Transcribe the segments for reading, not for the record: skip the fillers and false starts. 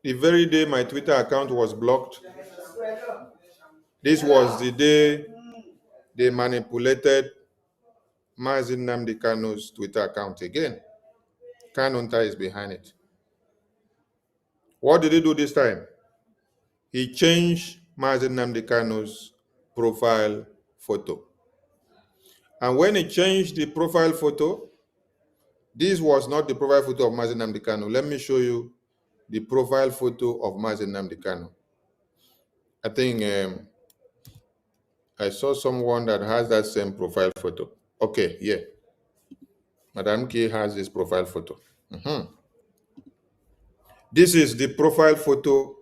the very day my Twitter account was blocked, this was the day they manipulated Mazi Nnamdi Kanu's Twitter account again. Kanunta is behind it. What did he do this time? He changed Mazi Nnamdi Kanu's profile photo. And when he changed the profile photo, this was not the profile photo of Mazi Nnamdi Kanu. Let me show you the profile photo of Mazi Nnamdi Kanu. I think I saw someone that has that same profile photo. Okay, yeah. Madam K has this profile photo. This is the profile photo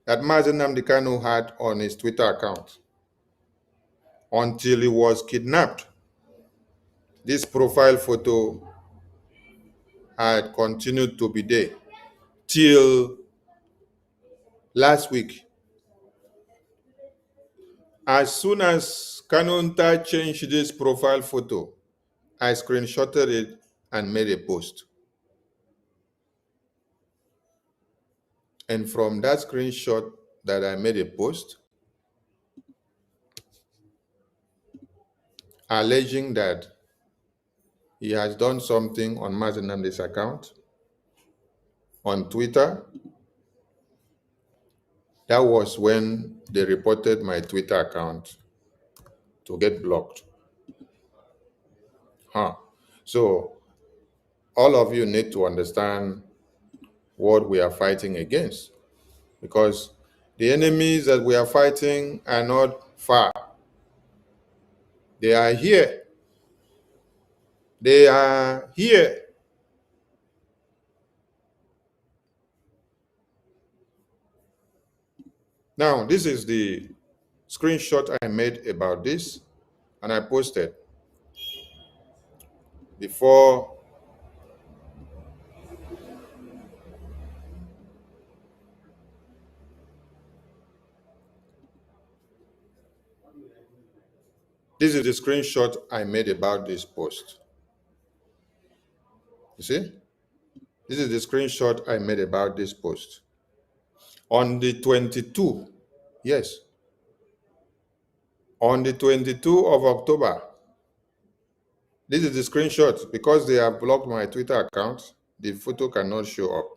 that Mazi Nnamdi Kanu had on his Twitter account until he was kidnapped. This profile photo had continued to be there till last week. As soon as Kanunta changed this profile photo, I screenshotted it and made a post. And from that screenshot that I made a post, alleging that he has done something on Mazi Nnamdi's account on Twitter, that was when they reported my Twitter account to get blocked. So all of you need to understand what we are fighting against, because the enemies that we are fighting are not far. They are here. They are here. Now, this is the screenshot I made about this, and I posted before. This is the screenshot I made about this post. You see? This is the screenshot I made about this post. On the 22, yes. On the 22 of October, this is the screenshot. Because they have blocked my Twitter account, the photo cannot show up.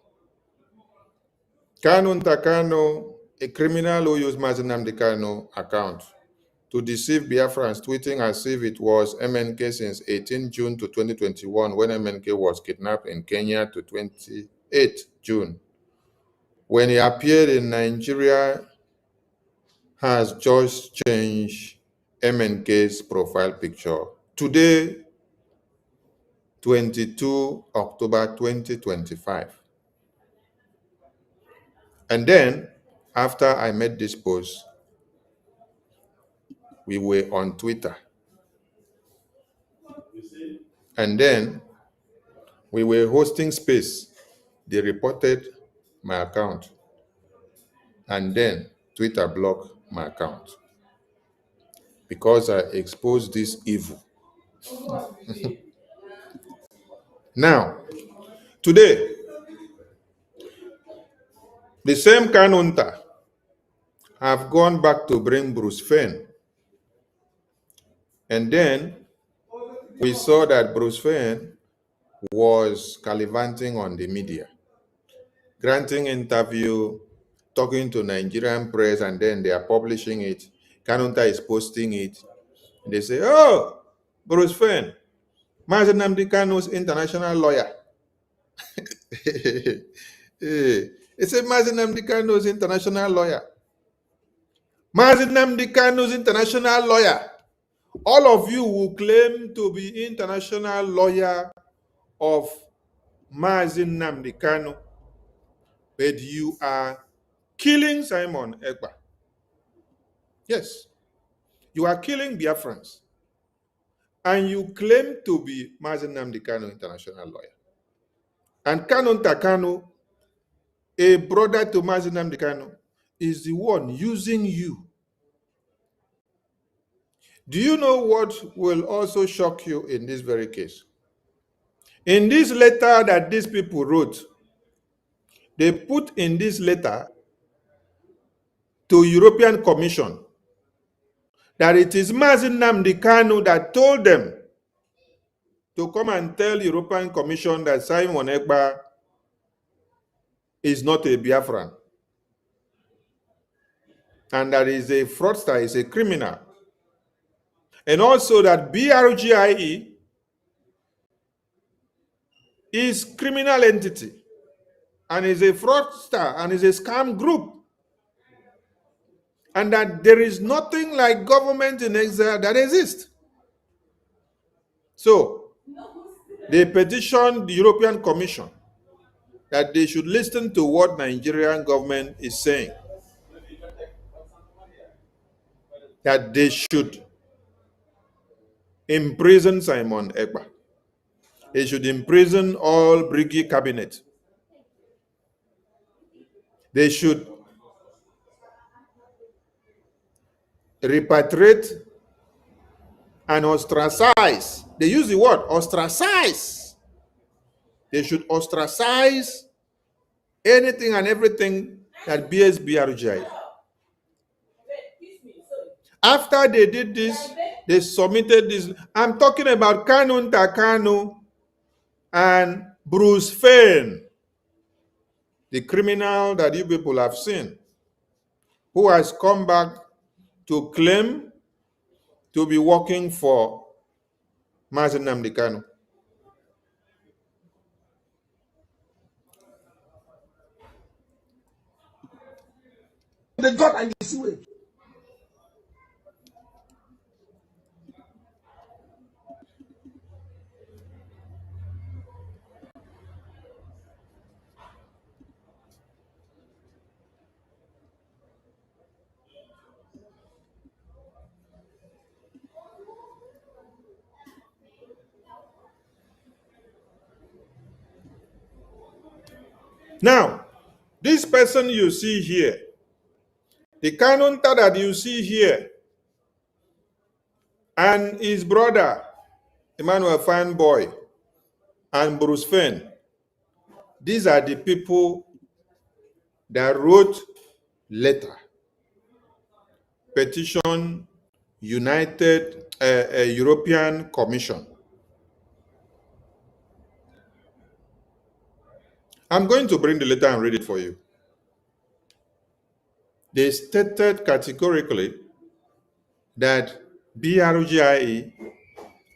Kanunta Kanu, a criminal who used Mazi Nnamdi Kanu account to deceive Biafrans, tweeting as if it was MNK since 18 June to 2021, when MNK was kidnapped in Kenya, to 28 June. When he appeared in Nigeria, has just changed MNK's profile picture. Today, 22 October 2025. And then, after I made this post, we were on Twitter. And then, we were hosting space. They reported my account. And then, Twitter blocked my account because I exposed this evil. Now, today, the same Kanunta have gone back to bring Bruce Fein. And then we saw that Bruce Fein was gallivanting on the media, granting interview, talking to Nigerian press, and then they are publishing it. Kanunta is posting it. They say, oh, Bruce Fein, Mazi Nnamdi Kanu's international lawyer. It's a Mazi Nnamdi Kanu's international lawyer. Mazi Nnamdi Kanu's international lawyer. All of you will claim to be international lawyer of Mazi Nnamdi Kanu, but you are killing Simon Ekpa. Yes, you are killing Biafrans, and you claim to be Mazi Nnamdi Kanu international lawyer. And Kanunta Kanu, a brother to Mazi Nnamdi Kanu, is the one using you. Do you know what will also shock you in this very case? In this letter that these people wrote, they put in this letter to European Commission that it is Mazi Nnamdi Kanu that told them to come and tell European Commission that Simon Ekpa is not a Biafran and that is a fraudster, is a criminal. And also that Brgie is criminal entity and is a fraudster and is a scam group. And that there is nothing like government in exile that exists. So they petitioned the European Commission that they should listen to what Nigerian government is saying. That they should imprison Simon Ekpa. They should imprison all Brgie cabinet. They should repatriate and ostracize. They use the word ostracize. They should ostracize anything and everything that bears Brgie. After they did this, they submitted this. I'm talking about Kanunta Kanu and Fein, the criminal that you people have seen, who has come back to claim to be working for Mazi Nnamdi Kanu. The God and the sewage. Now, this person you see here, the Kanunta that you see here, and his brother, Emmanuel Fine Boy, and Fein, these are the people that wrote letter, petition, United European Commission. I'm going to bring the letter and read it for you. They stated categorically that Brgie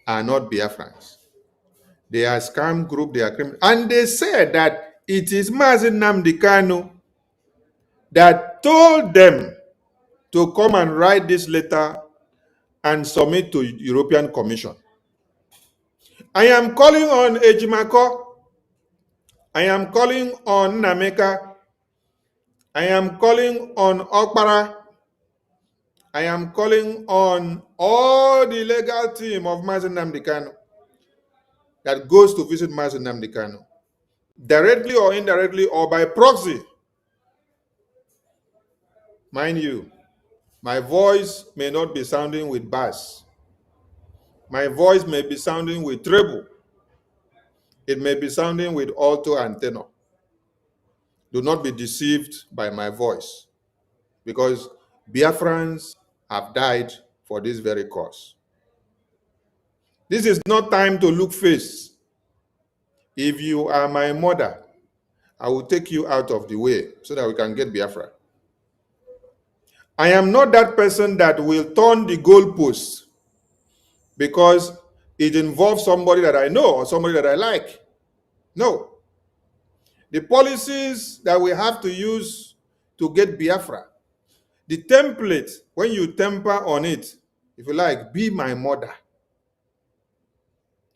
are not Biafrans. They are scam group, they are criminal. And they said that it is Mazi Nnamdi Kanu that told them to come and write this letter and submit to European Commission. I am calling on Ejimako. I am calling on Nameka. I am calling on Okpara. I am calling on all the legal team of Mazi Nnamdi Kanu that goes to visit Mazi Nnamdi Kanu, directly or indirectly or by proxy. Mind you, my voice may not be sounding with bass. My voice may be sounding with treble. It may be sounding with alto and tenor. Do not be deceived by my voice, because Biafrans have died for this very cause. This is not time to look face. If you are my mother, I will take you out of the way so that we can get Biafra. I am not that person that will turn the goalposts because it involves somebody that I know or somebody that I like. No. The policies that we have to use to get Biafra, the template, when you temper on it, if you like, be my mother.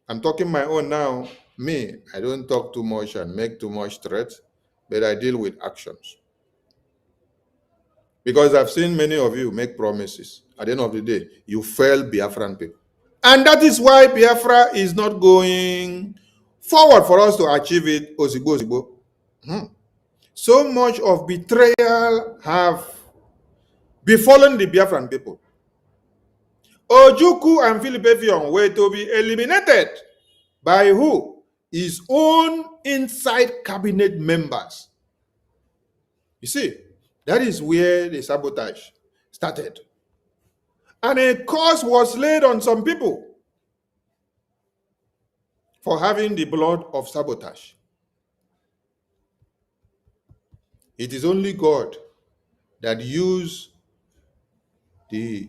I'm talking my own now. Me, I don't talk too much and make too much threats, but I deal with actions. Because I've seen many of you make promises. At the end of the day, you fail Biafran people. And that is why Biafra is not going forward for us to achieve it. Ozigbo, ozigbo. So much of betrayal have befallen the Biafran people. Ojukwu and Philip Effiong were to be eliminated by who? His own inside cabinet members. You see, that is where the sabotage started. And a curse was laid on some people for having the blood of sabotage. It is only God that used the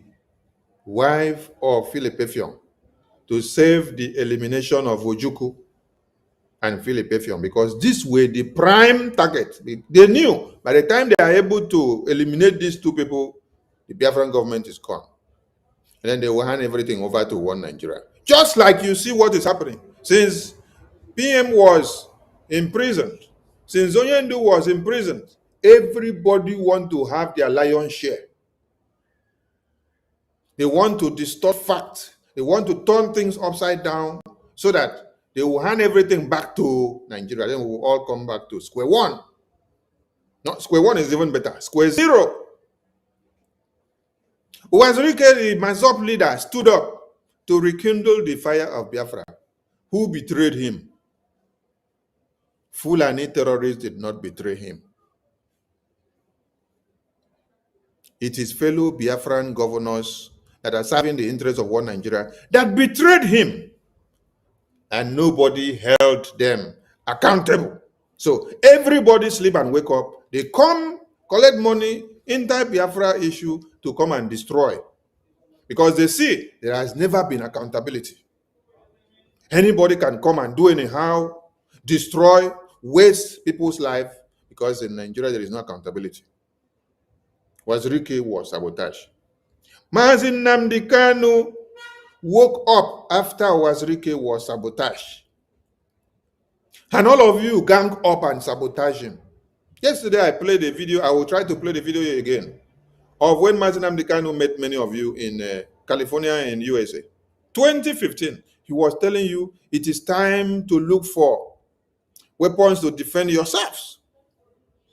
wife of Philippefion to save the elimination of Ojuku and Philippefion, because this were the prime target. They knew by the time they are able to eliminate these two people, the Biafran government is gone. And then they will hand everything over to one Nigeria. Just like you see what is happening. Since PM was imprisoned, since Onyendu was imprisoned, everybody want to have their lion's share. They want to distort facts. They want to turn things upside down so that they will hand everything back to Nigeria. Then we will all come back to square one. No, square one is even better. Square zero. Uwazurike, the Mazop leader, stood up to rekindle the fire of Biafra. Who betrayed him? Fulani terrorists did not betray him. It is fellow Biafran governors that are serving the interests of one Nigeria that betrayed him. And nobody held them accountable. So everybody sleep and wake up. They come, collect money, enter Biafra issue to come and destroy. Because they see there has never been accountability. Anybody can come and do anyhow, destroy, waste people's life, because in Nigeria there is no accountability. Wazirike was sabotage. Mazi Nnamdi Kanu woke up after Wazirike was sabotaged. And all of you gang up and sabotage him. Yesterday I played a video. I will try to play the video again of when Mazi Nnamdi Kanu met many of you in California and USA. 2015, he was telling you it is time to look for weapons to defend yourselves,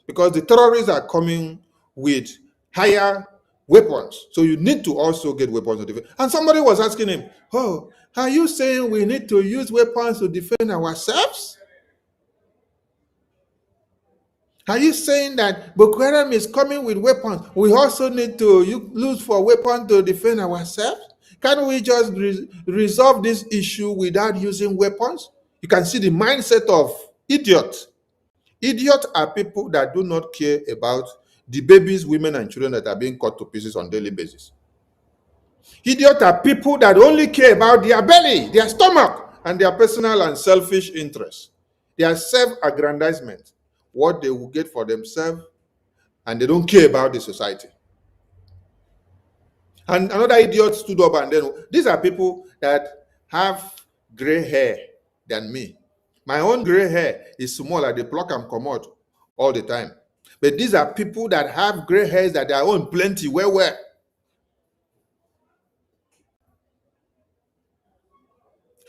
because the terrorists are coming with higher weapons. So you need to also get weapons to defend. And somebody was asking him, oh, are you saying we need to use weapons to defend ourselves? Are you saying that Boko Haram is coming with weapons? We also need to use for weapons to defend ourselves? Can we just resolve this issue without using weapons? You can see the mindset of idiots. Idiots are people that do not care about the babies, women, and children that are being cut to pieces on a daily basis. Idiots are people that only care about their belly, their stomach, and their personal and selfish interests. Their self-aggrandizement, what they will get for themselves, and they don't care about the society. And another idiot stood up, and then these are people that have gray hair than me. My own gray hair is small, they pluck and come out all the time. But these are people that have gray hairs that they own plenty, where.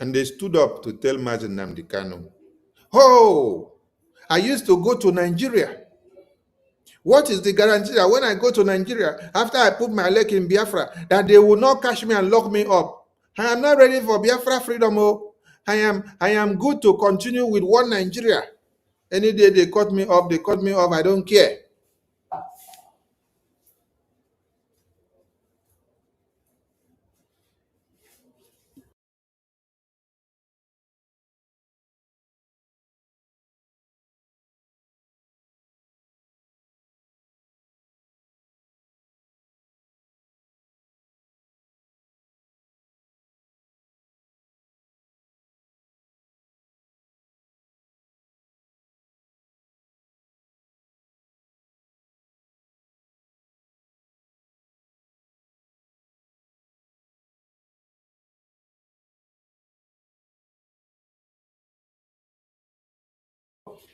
And they stood up to tell Mazi Nnamdi Kanu, oh, I used to go to Nigeria. What is the guarantee that when I go to Nigeria, after I put my leg in Biafra, that they will not catch me and lock me up? I am not ready for Biafra freedom. Oh. I am good to continue with one Nigeria. Any day they cut me off, I don't care.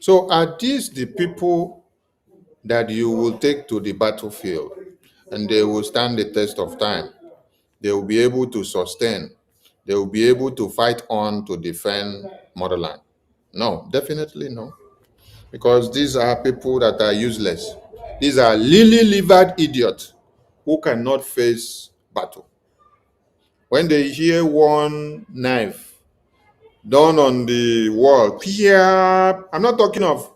So are these the people that you will take to the battlefield and they will stand the test of time? They will be able to sustain. They will be able to fight on to defend motherland? No, definitely no. Because these are people that are useless. These are lily-livered idiots who cannot face battle. When they hear one knife done on the wall, I'm not talking of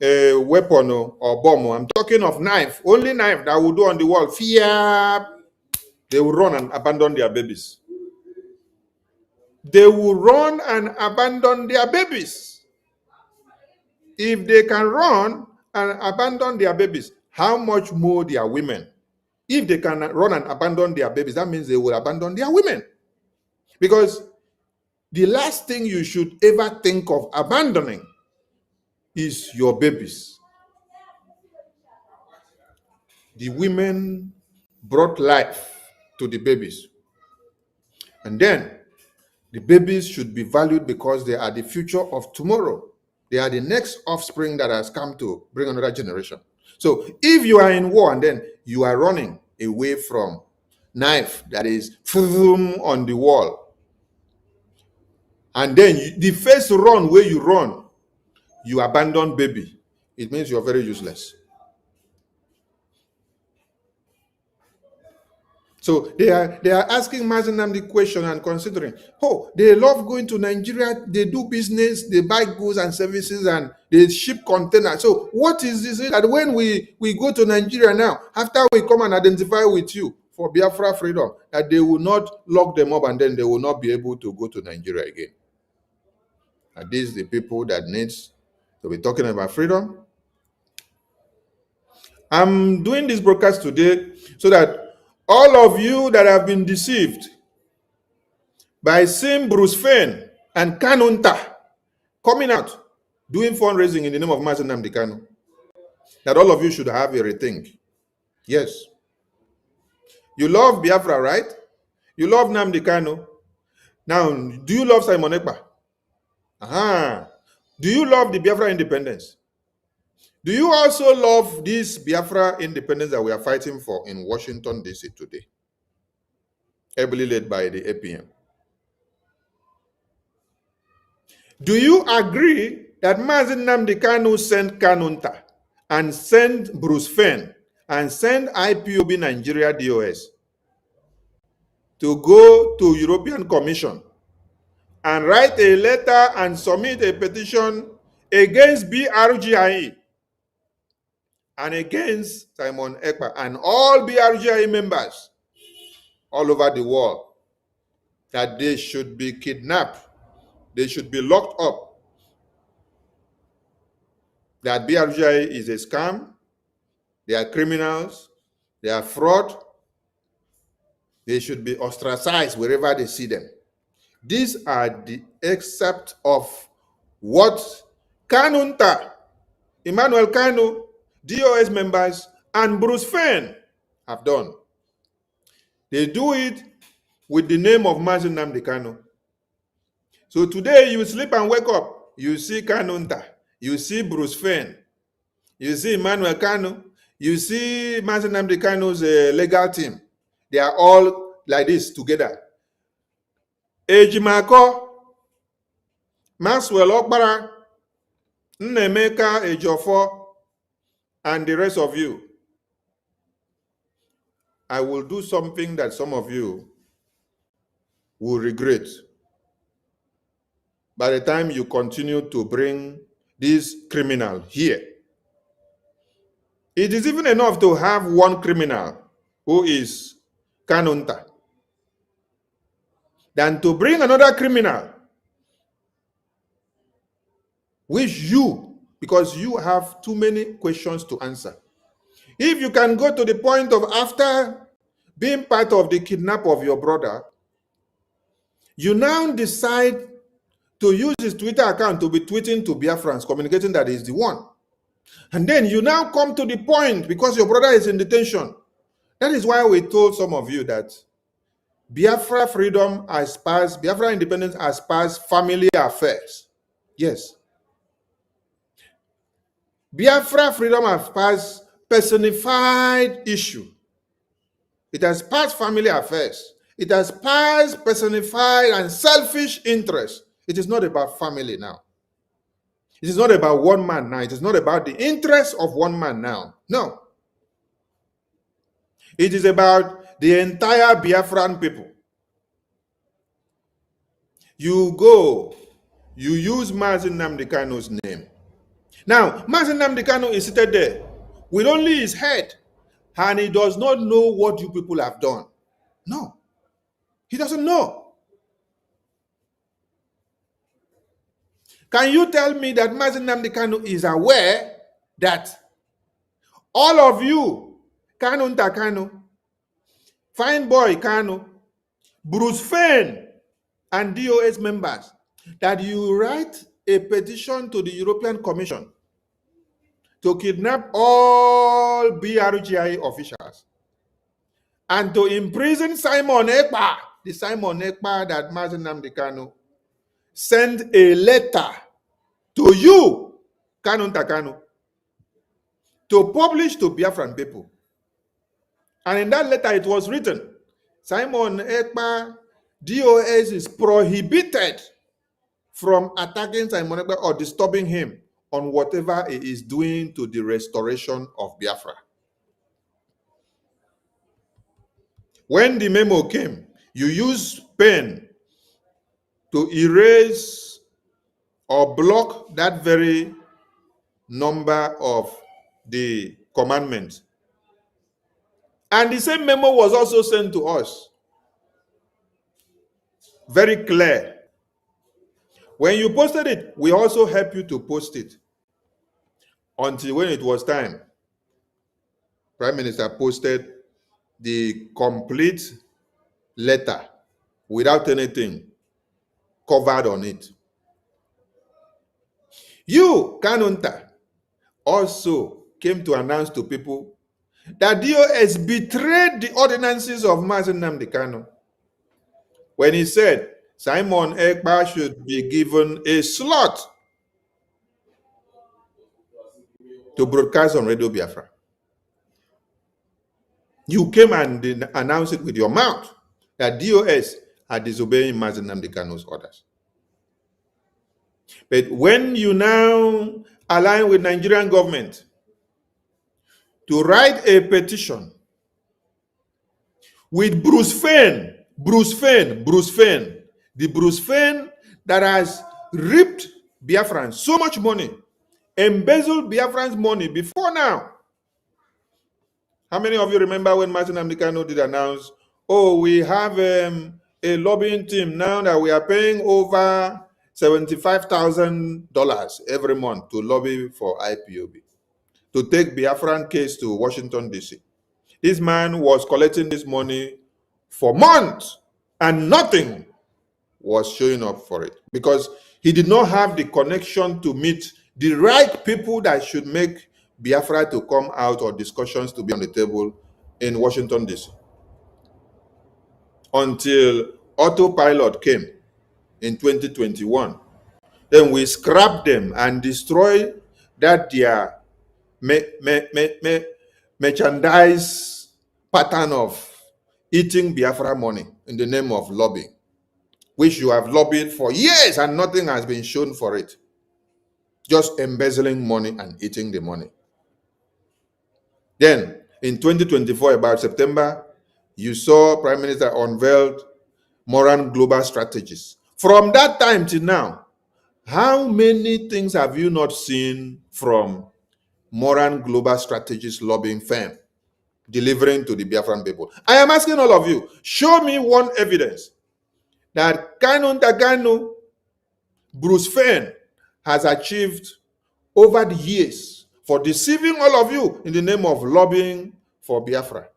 a weapon or bomb. I'm talking of knife, only knife that will do on the wall. Fear, they will run and abandon their babies. They will run and abandon their babies. If they can run and abandon their babies, how much more their women? If they can run and abandon their babies, that means they will abandon their women. Because the last thing you should ever think of abandoning is your babies. The women brought life to the babies. And then the babies should be valued because they are the future of tomorrow. They are the next offspring that has come to bring another generation. So if you are in war and then you are running away from knife that is on the wall, and then the first run where you run, you abandon baby, it means you're very useless. So they are asking Mazenam the question and considering, oh, they love going to Nigeria, they do business, they buy goods and services, and they ship containers. So what is this? That when we go to Nigeria now, after we come and identify with you for Biafra freedom, that they will not lock them up and then they will not be able to go to Nigeria again. Are these the people that needs to be talking about freedom? I'm doing this broadcast today so that all of you that have been deceived by seeing Fein and Kanunta coming out doing fundraising in the name of Nnamdi Kanu, that all of you should have a rethink. Yes. You love Biafra, right? You love Nnamdi Kanu. Now, do you love Simon Ekpa? Do you love the Biafra independence? Do you also love this Biafra independence that we are fighting for in Washington, D.C. today? Heavily led by the APM. Do you agree that Nnamdi Kanu sent Kanunta and sent Fein and sent IPOB Nigeria DOS to go to European Commission and write a letter and submit a petition against Brgie and against Simon Ekpa and all Brgie members all over the world, that they should be kidnapped, they should be locked up, that Brgie is a scam, they are criminals, they are fraud, they should be ostracized wherever they see them. These are the excerpt of what Kanunta, Emmanuel Kanu, DOS members, and Fein have done. They do it with the name of Nnamdi Kanu. So today you sleep and wake up, you see Kanunta, you see Fein, you see Emmanuel Kanu, you see Nnamdi Kanu's legal team. They are all like this together. Ejimako, Maxwell Okpara, Nnemeka Ejiofor, and the rest of you. I will do something that some of you will regret by the time you continue to bring this criminal here. It is even enough to have one criminal who is Kanunta than to bring another criminal which you, because you have too many questions to answer. If you can go to the point of, after being part of the kidnap of your brother, you now decide to use his Twitter account to be tweeting to Biafrans, communicating that he's the one. And then you now come to the point, because your brother is in detention. That is why we told some of you that Biafra freedom has passed, Biafra independence has passed family affairs. Yes. Biafra freedom has passed personified issue. It has passed family affairs. It has passed personified and selfish interest. It is not about family now. It is not about one man now. It is not about the interest of one man now. No. It is about the entire Biafran people. You go, you use Nnamdi Kanu's name. Now, Mazi Nnamdi Kanu is seated there with only his head, and he does not know what you people have done. No, he doesn't know. Can you tell me that Mazi Nnamdi Kanu is aware that all of you, Kanunta Kanu, Fine Boy Kanu, Bruce Fein, and DOS members, that you write a petition to the European Commission to kidnap all BRGI officials and to imprison Simon Ekpa, the Simon Ekpa that Mazi Nnamdi Kanu sent a letter to you, Kanunta Kanu, to publish to Biafran people. And in that letter it was written, Simon Ekpa, DOS is prohibited from attacking Simon Ekpa or disturbing him on whatever he is doing to the restoration of Biafra. When the memo came, you used pen to erase or block that very number of the commandments. And the same memo was also sent to us. Very clear. When you posted it, we also helped you to post it. Until when it was time, Prime Minister posted the complete letter without anything covered on it. You, Kanunta, also came to announce to people that DOS betrayed the ordinances of Mazi Nnamdi Kanu when he said Simon Ekpa should be given a slot to broadcast on Radio Biafra. You came and announced it with your mouth that DOS are disobeying Mazi Nnamdi Kanu's orders. But when you now align with Nigerian government to write a petition with Bruce Fein, the Bruce Fein that has ripped Biafrans so much money, embezzled Biafrans' money before now. How many of you remember when Mazi Nnamdi Kanu did announce, oh, we have a lobbying team now that we are paying over $75,000 every month to lobby for IPOB, to take Biafran case to Washington, D.C. This man was collecting this money for months and nothing was showing up for it because he did not have the connection to meet the right people that should make Biafra to come out or discussions to be on the table in Washington, D.C. Until autopilot came in 2021. Then we scrapped them and destroyed that their merchandise pattern of eating Biafra money in the name of lobbying, which you have lobbied for years and nothing has been shown for it. Just embezzling money and eating the money. Then, in 2024, about September, you saw Prime Minister unveiled Moran Global Strategies. From that time till now, how many things have you not seen from Moran Global Strategies lobbying firm delivering to the Biafran people? I am asking all of you, show me one evidence that Kanunta Kanu, Bruce Fein has achieved over the years for deceiving all of you in the name of lobbying for Biafra.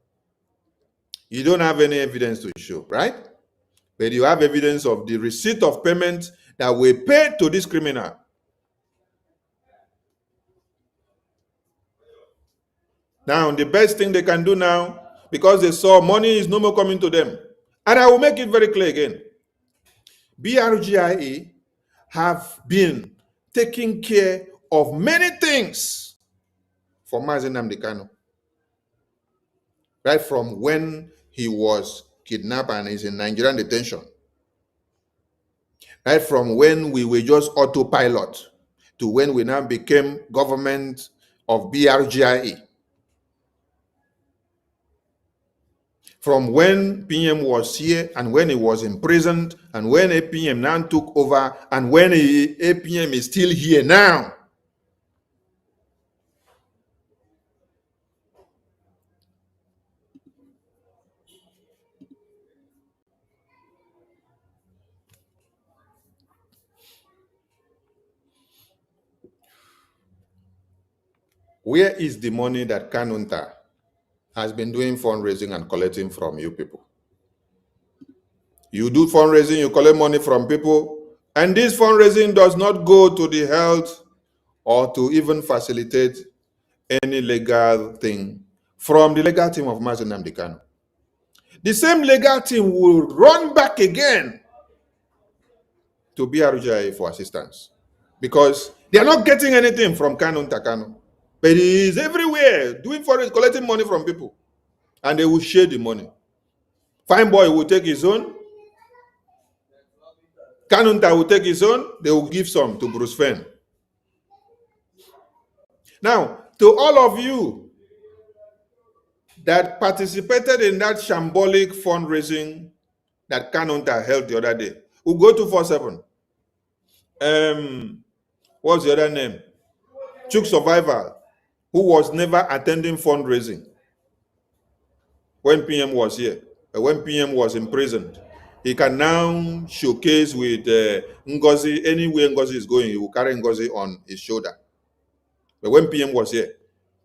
You don't have any evidence to show, right? But you have evidence of the receipt of payment that were paid to this criminal. Now, the best thing they can do now, because they saw money is no more coming to them, and I will make it very clear again, BRGIE have been taking care of many things for Mazi Nnamdi Kanu, right from when he was kidnapped and is in Nigerian detention, right from when we were just autopilot to when we now became government of BRGIE, from when PM was here and when he was imprisoned and when APM now took over and when APM is still here now. Where is the money that Kanunta has been doing fundraising and collecting from you people? You do fundraising, you collect money from people, and this fundraising does not go to the health or to even facilitate any legal thing from the legal team of Mazi Nnamdi Kanu. The same legal team will run back again to BRGI for assistance because they are not getting anything from Kanunta Kanu. But he is everywhere doing fundraising, collecting money from people, and they will share the money. Fine Boy will take his own. Kanunta will take his own. They will give some to Bruce Fein. Now, to all of you that participated in that shambolic fundraising that Kanunta held the other day, we'll go to 247. What's the other name? Chuk Survivor, who was never attending fundraising when PM was here, when PM was imprisoned. He can now showcase with Ngozi. Anywhere Ngozi is going, he will carry Ngozi on his shoulder. But when PM was here,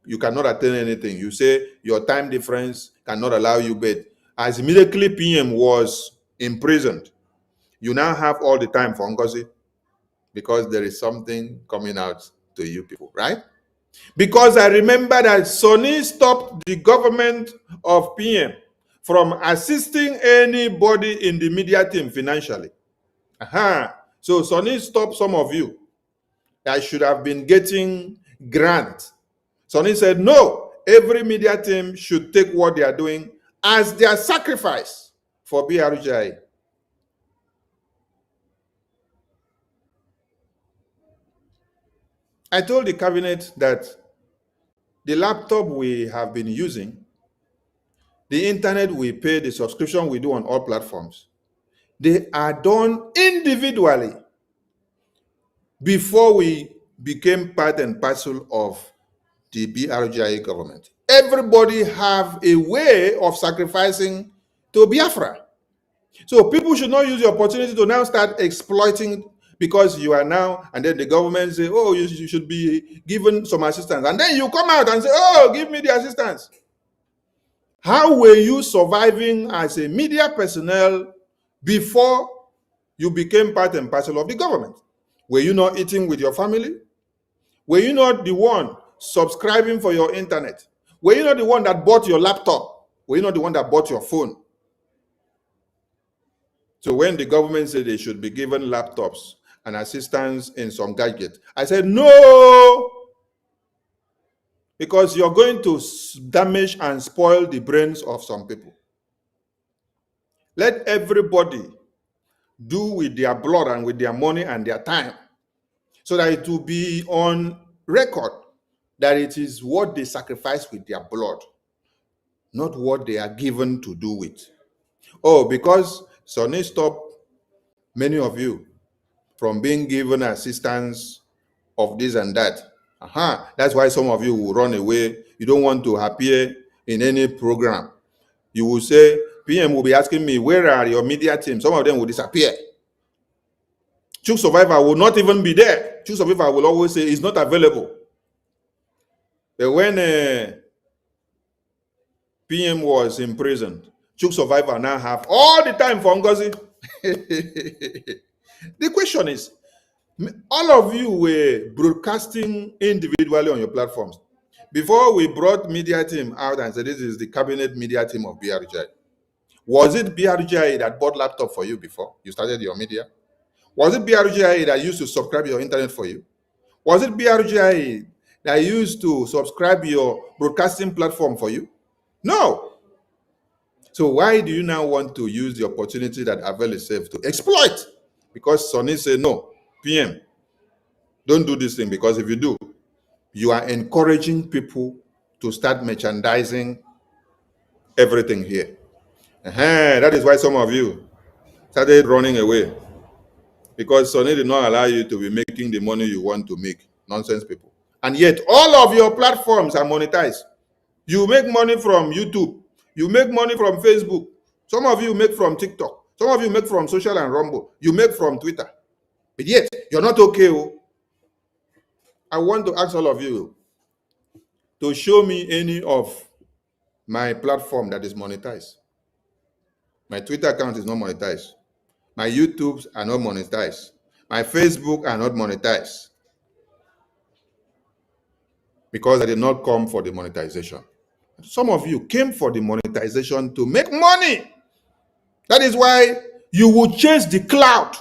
you cannot attend anything. You say your time difference cannot allow you, but as immediately PM was imprisoned, you now have all the time for Ngozi because there is something coming out to you people, right? Because I remember that Sonny stopped the government of PM from assisting anybody in the media team financially. So Sonny stopped some of you that should have been getting grant. Sonny said, no, every media team should take what they are doing as their sacrifice for BRGI. I told the cabinet that the laptop we have been using, the internet we pay, the subscription we do on all platforms, they are done individually before we became part and parcel of the BRGI government. Everybody have a way of sacrificing to Biafra. So people should not use the opportunity to now start exploiting because you are now, and then the government say, oh, you should be given some assistance. And then you come out and say, oh, give me the assistance. How were you surviving as a media personnel before you became part and parcel of the government? Were you not eating with your family? Were you not the one subscribing for your internet? Were you not the one that bought your laptop? Were you not the one that bought your phone? So when the government said they should be given laptops and assistance in some gadget, I said, no, because you're going to damage and spoil the brains of some people. Let everybody do with their blood and with their money and their time so that it will be on record that it is what they sacrifice with their blood, not what they are given to do with. Oh, because Sonny stopped many of you from being given assistance of this and that. That's why some of you will run away. You don't want to appear in any program. You will say, PM will be asking me, where are your media team? Some of them will disappear. Chuk Survivor will not even be there. Chuk Survivor will always say it's not available. But when PM was imprisoned, Chuk Survivor now have all the time for Ngozi. The question is, all of you were broadcasting individually on your platforms. Before we brought media team out and said this is the cabinet media team of BRGI, was it BRGI that bought laptop for you before you started your media? Was it BRGI that used to subscribe your internet for you? Was it BRGI that used to subscribe your broadcasting platform for you? No. So why do you now want to use the opportunity that avail itself to exploit? Because Sonny said, no, PM, don't do this thing, because if you do, you are encouraging people to start merchandising everything here. That is why some of you started running away, because Sonny did not allow you to be making the money you want to make. Nonsense people. And yet all of your platforms are monetized. You make money from YouTube. You make money from Facebook. Some of you make from TikTok. Some of you make from Social and Rumble. You make from Twitter. But yet, you're not okay. I want to ask all of you, to show me any of my platform that is monetized. My Twitter account is not monetized. My YouTubes are not monetized. My Facebook are not monetized because I did not come for the monetization. Some of you came for the monetization to make money. That is why you will chase the cloud.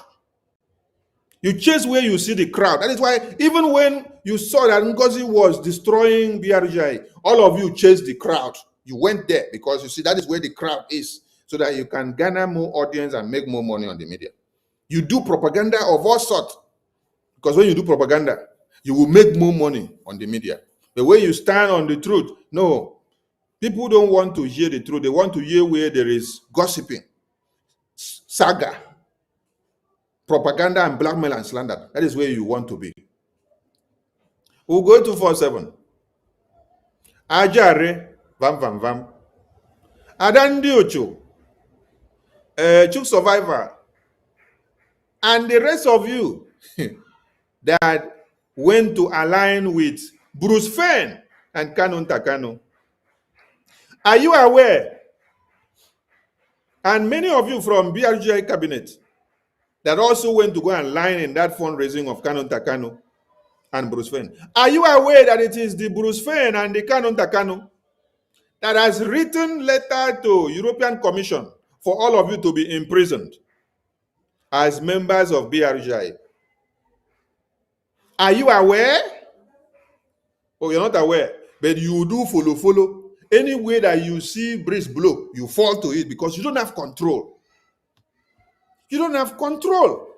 You chase where you see the crowd. That is why even when you saw that Ngozi was destroying BRGI, all of you chased the crowd. You went there because you see that is where the crowd is, so that you can garner more audience and make more money on the media. You do propaganda of all sorts, because when you do propaganda, you will make more money on the media. The way you stand on the truth, no, people don't want to hear the truth. They want to hear where there is gossiping, saga, propaganda, and blackmail and slander. That is where you want to be. We'll go 247. Ajare, vam vam vam. Adandi Ocho, Chuk Survivor, and the rest of you that went to align with Bruce Fein and Kanunta Kanu. Are you aware? And many of you from BRGI cabinet that also went to go and line in that fundraising of Kanunta Kanu and Bruce Fein. Are you aware that it is the Bruce Fein and the Kanunta Kanu that has written letter to European Commission for all of you to be imprisoned as members of BRGI? Are you aware? Oh, you're not aware, but you do follow. Any way that you see breeze blow, you fall to it because you don't have control. You don't have control.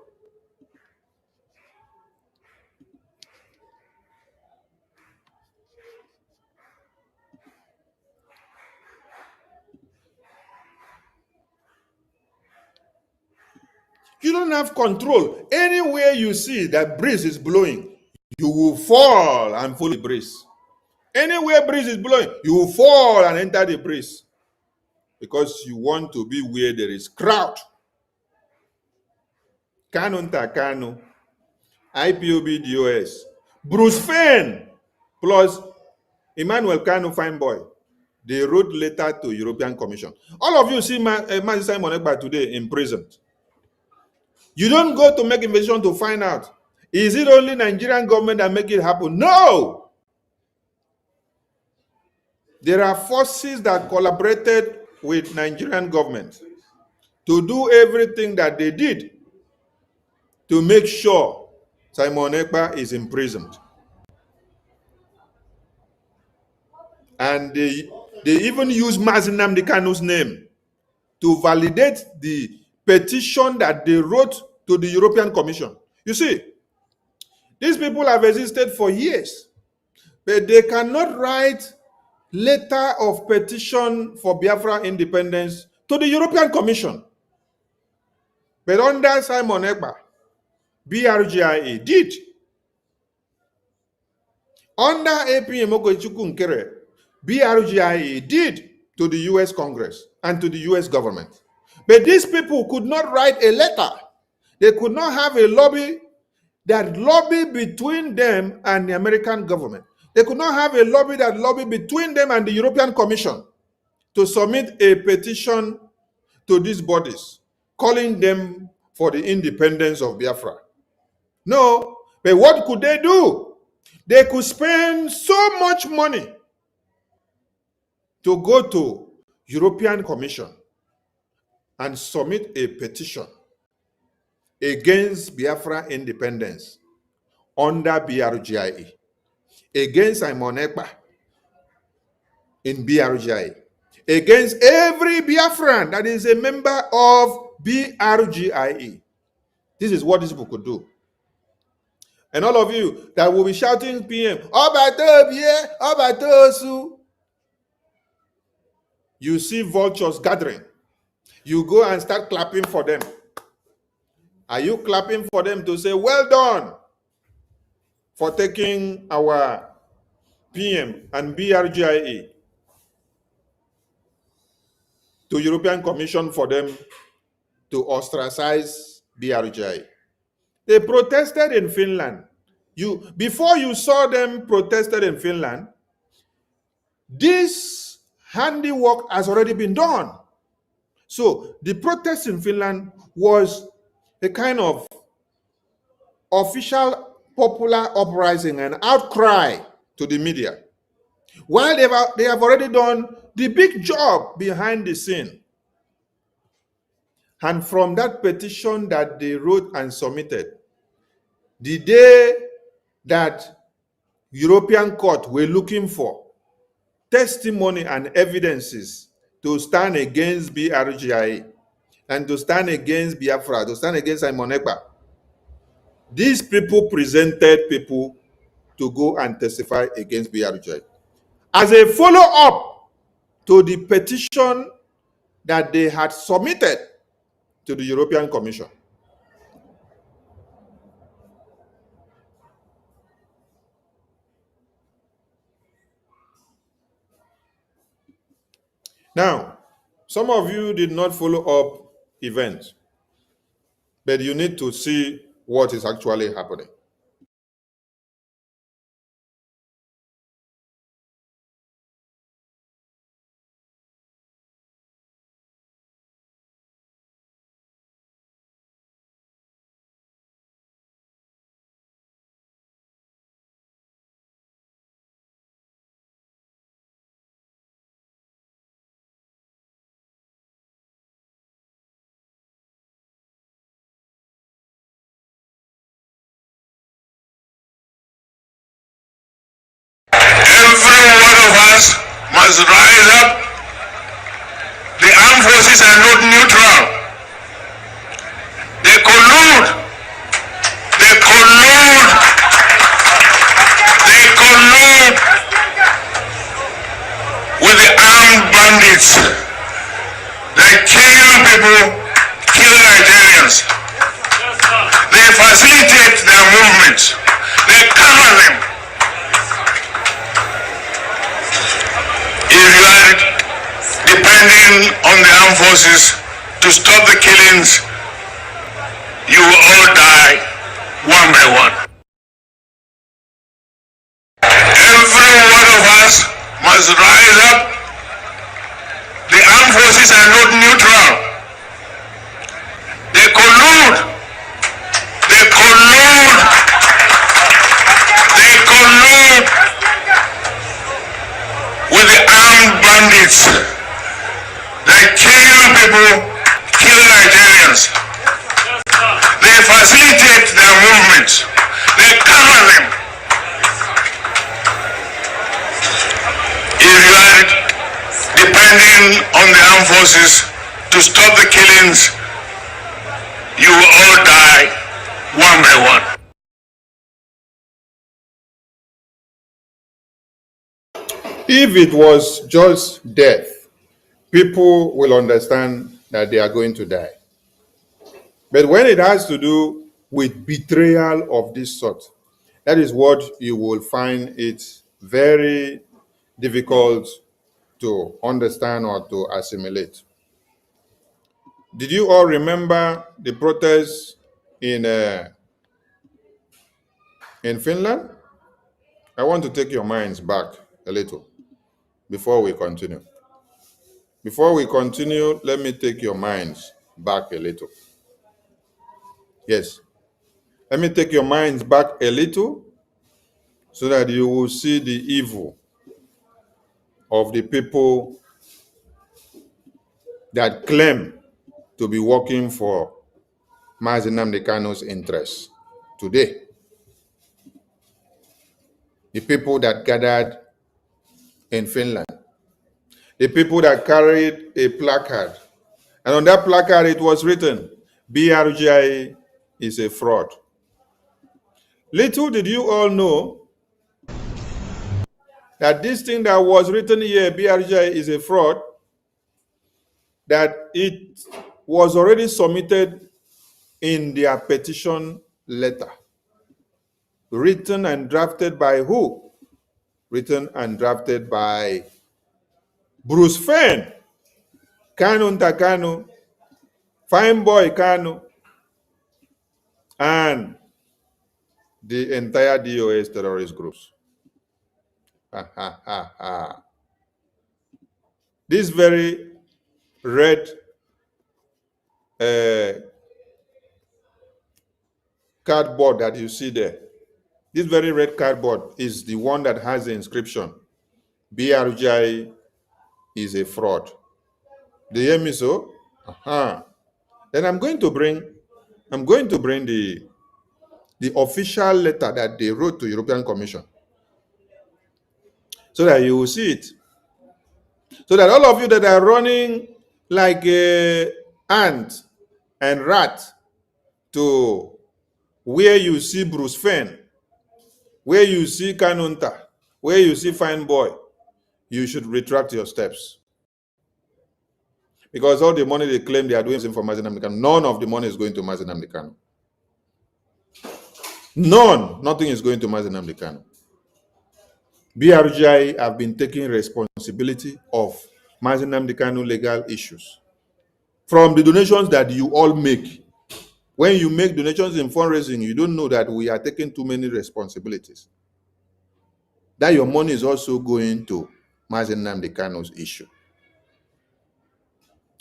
You don't have control. Anywhere you see that breeze is blowing, you will fall and follow the breeze. Anywhere breeze is blowing, you will fall and enter the breeze because you want to be where there is crowd. Kanunta Kanu, IPOB DOS, Bruce Fein, plus Emmanuel Kanu, fine boy. They wrote letter to European Commission. All of you see Mazi Simon Ekpa today in prison. You don't go to make investigation to find out, is it only Nigerian government that make it happen? No! There are forces that collaborated with Nigerian government to do everything that they did to make sure Simon Ekpa is imprisoned. And they even use Mazi Nnamdi Kanu's name to validate the petition that they wrote to the European Commission. You see, these people have existed for years, but they cannot write letter of petition for Biafra independence to the European Commission. But under Simon Ekpa, BRGIA did. Under APM Okochukwu Nkere, BRGIA did to the US Congress and to the US government. But these people could not write a letter. They could not have a lobby that lobby between them and the American government. They could not have a lobby that lobby between them and the European Commission to submit a petition to these bodies, calling them for the independence of Biafra. No, but what could they do? They could spend so much money to go to European Commission and submit a petition against Biafra independence under BRGIA, against Simon Ekpa in BRGIA, against every Biafran that is a member of BRGIA. This is what these people could do. And all of you that will be shouting PM, you see vultures gathering. You go and start clapping for them. Are you clapping for them to say, well done for taking our PM and BRGIA to European Commission for them to ostracize BRGIA? They protested in Finland. Before you saw them protested in Finland, This handiwork has already been done. So the protest in Finland was a kind of official popular uprising and outcry to the media. While they have already done the big job behind the scene. And from that petition that they wrote and submitted, the day that European court were looking for testimony and evidences to stand against Brgie and to stand against Biafra, to stand against Simon Ekpa, these people presented people to go and testify against Brgie as a follow-up to the petition that they had submitted to the European Commission. Now, some of you did not follow up events, but you need to see what is actually happening. Every one of us must rise up. The armed forces are not neutral. They collude. They collude. They collude with the armed bandits. They kill people, kill Nigerians. They facilitate their movements. They cover them. If you are depending on the armed forces to stop the killings, you will all die one by one. Every one of us must rise up. The armed forces are not neutral. They collude. They collude. They collude with the armed bandits. They kill people, kill Nigerians. They facilitate their movements. They cover them. If you are depending on the armed forces to stop the killings, you will all die one by one. If it was just death, people will understand that they are going to die. But when it has to do with betrayal of this sort, that is what you will find it very difficult to understand or to assimilate. Did you all remember the protests in Finland? I want to take your minds back a little before we continue. Before we continue, let me take your minds back a little. Yes. Let me take your minds back a little so that you will see the evil of the people that claim to be working for Mazi Nnamdi Kanu's interests today. The people that gathered in Finland. The people that carried a placard. And on that placard it was written, Brgie is a fraud. Little did you all know that this thing that was written here, Brgie is a fraud, that it was already submitted in their petition letter. Written and drafted by who? Written and drafted by Bruce Fein, Kanunta Kanu, Fine Boy Kanu, and the entire DOS terrorist groups. Ha, ha, ha, ha. This very red cardboard that you see there, this very red cardboard is the one that has the inscription, Brgie is a fraud. Do you hear me so? Then I'm going to bring the official letter that they wrote to European Commission so that you will see it. So that all of you that are running like a ant and rat to where you see Bruce Fein, where you see Kanunta, where you see Fine Boy, you should retract your steps. Because all the money they claim they are doing for Mazi Nnamdi Kanu, none of the money is going to Mazi Nnamdi Kanu. Nothing is going to Mazi Nnamdi Kanu. BRGI have been taking responsibility of Mazi Nnamdi Kanu legal issues. From the donations that you all make. When you make donations in fundraising, you don't know that we are taking too many responsibilities. That your money is also going to Mazi Nnamdi Kanu's issue.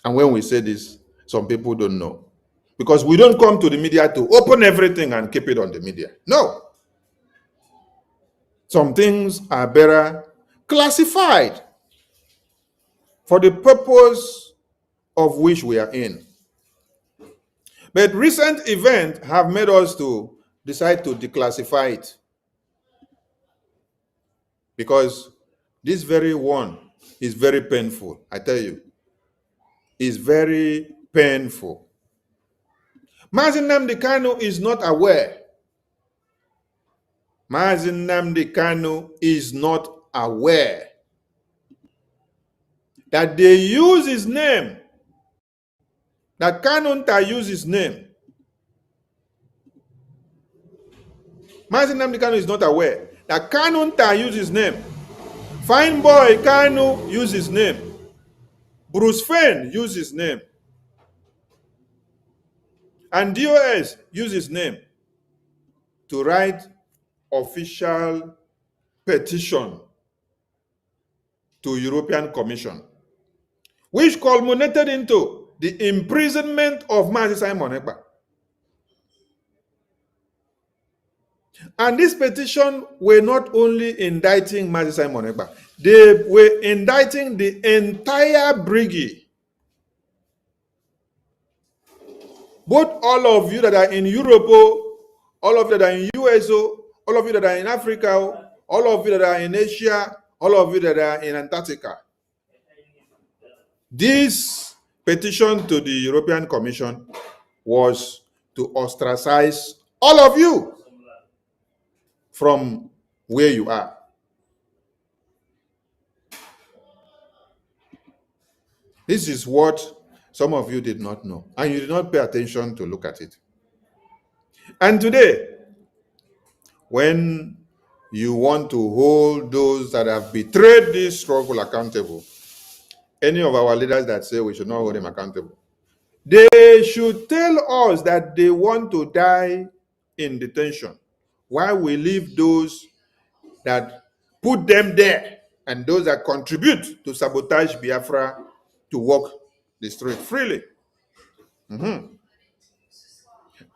And when we say this, some people don't know. Because we don't come to the media to open everything and keep it on the media. No. Some things are better classified for the purpose of which we are in. But recent events have made us to decide to declassify it. Because this very one is very painful, I tell you. It's very painful. Mazi Nnamdi Kanu is not aware. Mazi Nnamdi Kanu is not aware that they use his name, that Kanunta uses his name. Mazi Nnamdi Kanu is not aware that Kanunta uses his name. Fine Boy Kanu uses his name. Bruce Fein uses his name. And DOS uses his name to write official petition to European Commission, which culminated into the imprisonment of Mazi Simon Ekpa. And this petition were not only indicting Mazi Simon Ekpa, they were indicting the entire Brgie. Both all of you that are in Europe, all of you that are in US, all of you that are in Africa, all of you that are in Asia, all of you that are in Antarctica. This petition to the European Commission was to ostracize all of you from where you are. This is what some of you did not know, and you did not pay attention to look at it. And today, when you want to hold those that have betrayed this struggle accountable, any of our leaders that say we should not hold them accountable, they should tell us that they want to die in detention while we leave those that put them there and those that contribute to sabotage Biafra to walk the street freely.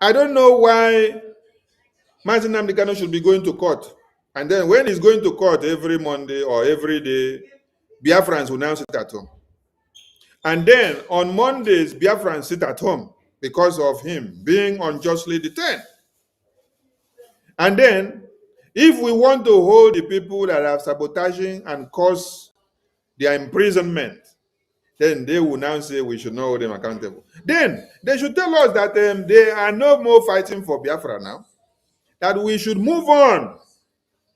I don't know why Mazi Nnamdi Kanu should be going to court. And then when he's going to court every Monday or every day, Biafrans will now sit at home. And then on Mondays, Biafrans sit at home because of him being unjustly detained. And then, if we want to hold the people that are sabotaging and cause their imprisonment, then they will now say we should not hold them accountable. Then they should tell us that they are no more fighting for Biafra now, that we should move on,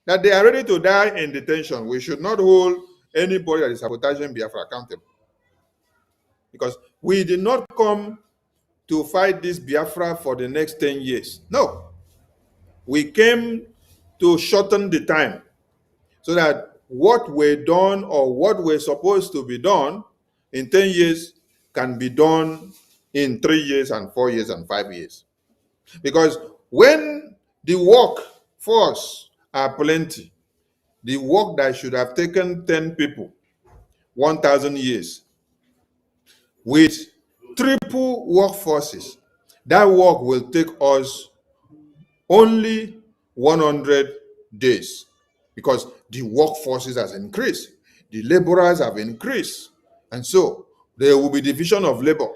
that they are ready to die in detention. We should not hold anybody that is sabotaging Biafra accountable. Because we did not come to fight this Biafra for the next 10 years. No. We came to shorten the time so that what we're done or what we're supposed to be done in 10 years can be done in 3 years and 4 years and 5 years. Because when the workforce are plenty, the work that should have taken 10 people 1,000 years with triple workforces. That work will take us only 100 days because the workforces has increased, the laborers have increased, and so there will be division of labor,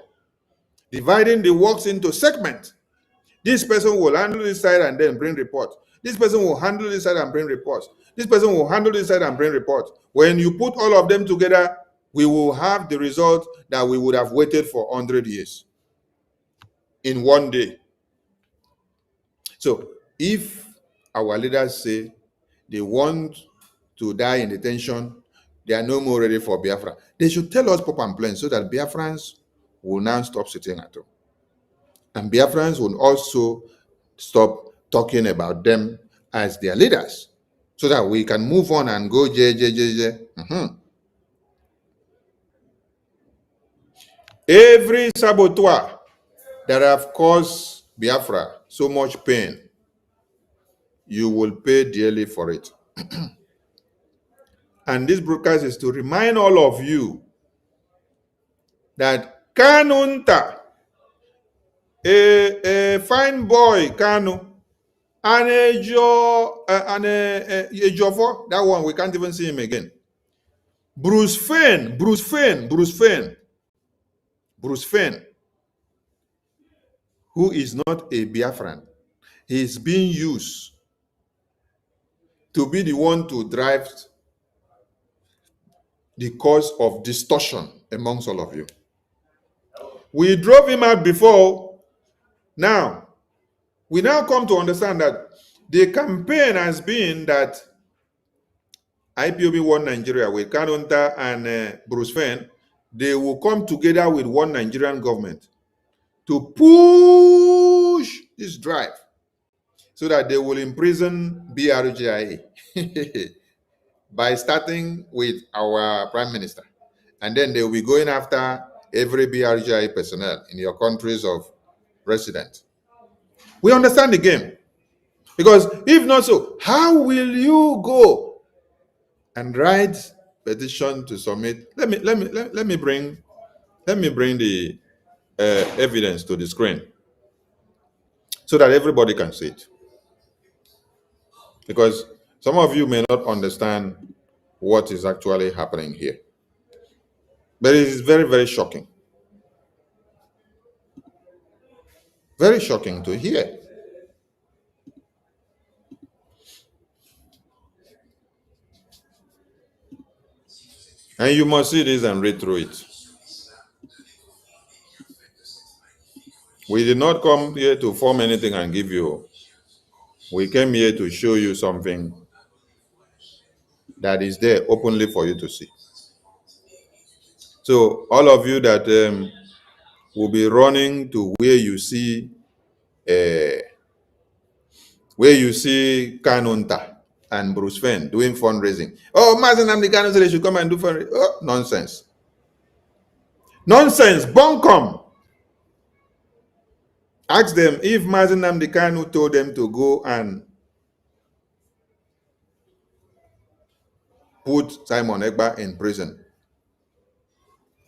dividing the works into segments. This person will handle this side and then bring reports. This person will handle this side and bring reports. This person will handle this side and bring reports. When you put all of them together, we will have the result that we would have waited for 100 years in one day. So if our leaders say they want to die in detention, they are no more ready for Biafra, they should tell us pop and plain so that Biafrans will now stop sitting at home. And Biafrans will also stop talking about them as their leaders so that we can move on and go JJJJ. Every saboteur that have caused Biafra so much pain, you will pay dearly for it. And this broadcast is to remind all of you that Kanunta, a fine boy, Kanu, and Ejofo, that one, we can't even see him again. Bruce Fein, who is not a Biafran, he is being used to be the one to drive the cause of distortion amongst all of you. We drove him out before. Now, we now come to understand that the campaign has been that IPOB One Nigeria with Kanunta and Bruce Fein, they will come together with one Nigerian government to push this drive so that they will imprison Brgie by starting with our Prime Minister. And then they will be going after every Brgie personnel in your countries of residence. We understand the game. Because if not so, how will you go and write petition to submit? Let me bring the evidence to the screen so that everybody can see it. Because some of you may not understand what is actually happening here. But it is very, very shocking. Very shocking to hear. And you must see this and read through it. We did not come here to form anything and give you. We came here to show you something that is there openly for you to see. So all of you that will be running to where you see Kanunta and Bruce Fein doing fundraising. Oh, Mazen and the Kanu said they should come and do fundraising. Oh, nonsense. Nonsense. Bunkum. Ask them if Mazen and the Kanu told them to go and put Simon Ekpa in prison.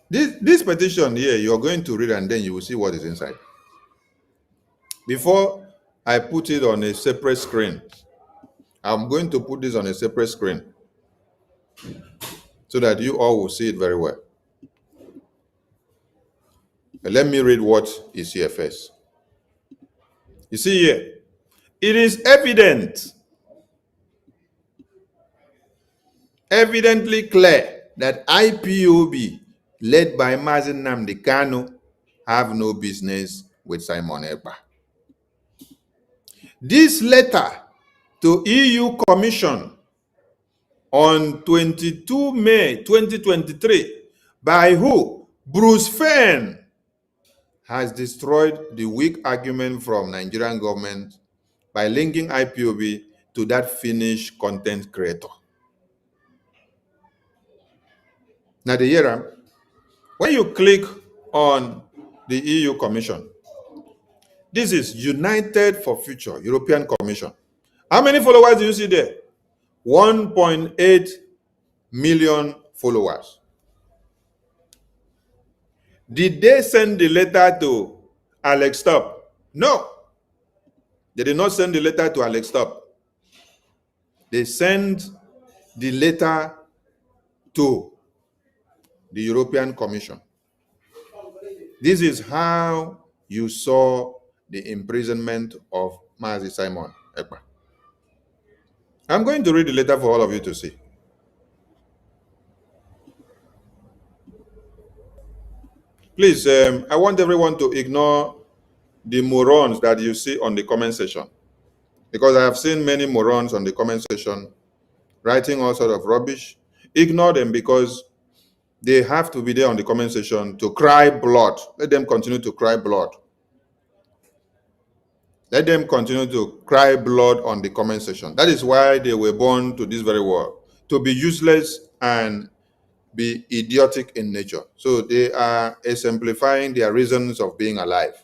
This petition here, you're going to read and then you will see what is inside. Before I put it on a separate screen, I'm going to put this on a separate screen so that you all will see it very well. But let me read what is here first. You see here, it is evidently clear that IPOB, led by Mazen Nnamdi Kanu, have no business with Simon Ekpa. This letter to EU Commission on 22 May 2023 by who? Bruce Fein has destroyed the weak argument from Nigerian government by linking IPOB to that Finnish content creator. Now the year, when you click on the EU Commission, this is United for Future, European Commission. How many followers do you see there? 1.8 million followers. Did they send the letter to Alex Stop? No. They did not send the letter to Alex Stop. They sent the letter to the European Commission. This is how you saw the imprisonment of Mazi Simon Ekpa. I'm going to read the letter for all of you to see. Please, I want everyone to ignore the morons that you see on the comment section, because I have seen many morons on the comment section writing all sort of rubbish. Ignore them, because they have to be there on the comment section to cry blood. Let them continue to cry blood. Let them continue to cry blood on the comment section. That is why they were born to this very world, to be useless and be idiotic in nature. So they are exemplifying their reasons of being alive.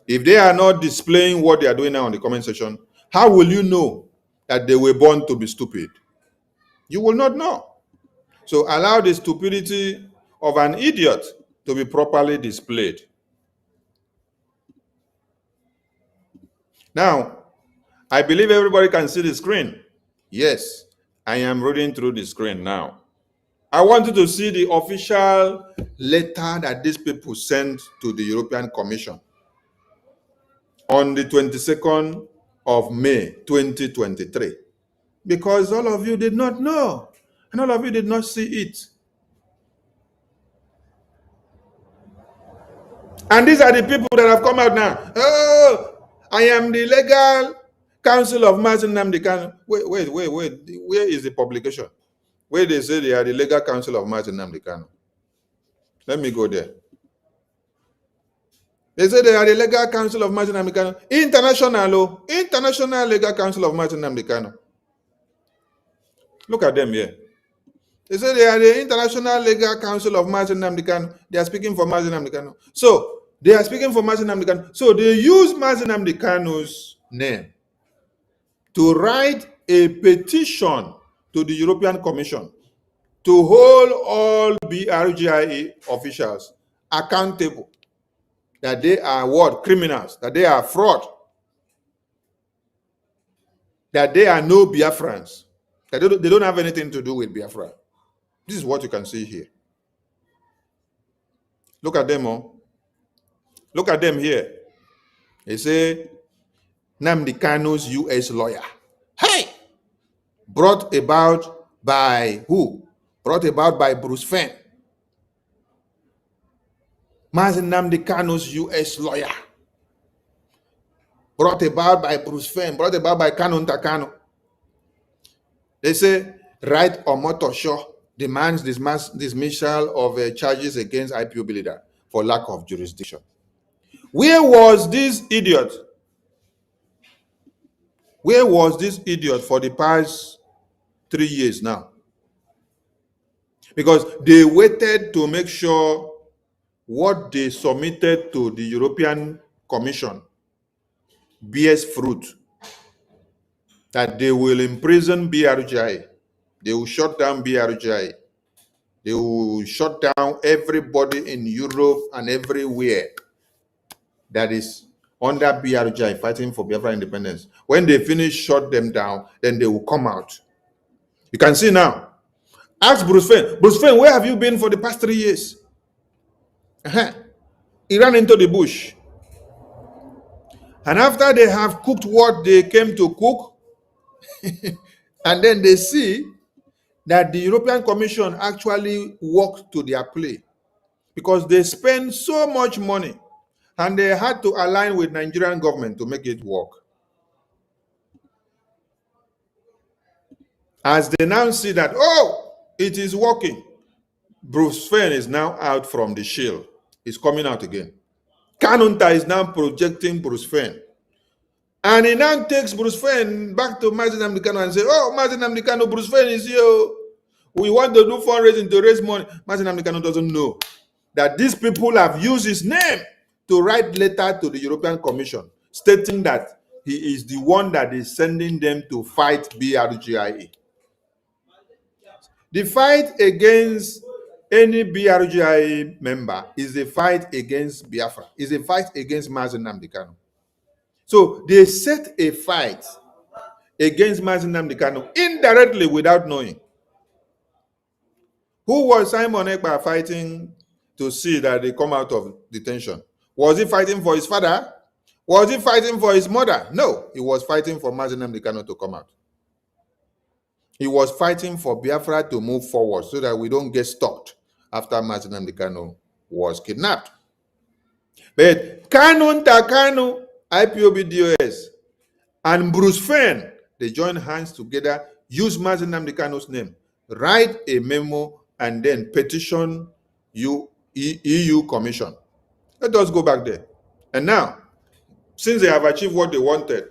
If they are not displaying what they are doing now on the comment section, how will you know that they were born to be stupid? You will not know. So allow the stupidity of an idiot to be properly displayed. Now, I believe everybody can see the screen. Yes, I am reading through the screen now. I want you to see the official letter that these people sent to the European Commission on the 22nd of May, 2023. Because all of you did not know, and all of you did not see it. And these are the people that have come out now. Oh, I am the legal counsel of Mazi Nnamdi Kanu. Wait. Where is the publication? Where they say they are the legal counsel of Mazi Nnamdi Kanu. Let me go there. They say they are the legal counsel of Mazi Nnamdi Kanu. International legal counsel of Mazi Nnamdi Kanu. Look at them here. They say they are the international legal counsel of Mazi Nnamdi Kanu. They are speaking for Mazi Nnamdi Kanu. So they are speaking for Mazi Nnamdi Kanu. So they use Mazi Nnamdi Kanu's name to write a petition to the European Commission to hold all BRGIA officials accountable, that they are what? Criminals, that they are fraud, that they are no Biafrans, that they don't have anything to do with Biafra. This is what you can see here. Look at them all. Look at them here. They say, Nnamdi Kanu's U.S. lawyer. Hey! Brought about by who? Brought about by Bruce Fein. Mazi Nnamdi Kanu's U.S. lawyer. Brought about by Bruce Fein. Brought about by Kanunta Kanu. They say, right or Motosho demands dismissal of charges against IPOB leader for lack of jurisdiction. Where was this idiot? Where was this idiot for the past 3 years now? Because they waited to make sure what they submitted to the European Commission bears fruit, that they will imprison BRGI, they will shut down BRGI, they will shut down everybody in Europe and everywhere that is under BRGI fighting for Biafra independence. When they finish, shut them down, then they will come out. You can see now. Ask Bruce Fein. Bruce Fein, where have you been for the past 3 years? He ran into the bush. And after they have cooked what they came to cook, and then they see that the European Commission actually worked to their play, because they spend so much money and they had to align with Nigerian government to make it work. As they now see that, oh, it is working, Bruce Fein is now out from the shield. He's coming out again. Kanunta is now projecting Bruce Fein. And he now takes Bruce Fein back to Mazi Nnamdi Kanu and says, oh, Mazi Nnamdi Kanu, Bruce Fein is here. We want to do fundraising to raise money. Mazi Nnamdi Kanu doesn't know that these people have used his name to write letter to the European Commission stating that he is the one that is sending them to fight BRGIA. The fight against any BRGI member is a fight against Biafra, is a fight against Mazi Nnamdi Kanu. So they set a fight against Mazi Nnamdi Kanu indirectly without knowing. Who was Simon Ekpa fighting to see that they come out of detention? Was he fighting for his father? Was he fighting for his mother? No, he was fighting for Mazi Nnamdi Kanu to come out. He was fighting for Biafra to move forward so that we don't get stopped after Mazi Nnamdi Kanu was kidnapped. But Kanunta, Kanu, IPOB-DOS, and Bruce Fein, they joined hands together, use Mazi Nnamdi Kanu's name, write a memo, and then petition EU Commission. Let us go back there. And now, since they have achieved what they wanted,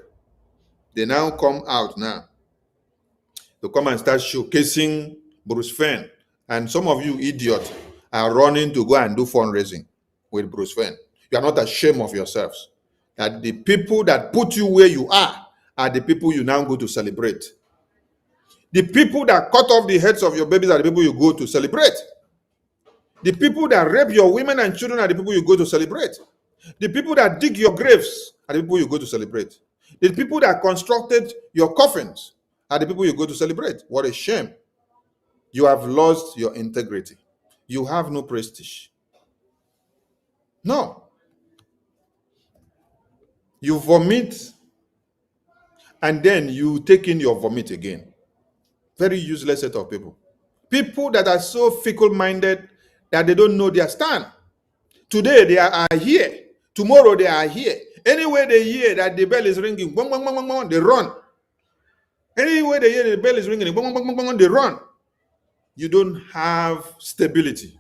they now come out now to come and start showcasing Bruce Fein. And some of you idiots are running to go and do fundraising with Bruce Fein. You are not ashamed of yourselves. That the people that put you where you are the people you now go to celebrate. The people that cut off the heads of your babies are the people you go to celebrate. The people that rape your women and children are the people you go to celebrate. The people that dig your graves are the people you go to celebrate. The people that constructed your coffins are the people you go to celebrate. What a shame. You have lost your integrity. You have no prestige. No. You vomit and then you take in your vomit again. Very useless set of people. People that are so fickle-minded that they don't know their stand. Today they are here. Tomorrow they are here. Anywhere they hear that the bell is ringing, bong, bong, bong, bong, bong, they run. Anywhere they hear the bell is ringing, bong, bong, bong, bong, bong, they run. You don't have stability.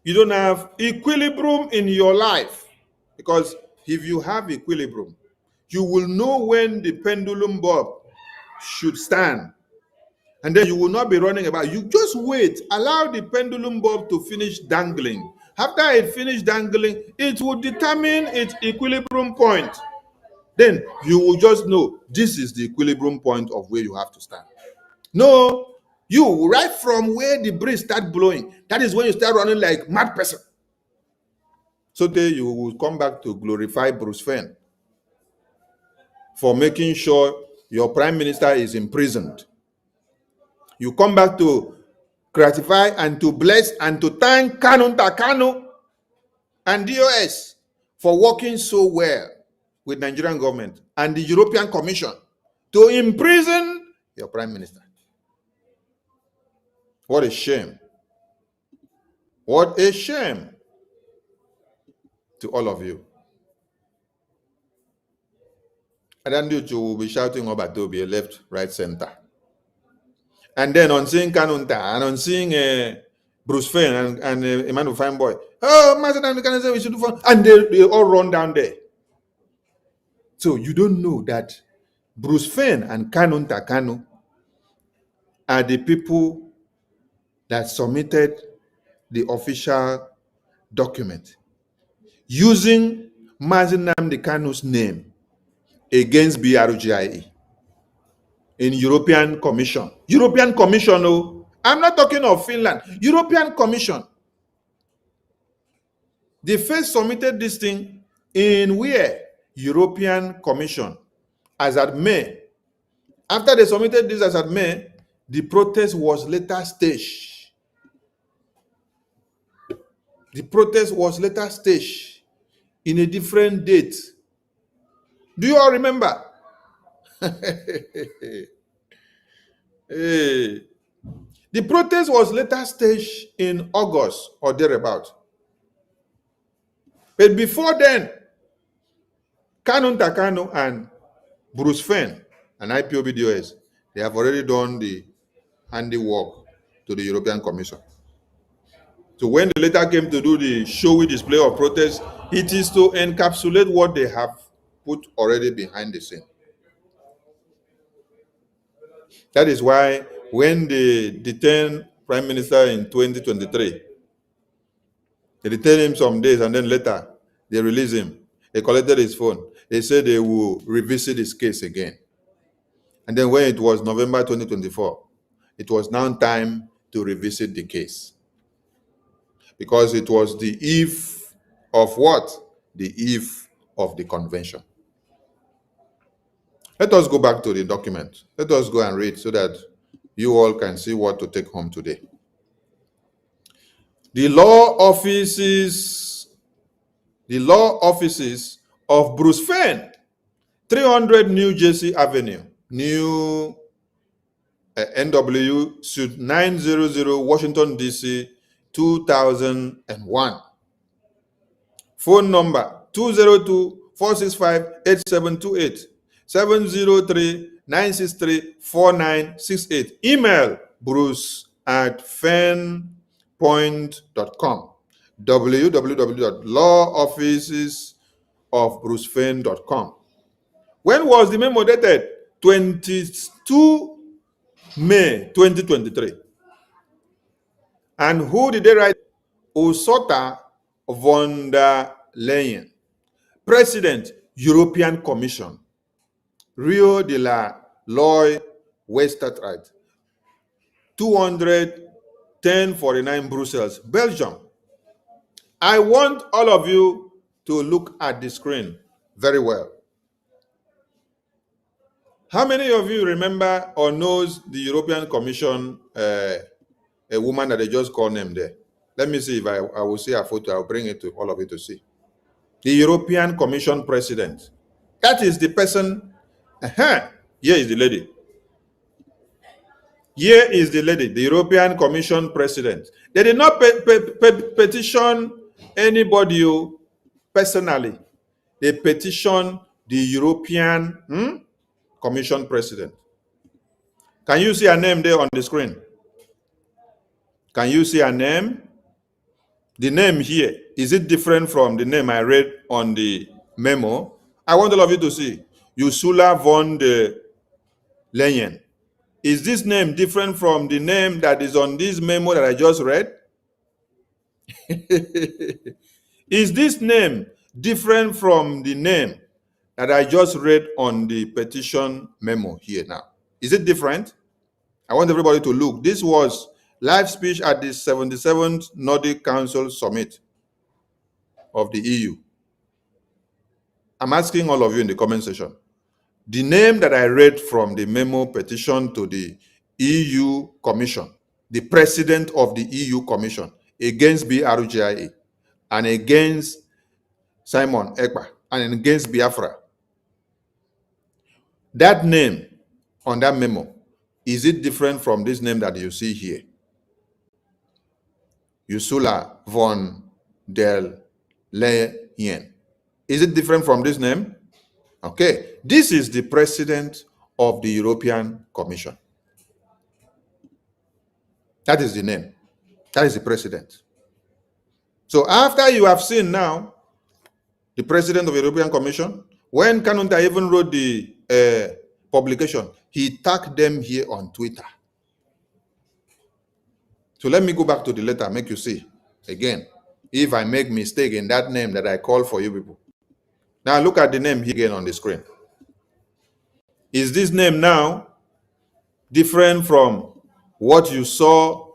You don't have equilibrium in your life. Because if you have equilibrium, you will know when the pendulum bob should stand. And then you will not be running about. You just wait. Allow the pendulum bob to finish dangling. After it finishes dangling, it will determine its equilibrium point. Then you will just know this is the equilibrium point of where you have to stand. No, you right from where the breeze start blowing, that is when you start running like mad person. So then you will come back to glorify Bruce Fein for making sure your prime minister is imprisoned. You come back to gratify and to bless and to thank Kanunta, Kanu and DOS for working so well with Nigerian government and the European Commission to imprison your prime minister. What a shame. What a shame to all of you. And then you will be shouting about to be left, right, center. And then on seeing Kanunta and on seeing Bruce Fein and Emmanuel Fine Boy, oh, Master we should do fun. And they all run down there. So you don't know that Bruce Fein and Kanunta Kanu are the people that submitted the official document using Mazi Nnamdi Kanu's name against BRGIE in European Commission. European Commission, oh, I'm not talking of Finland. European Commission. They first submitted this thing in where? European Commission as at May. After they submitted this as at May, the protest was later staged. The protest was later staged in a different date. Do you all remember? Hey. The protest was later staged in August or thereabout. But before then, Kanunta Kanu and Bruce Fein and IPOB-DOS, they have already done the handiwork to the European Commission. So when they later came to do the showy display of protest, it is to encapsulate what they have put already behind the scene. That is why when they detained Prime Minister in 2023, they detained him some days and then later they released him. They collected his phone. They said they will revisit his case again. And then when it was November 2024, it was now time to revisit the case. because it was the eve of what? The eve of the convention. Let us go back to the document. Let us go and read so that you all can see what to take home today. The law offices of Bruce Fein, 300 New Jersey Avenue, New NW Suite 900, Washington, D.C., 2001. Phone number 202-465-8728, 703-963-4968. Email bruce@feinpoint.com, www.lawofficesofbrucefein.com. When was the memo dated? 22 May 2023. And who did they write? Ursula von der Leyen, President, European Commission, Rio de la Loy, Westertried, 21049 Brussels, Belgium. I want all of you to look at the screen very well. How many of you remember or knows the European Commission, a woman that they just called name there? Let me see if I will see a photo. I'll bring it to all of you to see. The European Commission President. That is the person. Here is the lady. Here is the lady, the European Commission President. They did not petition anybody personally. They petitioned the European Commission President. Can you see her name there on the screen? Can you see her name? The name here, is it different from the name I read on the memo? I want all of you to see. Ursula von der Leyen. Is this name different from the name that is on this memo that I just read? Is this name different from the name that I just read on the petition memo here now? Is it different? I want everybody to look. This was live speech at the 77th Nordic Council Summit of the EU. I'm asking all of you in the comment section. The name that I read from the memo petition to the EU Commission, the President of the EU Commission, against Brgie and against Simon Ekpa and against Biafra, that name on that memo, is it different from this name that you see here? Ursula von der Leyen. Is it different from this name? Okay, this is the President of the European Commission. That is the name. That is the President. So after you have seen now the President of the European Commission, when Kanunta even wrote the publication, he tagged them here on Twitter. So let me go back to the letter, make you see again, if I make mistake in that name that I call for you people. Now look at the name here again on the screen. Is this name now different from what you saw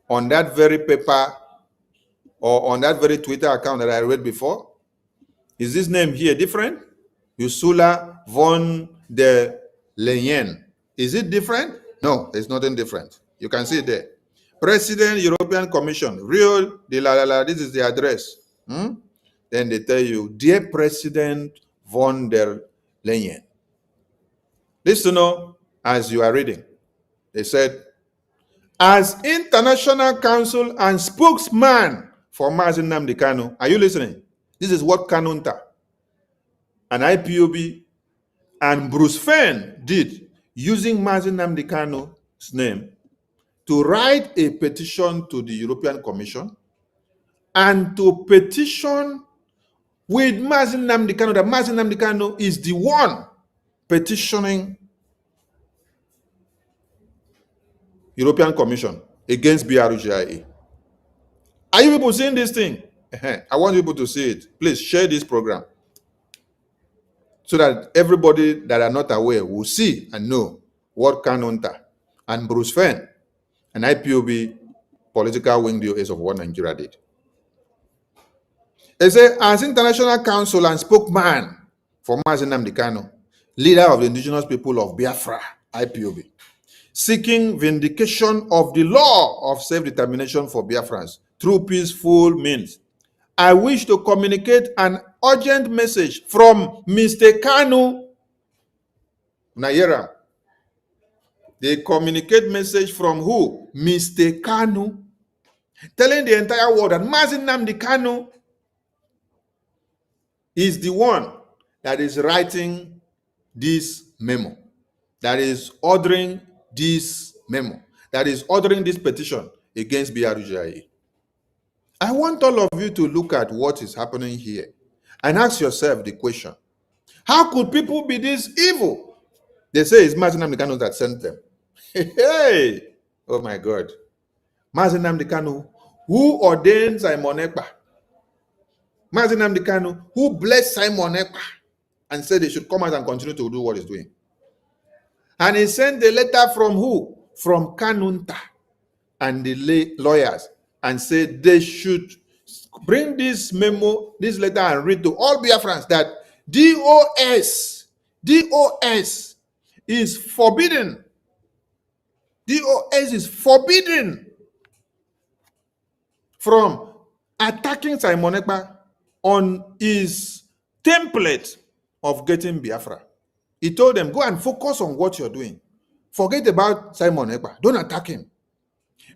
on that very paper or on that very Twitter account that I read before? Is this name here different? Ursula von der Leyen. Is it different? No, there's nothing different. You can see it there. President, European Commission, Rio de la, this is the address. Then they tell you, dear President von der Leyen. Listen to as you are reading. They said, as International Council and spokesman for Mazi Nnamdi Kanu, are you listening? This is what Kanunta and IPOB and Bruce Fein did using Mazi Nnamdi Kanu's name to write a petition to the European Commission and to petition with Mazi Nnamdi Kanu, that Mazi Nnamdi Kanu is the one petitioning European Commission against Brgie. Are you people seeing this thing? I want people to see it. Please share this program so that everybody that are not aware will see and know what Kanunta and Bruce Fein and IPOB political wing DOS of One Nigeria did. They say, as international counsel and spokesman for Mazi Nnamdi Kanu, leader of the indigenous people of Biafra, IPOB, seeking vindication of the law of self-determination for Biafrans through peaceful means, I wish to communicate an urgent message from Mr. Kanu. Nayera. They communicate message from who? Mr. Kanu. Telling the entire world that Mazi Nnamdi Kanu is the one that is writing this memo, that is ordering this memo, that is ordering this petition against BRGIA. I want all of you to look at what is happening here and ask yourself the question, how could people be this evil? They say it's Mazi Nnamdi Kanu that sent them. Hey, oh my God. Mazi Nnamdi Kanu, who ordained Simon Ekpa. Mazi Nnamdi Kanu, who blessed Simon Ekpa and said they should come out and continue to do what he's doing. And he sent a letter from who? From Kanunta and the lawyers, and said they should bring this memo, this letter, and read to all Biafrans that DOS is forbidden. DOS is forbidden from attacking Simon Ekpa on his template of getting Biafra. He told them, go and focus on what you're doing. Forget about Simon Ekpa. Don't attack him.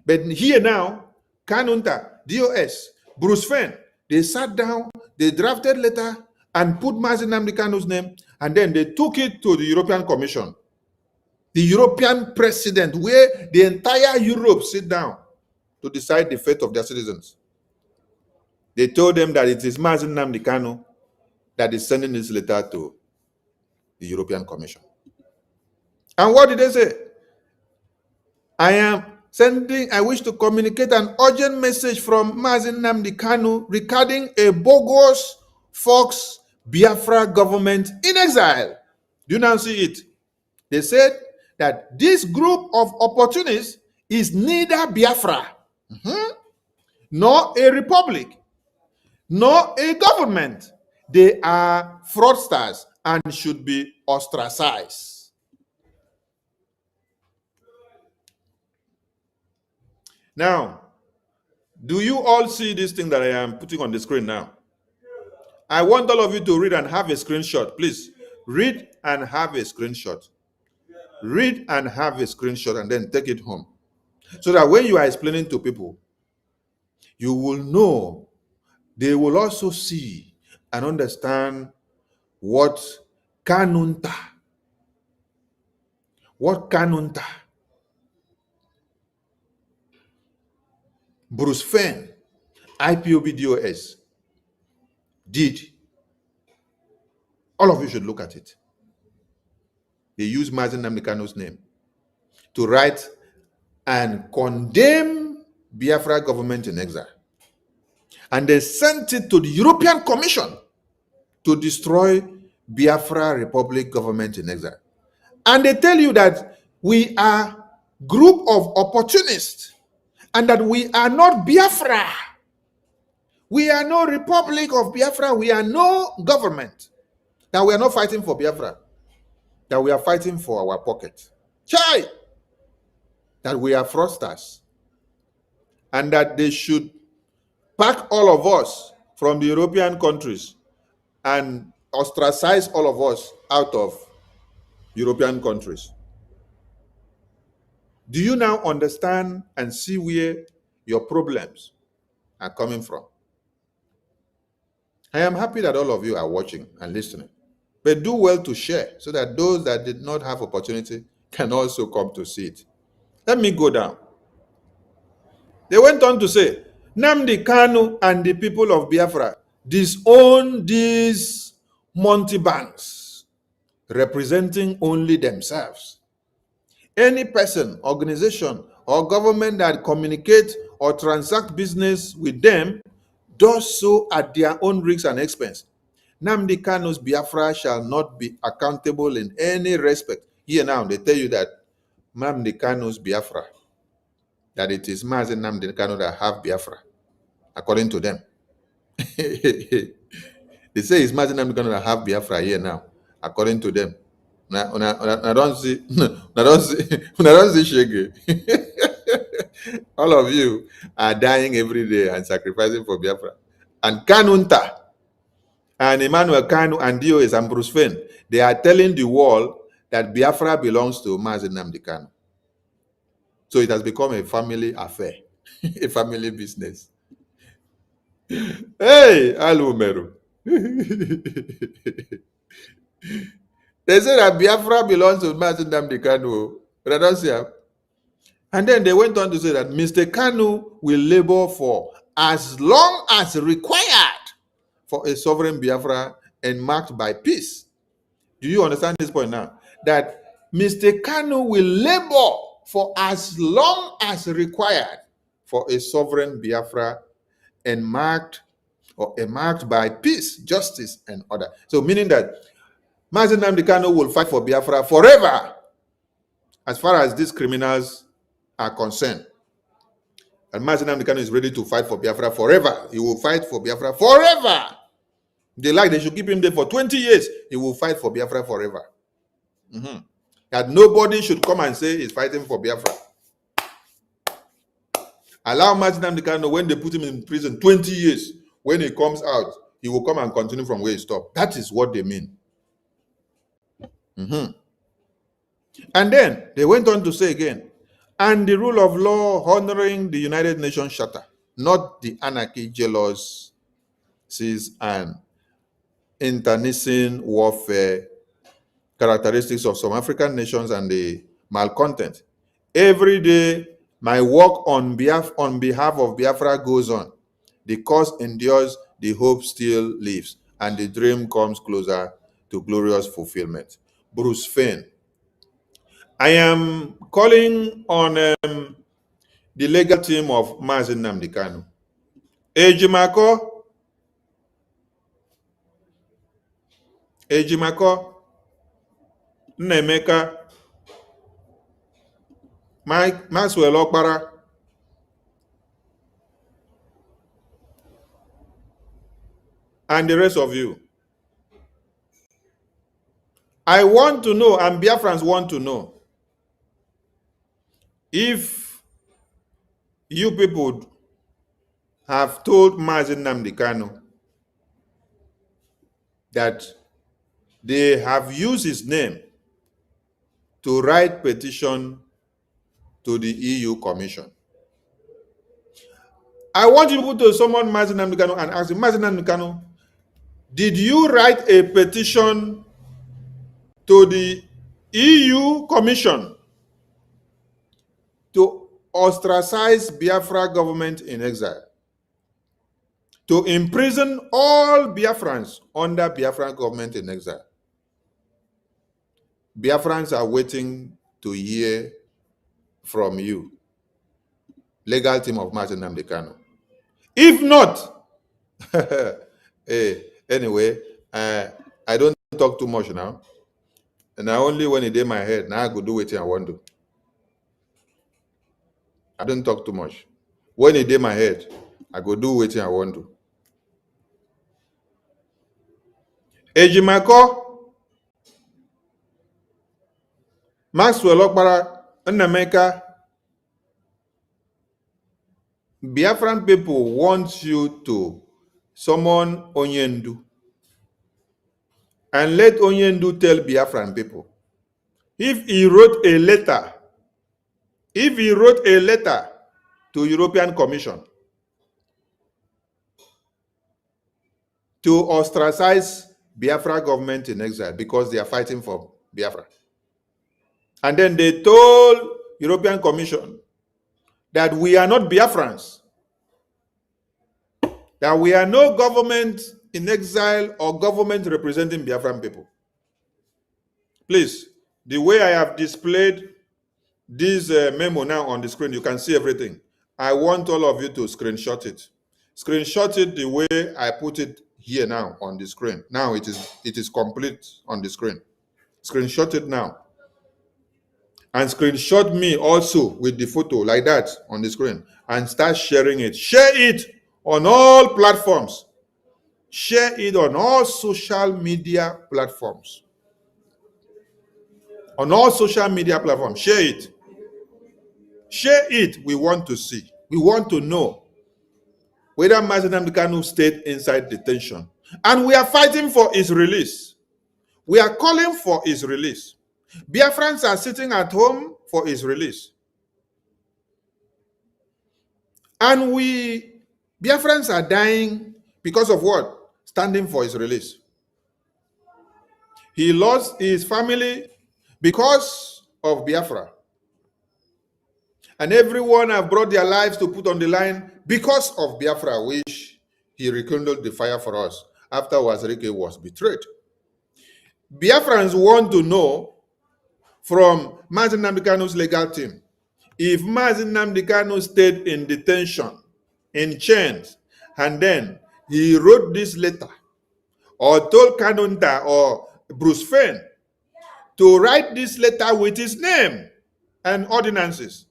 But here now, Kanunta, DOS, Bruce Fein, they sat down, they drafted letter and put Mazi Nnamdi Kanu's name, and then they took it to the European Commission, the European president, where the entire Europe sit down to decide the fate of their citizens. They told them that it is Mazi Nnamdi Kanu that is sending this letter to the European Commission. And what did they say? I wish to communicate an urgent message from Mazi Nnamdi Kanu regarding a bogus Fox Biafra government in exile. Do you now see it? They said that this group of opportunists is neither Biafra, nor a republic, nor a government. They are fraudsters and should be ostracized. Now, do you all see this thing that I am putting on the screen now? I want all of you to read and have a screenshot. Please, read and have a screenshot. Read and have a screenshot and then take it home. So that when you are explaining to people, you will know, they will also see and understand what Kanunta, Bruce Fein, IPOB DOS did. All of you should look at it. They used Mazi Nnamdi Kanu's name to write and condemn Biafra government in exile. And they sent it to the European Commission to destroy Biafra Republic government in exile. And they tell you that we are group of opportunists and that we are not Biafra. We are no Republic of Biafra. We are no government. That we are not fighting for Biafra. That we are fighting for our pocket. Chai! That we are fraudsters. And that they should pack all of us from the European countries and ostracize all of us out of European countries. Do you now understand and see where your problems are coming from? I am happy that all of you are watching and listening. But do well to share so that those that did not have opportunity can also come to see it. Let me go down. They went on to say, Nnamdi Kanu and the people of Biafra disown these multi-banks representing only themselves. Any person, organization, or government that communicate or transact business with them does so at their own risk and expense. Nnamdi Kanu's Biafra shall not be accountable in any respect. Here now, they tell you that Nnamdi Kanu's Biafra, that it is Mazi Nnamdi Kanu that have Biafra, according to them. They say it's Mazi Nnamdi Kanu that have Biafra here now, according to them. I don't see, I don't see, I don't see Shege. All of you are dying every day and sacrificing for Biafra. And Kanunta and Emmanuel Kanu and DOS and Bruce Fein, they are telling the world that Biafra belongs to Mazi Nnamdi Kanu. So it has become a family affair, a family business. Hey, Alumeru. They say that Biafra belongs to Mazi Nnamdi Kanu, but I don't see him. And then they went on to say that Mr. Kanu will labor for as long as required for a sovereign Biafra and marked by peace. Do you understand this point now? That Mr. Kanu will labor for as long as required for a sovereign Biafra and marked by peace, justice, and order. So meaning that Mazi Nnamdi Kanu will fight for Biafra forever, as far as these criminals are concerned. And Mazi Nnamdi Kanu is ready to fight for Biafra forever. He will fight for Biafra forever. They should keep him there for 20 years. He will fight for Biafra forever. That nobody should come and say he's fighting for Biafra. Allow Mazi Nnamdi Kanu, when they put him in prison 20 years, when he comes out, he will come and continue from where he stopped. That is what they mean. And then they went on to say again, and the rule of law honoring the United Nations Charter, not the anarchy, jealousies, and internecine warfare characteristics of some African nations and the malcontent. Every day, my work on behalf of Biafra goes on. The cause endures, the hope still lives, and the dream comes closer to glorious fulfillment. Bruce Fein. I am calling on the legal team of Mazi Nnamdi Kanu. Ejimako, Nnemeka, Maxwell Okpara, and the rest of you. I want to know, and Biafrans want to know, if you people have told Mazi Nnamdi Kanu that they have used his name to write petition to the EU Commission. I want you to summon Mazi Nnamdi Kanu and ask him, Mazi Nnamdi Kanu, did you write a petition to the EU Commission to ostracize Biafra government in exile, to imprison all Biafrans under Biafra government in exile? Biafrans are waiting to hear from you, legal team of Mazi Nnamdi Kanu. If not, anyway, I don't talk too much now. And I only when it in my head, now I go do what I want to. I don't talk too much. When it in my head, I go do what I want to. Ejimako, Maxwell Okpara, Nnemeka, Biafran people want you to summon Onyendu and let Onyendu tell Biafran people if he wrote a letter to European Commission to ostracize Biafra government in exile because they are fighting for Biafra. And then they told European Commission that we are not Biafrans, that we are no government in exile or government representing Biafran people. Please, the way I have displayed this memo now on the screen, you can see everything. I want all of you to screenshot it. Screenshot it the way I put it here now on the screen. Now it is complete on the screen. Screenshot it now. And screenshot me also with the photo like that on the screen and start sharing it. Share it on all platforms Share it on all social media platforms. On all social media platforms, share it. Share it. We want to see. We want to know whether Mazi Nnamdi Kanu stayed inside detention. And we are fighting for his release. We are calling for his release. Biafrans are sitting at home for his release. And Biafrans are dying because of what? Standing for his release. He lost his family because of Biafra. And everyone have brought their lives to put on the line because of Biafra, which he rekindled the fire for us after Wazirike was betrayed. Biafrans want to know from Mazi Nnamdi Kanu's legal team, if Mazi Nnamdi Kanu stayed in detention, in chains, and then he wrote this letter, or told Kanunta or Bruce Fein to write this letter with his name and ordinances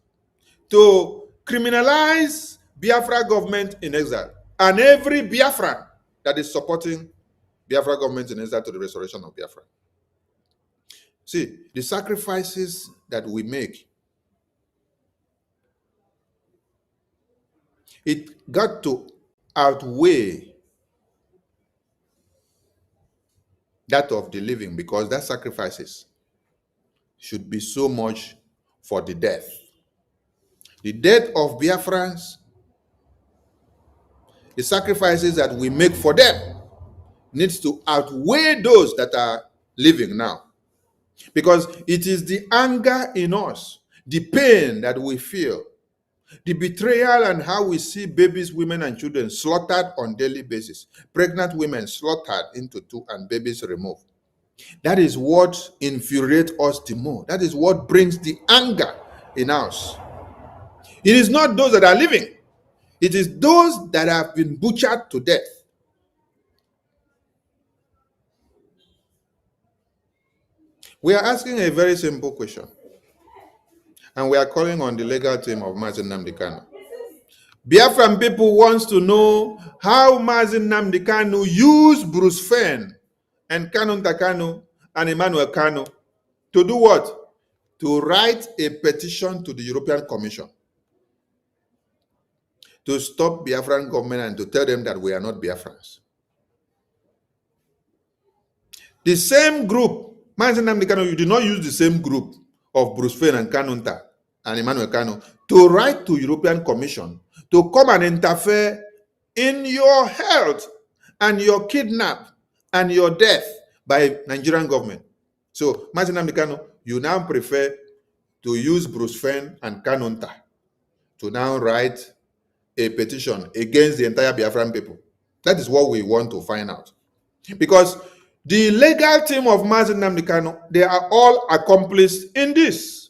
to criminalize Biafra government in exile and every Biafran that is supporting Biafra government in exile to the restoration of Biafra. See, the sacrifices that we make, it got to outweigh that of the living, because that sacrifices should be so much for the death. The death of Biafrans, the sacrifices that we make for them needs to outweigh those that are living now. Because it is the anger in us, the pain that we feel, the betrayal and how we see babies, women, and children slaughtered on a daily basis, pregnant women slaughtered into two and babies removed. That is what infuriates us the more. That is what brings the anger in us. It is not those that are living. It is those that have been butchered to death. We are asking a very simple question. And we are calling on the legal team of Mazi Nnamdi Kanu. Biafran people wants to know how Mazi Nnamdi Kanu used Bruce Fein and Kanunta Kanu and Emmanuel Kanu to do what? To write a petition to the European Commission to stop Biafran government and to tell them that we are not Biafrans. The same group, Mazi Nnamdi Kanu, you did not use the same group of Bruce Fein and Kanunta and Emmanuel Kanu to write to European Commission to come and interfere in your health and your kidnap and your death by Nigerian government. So, Mazi Nnamdi Kanu, you now prefer to use Bruce Fein and Kanunta to now write a petition against the entire Biafran people. That is what we want to find out. Because the legal team of Mazi Nnamdi Kanu, they are all accomplices in this.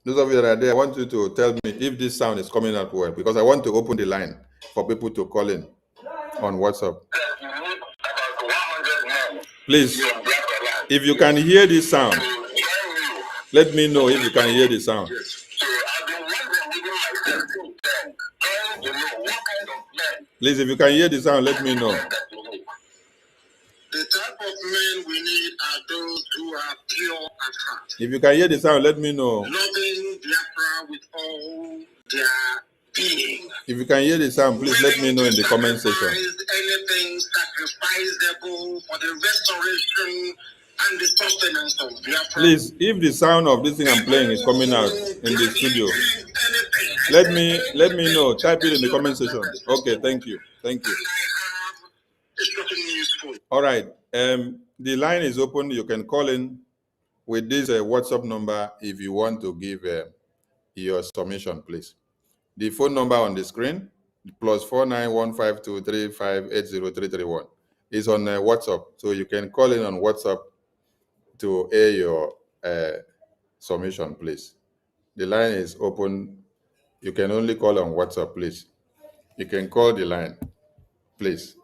Those of you that are there, I want you to tell me if this sound is coming out well, because I want to open the line for people to call in on WhatsApp. Please, if you can hear this sound, let me know if you can hear the sound. Please, if you can hear the sound, let me know. The type of men we need are those who are pure at heart. If you can hear the sound, let me know. Loving Biafra with all their being. If you can hear the sound, please let me know in the comment section. Anything sacrificable for the restoration and the sustenance of Biafra. Please, if the sound of this thing I'm playing is coming out in the studio, let me know. Type it in the comment section. Okay, thank you. Thank you. All right. The line is open. You can call in with this WhatsApp number if you want to give your submission, please. The phone number on the screen, +491523580331, is on WhatsApp. So you can call in on WhatsApp to air your submission, please. The line is open. You can only call on WhatsApp, please. You can call the line, please.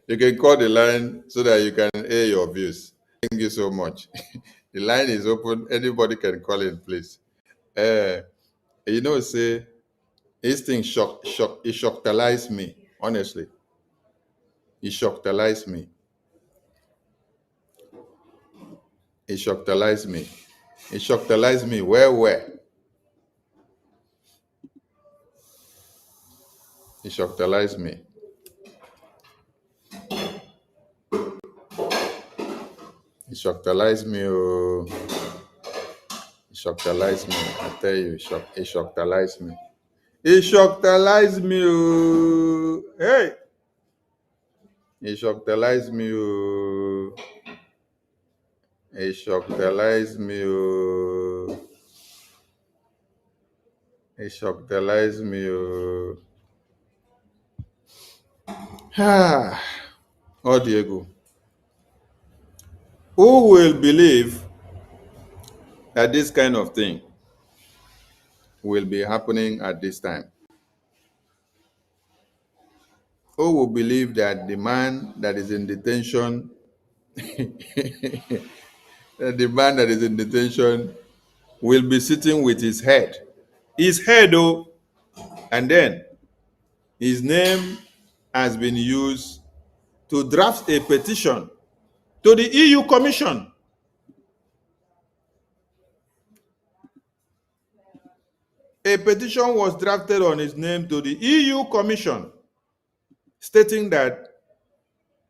You can call the line so that you can air your views. Thank you so much. The line is open. Anybody can call in, please. Say this thing it shocked me, honestly. It shocked me. It shocked me. It shocked me. Where? It shocked me. It shocked me. Oh. It shocked me. I tell you, it shocked me. It shocked me. Oh. Hey. It shocked me. Oh. It shocked me. Oh. It shocked me. Oh. Oh, Diego. Who will believe that this kind of thing will be happening at this time? Who will believe that the man that is in detention, will be sitting with his head, oh, and then his name has been used to draft a petition to the EU Commission. A petition was drafted on his name to the EU Commission, stating that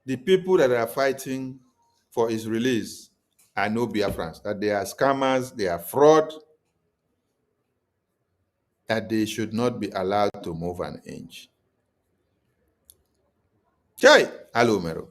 the people that are fighting for his release are no Biafrans, that they are scammers, they are fraud, that they should not be allowed to move an inch. Chai, hello, Mero.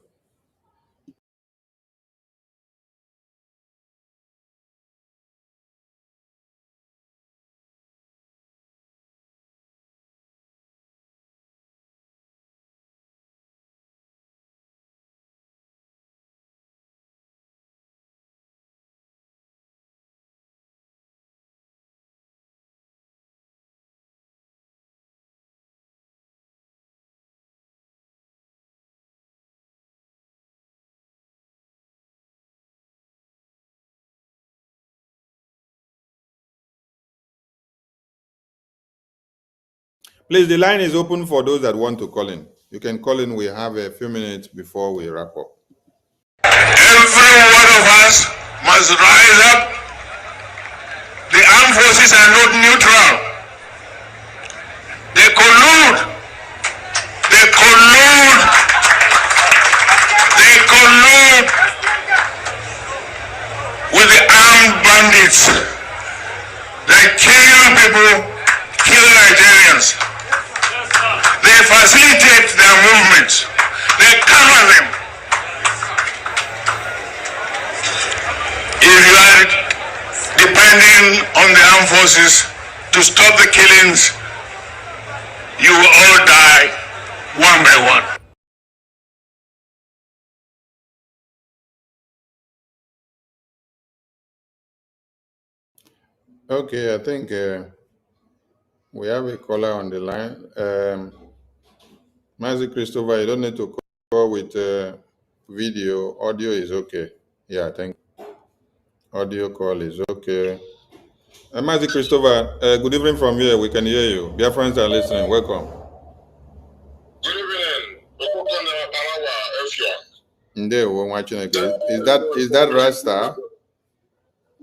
Please, the line is open for those that want to call in. You can call in. We have a few minutes before we wrap up. Every one of us must rise up. The armed forces are not neutral. They collude. They collude. They collude with the armed bandits. They kill people, kill Nigerians. They facilitate their movements. They cover them. If you are depending on the armed forces to stop the killings, you will all die one by one. Okay, I think we have a caller on the line. Mazi Christopher, you don't need to call with video. Audio is okay. Yeah, thank you. Audio call is okay. Mazi Christopher, good evening from here. We can hear you. Dear friends that are listening, welcome. Good evening. Ndewo, watching again. Is that Rasta?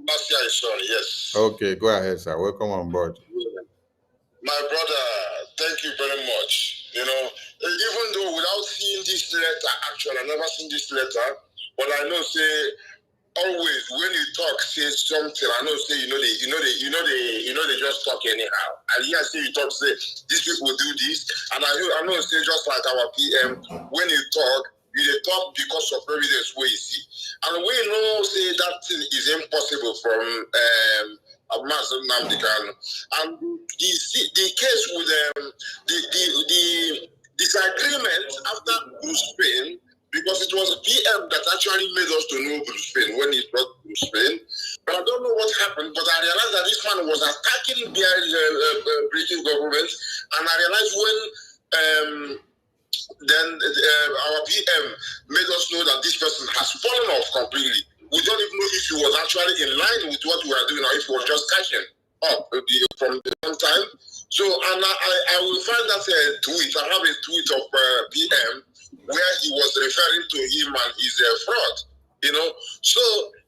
Last year, son, yes. Okay, go ahead, sir. Welcome on board. My brother, thank you very much. You know, even though without seeing this letter, actually, I never seen this letter, but I know say always when you talk, say something. I know say they just talk anyhow. And here say you talk, say these people do this, and I know say just like our PM, when you talk, you talk because of evidence where you see, and we know say that thing is impossible from Mazen Nnamdi Kanu. And the case with the disagreement after Bruce Fein, because it was PM that actually made us to know Bruce Fein when he brought Bruce Fein. But I don't know what happened, but I realized that this man was attacking the British government, and I realized when then our PM made us know that this person has fallen off completely. We don't even know if he was actually in line with what we are doing or if he was just catching up from the one time. So, and I will find that tweet. I have a tweet of PM where he was referring to him and his fraud, you know. So,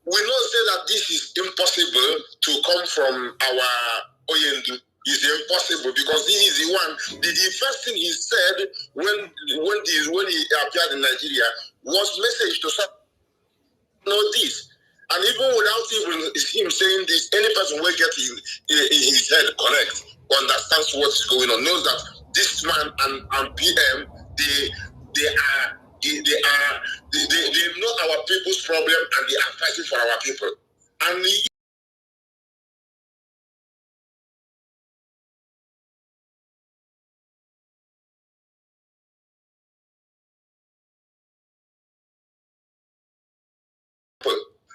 we know say that this is impossible to come from our Oyendu. It's impossible because he is the one. The first thing he said when he appeared in Nigeria was message to some know this. And even without even him saying this, any person will get his head correct, understands what's going on, knows that this man and PM, they know our people's problem and they are fighting for our people. And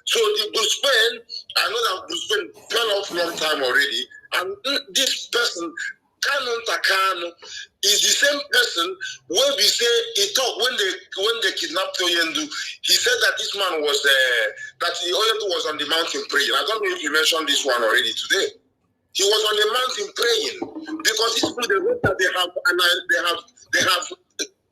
so the Bruce Fein, I know that Bruce Fein fell off long time already, and this person, Kanunta Kanu, is the same person where we say he talk when they kidnapped Oyendu. He said that this man was that Oyendu was on the mountain praying. I don't know if you mentioned this one already today. He was on the mountain praying because these people they wrote that they have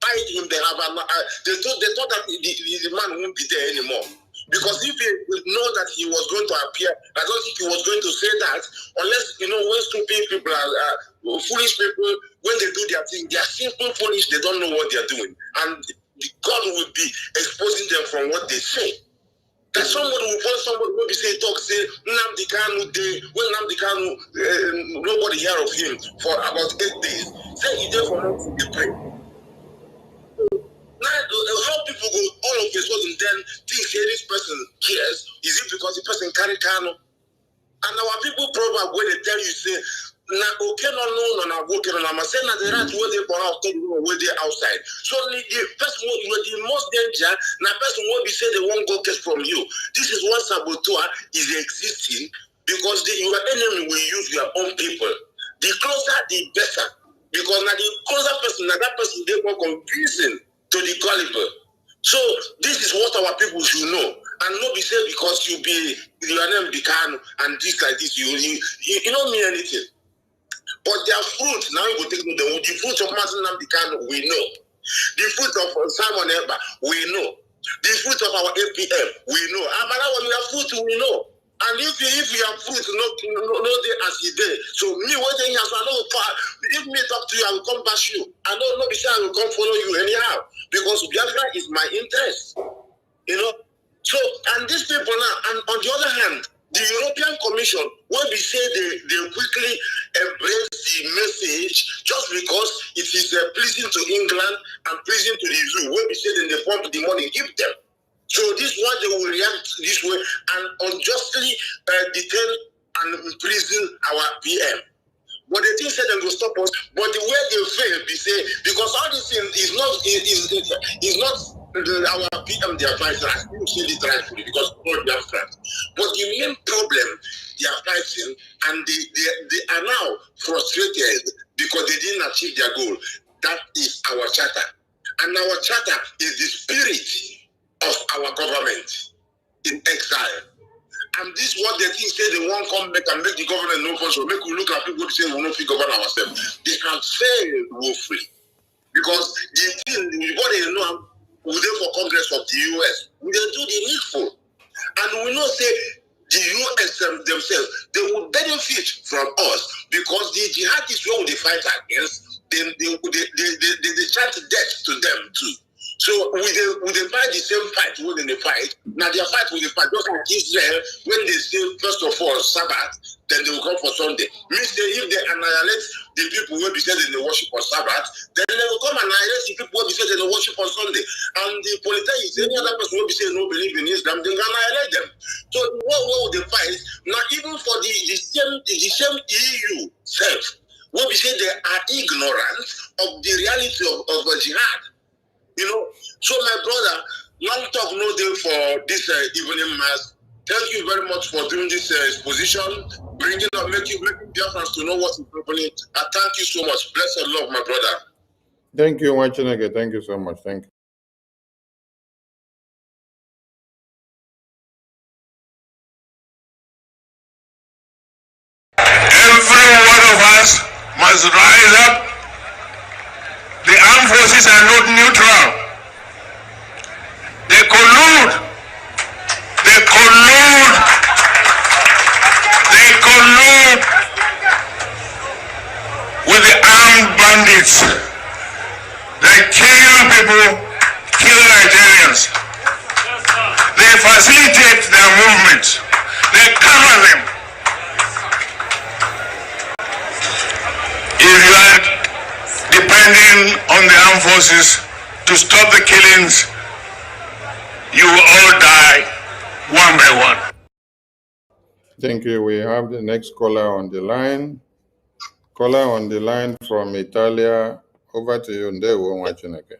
tied him. They thought that the man won't be there anymore. Because if he would know that he was going to appear, I don't think he was going to say that unless, you know, when stupid people are foolish people, when they do their thing, they are simple foolish, they don't know what they are doing. And God will be exposing them from what they say. That somebody will find somebody will be say, talk, say, Nnamdi Kanu day, when Nnamdi Kanu, nobody hear of him for about 8 days. Say he there for months to pray. Now, how people go all of a sudden then think say this person cares? Is it because the person carry Kanu? And our people probably when they tell you say, na okay no okay no na say na the right where they go out where they outside. So the person the most danger na person will be say they won't go get from you. This is what saboteur is existing because your enemy will use your own people. The closer the better. Because now the closer person, now that person they more convincing to the caliber. So this is what our people should know, and not be said because your name be Kanu and this like this. You don't mean anything. But their fruit now you go take the fruit of Mazen Nnamdi Kanu we know, the fruit of Simon Ekpa we know, the fruit of our APM we know. But when we have fruit we know. And if you have fruit, no day as you did. So me waiting here, so I know if me talk to you, I will come bash you. I know not be sure I will come follow you anyhow. Because Biafra is my interest. You know? So, and these people now, and on the other hand, the European Commission, when we say they quickly embrace the message just because it is pleasing to England and pleasing to the zoo, when we say then they pump the money, give them. So this is why they will react this way and unjustly detain and imprison our PM. But the thing said they will stop us. But the way they fail, they say because all this thing is not our PM their advisor. You see it rightfully because all their friends. But the main problem they are fighting, and they are now frustrated because they didn't achieve their goal. That is our charter. And our charter is the spirit of our government in exile. And this is what they think say they won't come back and make the government no function. Make we look at people who say we don't fit govern ourselves. They have failed woefully. Because the thing, what they know, we dey for Congress of the US, we dey do the needful. And we know say the US themselves, they will benefit from us because the jihadists who they fight against, they chant death to them too. So we fight the same fight when they fight. Now their fight will fight just like Israel when they say first of all Sabbath, then they will come for Sunday. Means that if they annihilate the people who be said in the worship on Sabbath, then they will come annihilate the people who be said in the worship on Sunday. And the polytheists, any other person who be saying no believe in Islam, they will annihilate them. So what will they fight? Now even for the same EU self, what we say they are ignorant of the reality of jihad. You know, so my brother, long talk no day for this evening mass. Thank you very much for doing this exposition, bringing up, making Biafrans to know what is happening. I thank you so much. Bless and love, my brother. Thank you, Wachineke. Thank you so much. Thank you. Every one of us must rise up. The armed forces are not neutral. They collude. They collude. They collude with the armed bandits. They kill people, kill Nigerians. They facilitate their movements. They cover them. If you are depending on the armed forces to stop the killings, you will all die one by one. Thank you. We have the next caller on the line. Caller on the line from Italia. Over to you, Ndewo Wachineke.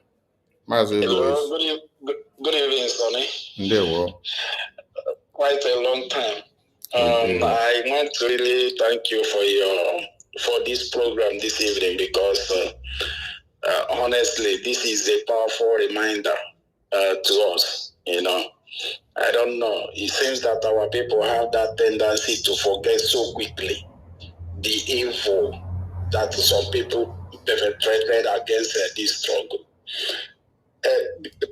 Mazi Louis. Good evening, Sonny. Ndewo. Quite a long time. I want to really thank you for this program this evening because honestly, this is a powerful reminder to us. You know, I don't know. It seems that our people have that tendency to forget so quickly the evil that some people perpetrated against this struggle.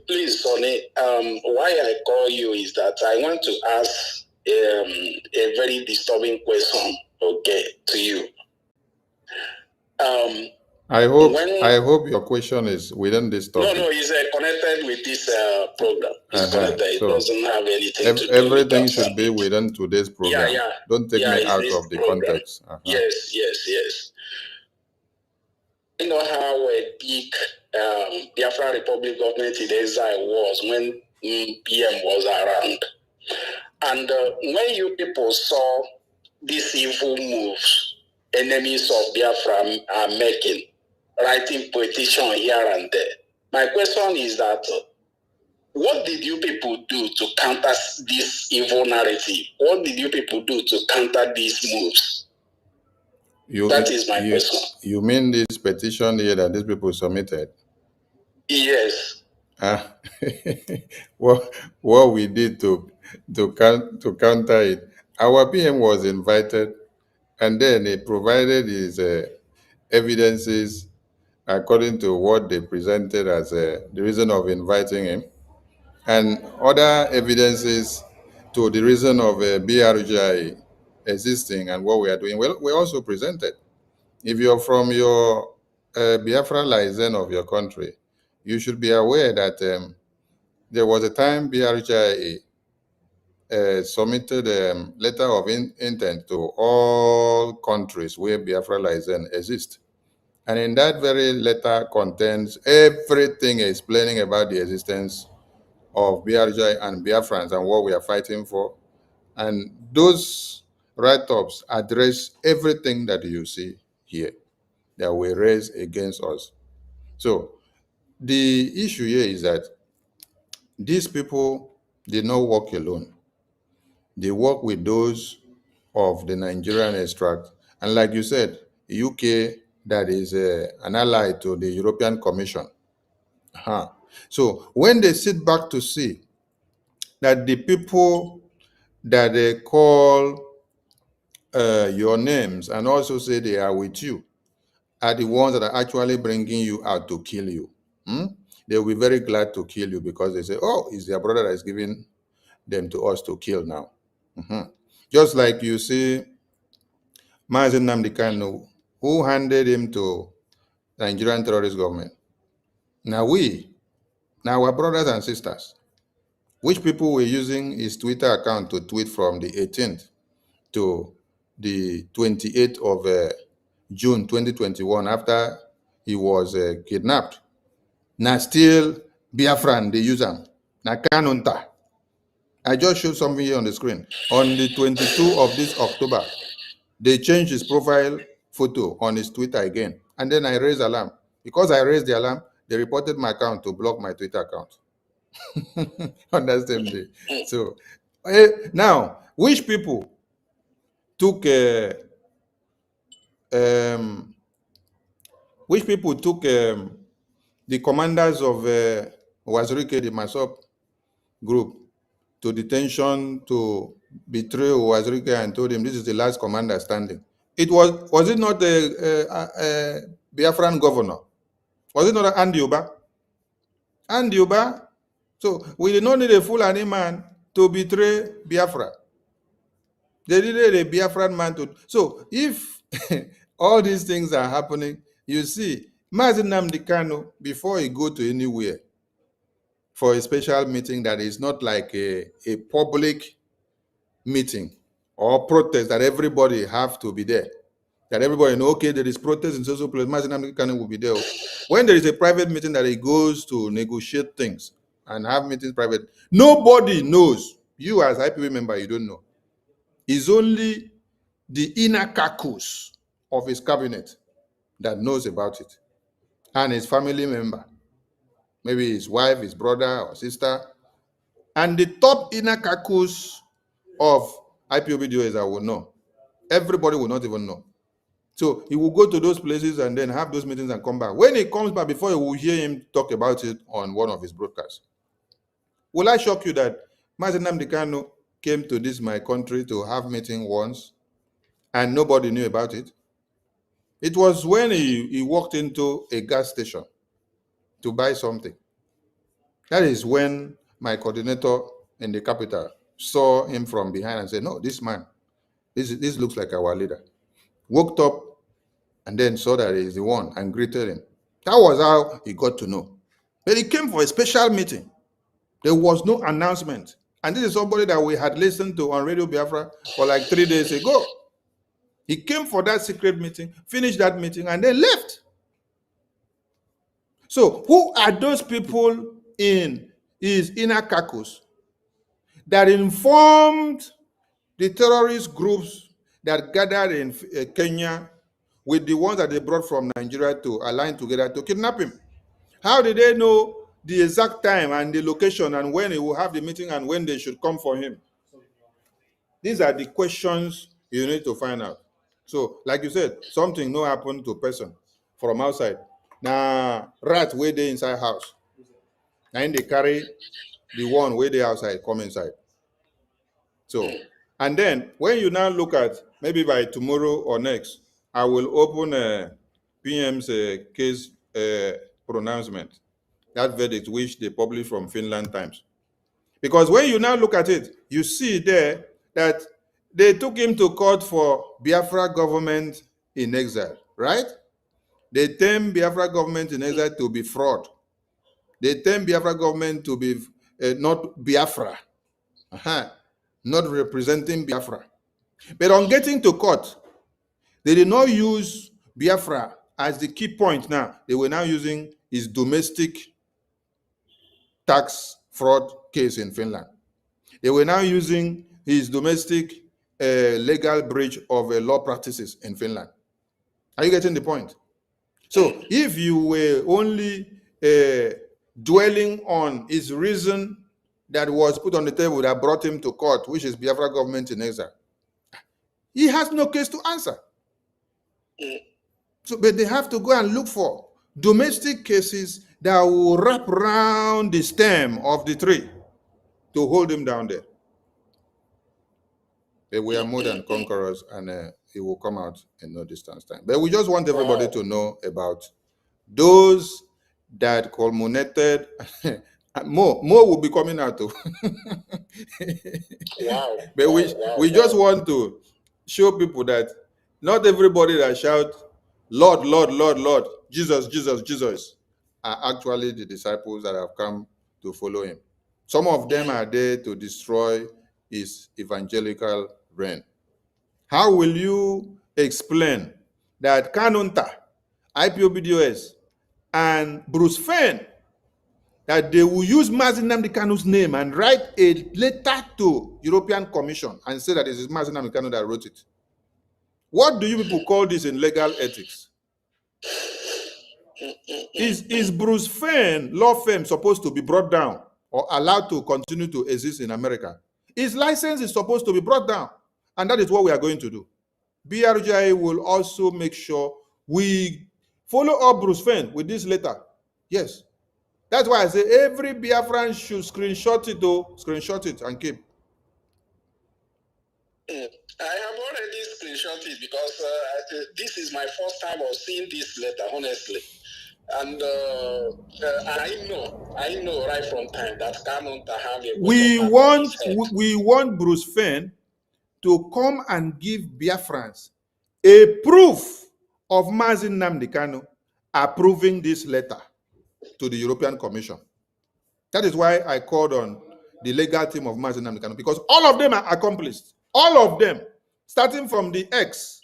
Please, Sonny, why I call you is that I want to ask a very disturbing question, okay, to you. I hope your question is within this topic. No, it's connected with this program. It's connected. It doesn't have anything to do everything with should be within today's program. Yeah. Don't take me out of the context. Yes. You know how a big Biafra Republic government in exile was when PM was around. And when you people saw these evil moves enemies of Biafra are making, writing petition here and there, my question is that what did you people do to counter this evil narrative? What did you people do to counter these moves? That is my question. You mean this petition here that these people submitted? Yes. What we did to counter it, our PM was invited, and then he provided his evidences according to what they presented as the reason of inviting him, and other evidences to the reason of BRGI existing and what we are doing. Well, we also presented. If you're from your Biafra license of your country, you should be aware that there was a time BRGI submitted a letter of intent to all countries where Biafra license exists. And in that very letter contains everything explaining about the existence of BRGI and Biafrans and what we are fighting for. And those write-ups address everything that you see here that were raised against us. So the issue here is that these people did not work alone. They work with those of the Nigerian extract. And like you said, UK, that is an ally to the European Commission. So when they sit back to see that the people that they call your names and also say they are with you are the ones that are actually bringing you out to kill you, they will be very glad to kill you because they say, oh, it's their brother that is giving them to us to kill now. Just like you see Mazi Nnamdi Kanu, who handed him to the Nigerian terrorist government. Now our brothers and sisters, which people were using his Twitter account to tweet from the 18th to the 28th of June 2021 after he was kidnapped. Now still Biafran, they use him. Now Kanunta. I just showed something here on the screen. On the 22nd of this October, they changed his profile photo on his Twitter again. And then I raised alarm. Because I raised the alarm, they reported my account to block my Twitter account. On that same day. So now, which people took the commanders of Wazirike, the Masop group, to detention to betray Wazirike and told him this is the last commander standing? It was it not a Biafran governor? Was it not Andy Uba? Andy Uba? So we did not need a Fulani man to betray Biafra. They needed a Biafran man to. So if all these things are happening, you see, Mazi Nnamdi Kanu, before he go to anywhere for a special meeting that is not like a public meeting or protest that everybody have to be there, that everybody know, okay, there is protest in social place, Mazi Nnamdi Kanu will be there. When there is a private meeting that he goes to negotiate things and have meetings private, nobody knows. You as IPW member, you don't know. It's only the inner caucus of his cabinet that knows about it, and his family member, maybe his wife, his brother or sister, and the top inner caucus of IPOB DOS will know. Everybody will not even know. So he will go to those places and then have those meetings and come back. When he comes back, before you will hear him talk about it on one of his broadcasts. Will I shock you that Mazi Nnamdi Kanu came to this my country to have meeting once and nobody knew about it? It was when he walked into a gas station to buy something. That is when my coordinator in the capital saw him from behind and said, no, this man, this looks like our leader. Woke up and then saw that he's the one and greeted him. That was how he got to know. But he came for a special meeting. There was no announcement. And this is somebody that we had listened to on Radio Biafra for like 3 days ago. He came for that secret meeting, finished that meeting, and then left. So who are those people in his inner caucus that informed the terrorist groups that gathered in Kenya with the ones that they brought from Nigeria to align together to kidnap him? How did they know the exact time and the location and when he will have the meeting and when they should come for him? These are the questions you need to find out. So, like you said, something no happen to a person from outside. Now, rat where they inside house. And they carry the one where they outside, come inside. So, and then when you now look at, maybe by tomorrow or next, I will open PM's case pronouncement, that verdict which they published from Finland Times. Because when you now look at it, you see there that they took him to court for Biafra government in exile, right? They term Biafra government in exile to be fraud. They term Biafra government to be not Biafra, not representing Biafra. But on getting to court, they did not use Biafra as the key point now. They were now using his domestic tax fraud case in Finland. They were now using his domestic legal breach of law practices in Finland. Are you getting the point? So if you were only dwelling on his reason that was put on the table that brought him to court, which is Biafra government in exile, He has no case to answer. So, but they have to go and look for domestic cases that will wrap around the stem of the tree to hold him down there. But we are more than conquerors, and it will come out in no distance time. But we just want everybody to know about those that culminated. more will be coming out too. Wow. But we just want to show people that not everybody that shout, Lord, Lord, Lord, Lord, Jesus, Jesus, Jesus, are actually the disciples that have come to follow him. Some of them are there to destroy his evangelical reign. How will you explain that Kanunta, IPOBDOS, and Bruce Fein, that they will use Mazi Nnamdi Kanu's name and write a letter to European Commission and say that it is Mazi Nnamdi Kanu that wrote it? What do you people call this in legal ethics? Is Bruce Fein law firm supposed to be brought down or allowed to continue to exist in America? His license is supposed to be brought down, and that is what we are going to do. BRGI will also make sure we follow up Bruce Fein with this letter. Yes. That's why I say every Biafran should screenshot it and keep. I have already screenshot it because this is my first time of seeing this letter, honestly. And I know right from time that Kanunta have a we want Bruce Fein to come and give Biafrans a proof of Mazi Nnamdi Kanu approving this letter to the European Commission. That is why I called on the legal team of Mazi Nnamdi Kanu, because all of them are accomplished. All of them, starting from the ex,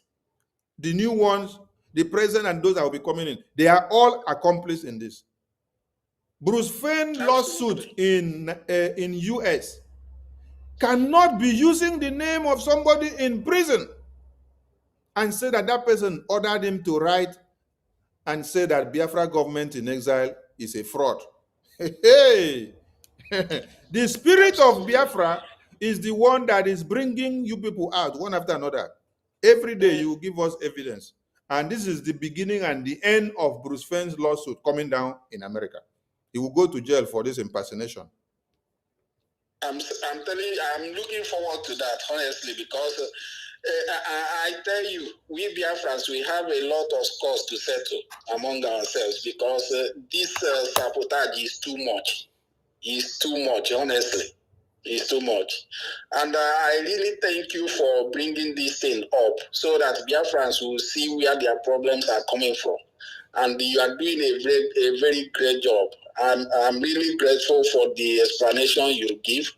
the new ones, the present, and those that will be coming in. They are all accomplished in this. Bruce Fein lawsuit in US cannot be using the name of somebody in prison and say that that person ordered him to write and say that Biafra government in exile is a fraud. Hey, the spirit of Biafra is the one that is bringing you people out one after another. Every day you give us evidence. And this is the beginning and the end of Bruce Fein's lawsuit coming down in America. He will go to jail for this impersonation. I'm telling you, I'm looking forward to that, honestly, because I tell you, we Biafrans, we have a lot of scores to settle among ourselves because this sabotage is too much. It's too much, honestly. It's too much. And I really thank you for bringing this thing up so that Biafrans will see where their problems are coming from. And you are doing a very great job. I'm really grateful for the explanation you give.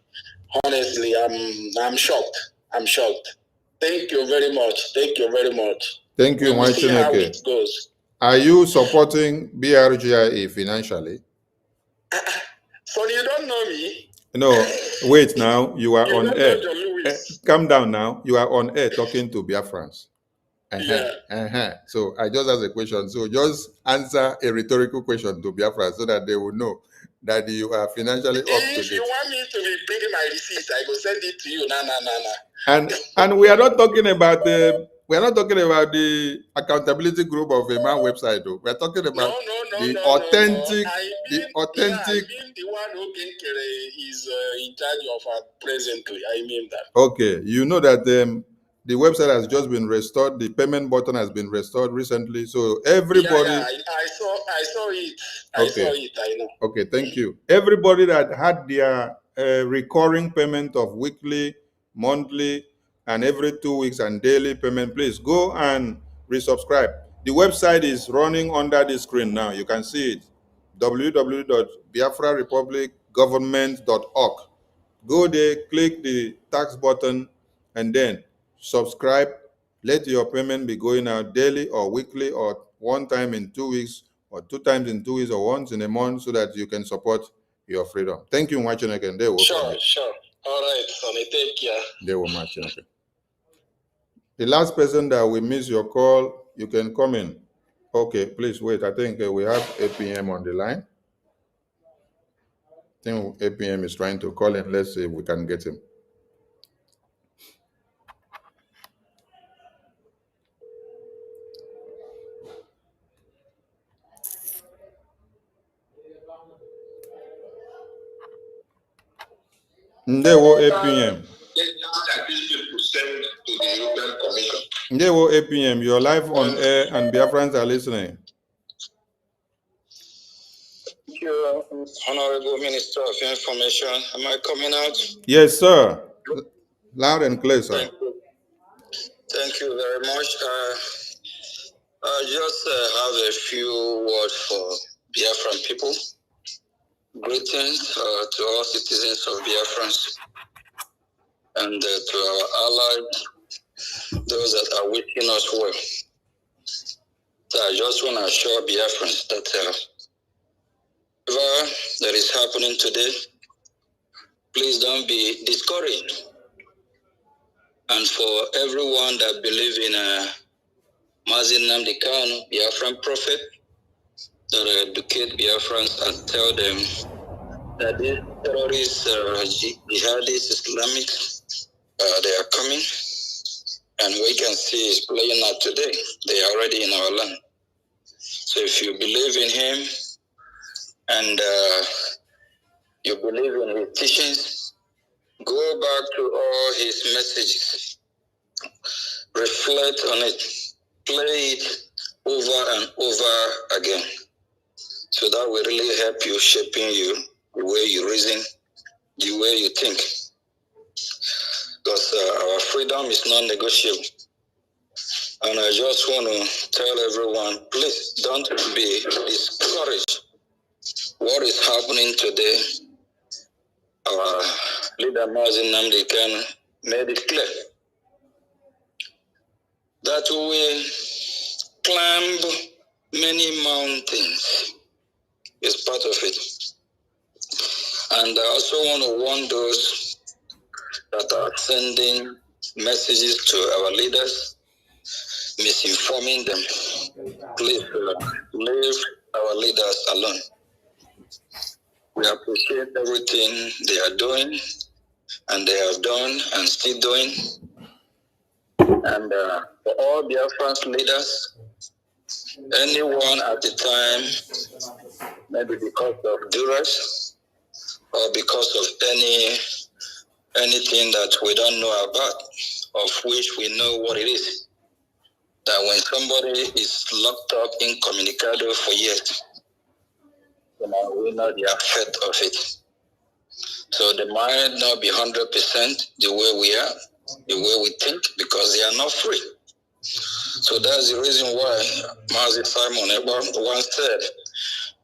Honestly, I'm shocked. I'm shocked. Thank you very much. Thank you very much. Thank you, We'll see how Mwachineke. it goes. Are you supporting BRGIA financially? So you don't know me? No, wait now. You are You on don't air. know John Lewis. Calm down now. You are on air talking to Biafrans. Yeah. So I just asked a question. So just answer a rhetorical question to Biafra so that they will know that you are financially up to date. If you want me to be bringing my receipts, I will send it to you. Nah. And we are not talking about the accountability group of a man website though. We are talking about the authentic. The one who is in charge of presently. I mean that. Okay, you know that the website has just been restored. The payment button has been restored recently. So everybody. Yeah, I saw it. Okay. I saw it. I know. Okay, thank you. Everybody that had their recurring payment of weekly, monthly, and every 2 weeks and daily payment, please go and resubscribe. The website is running under the screen now. You can see it. www.biafrarepublicgovernment.org. Go there, click the tax button, and then subscribe. Let your payment be going out daily or weekly or one time in 2 weeks or 2 times in 2 weeks or once in a month so that you can support your freedom. Thank you, Mwachineke. Sure. All right, Sonny, take care. They will Mwachineke. The last person that will miss your call, you can come in. Okay, please wait. I think we have APM on the line. I think APM is trying to call in. Let's see if we can get him. Ndewo APM. That these people send to the European Commission. Ndewo APM, you're live on air and Biafrans are listening. Thank you, Honorable Minister of Information. Am I coming out? Yes, sir. Loud and clear, sir. Thank you very much. I just have a few words for Biafran people. Greetings to all citizens of Biafrans and to our allies, those that are wishing us well. So I just want to assure Biafrans that whatever that is happening today, please don't be discouraged. And for everyone that believes in Mazin Nnamdi Kanu, Biafran prophet, that educate Biafrans and tell them that these terrorists, jihadists, Islamics, they are coming. And we can see it's playing out today. They are already in our land. So if you believe in him and you believe in his teachings, go back to all his messages. Reflect on it. Play it over and over again. So that will really help you, shaping you, the way you reason, the way you think. Because our freedom is non-negotiable. And I just want to tell everyone, please don't be discouraged. What is happening today, our leader Mazin Nnamdi Kanu made it clear that we climb many mountains is part of it. And I also want to warn those that are sending messages to our leaders, misinforming them. Please leave our leaders alone. We appreciate everything they are doing, and they have done and still doing. And for all Biafran leaders, anyone at the time, maybe because of duress or because of anything that we don't know about, of which we know what it is, that when somebody is locked up incommunicado for years, we know the effect of it. So they might not be 100% the way we are, the way we think, because they are not free. So that's the reason why Mazi Simon Ekpa once said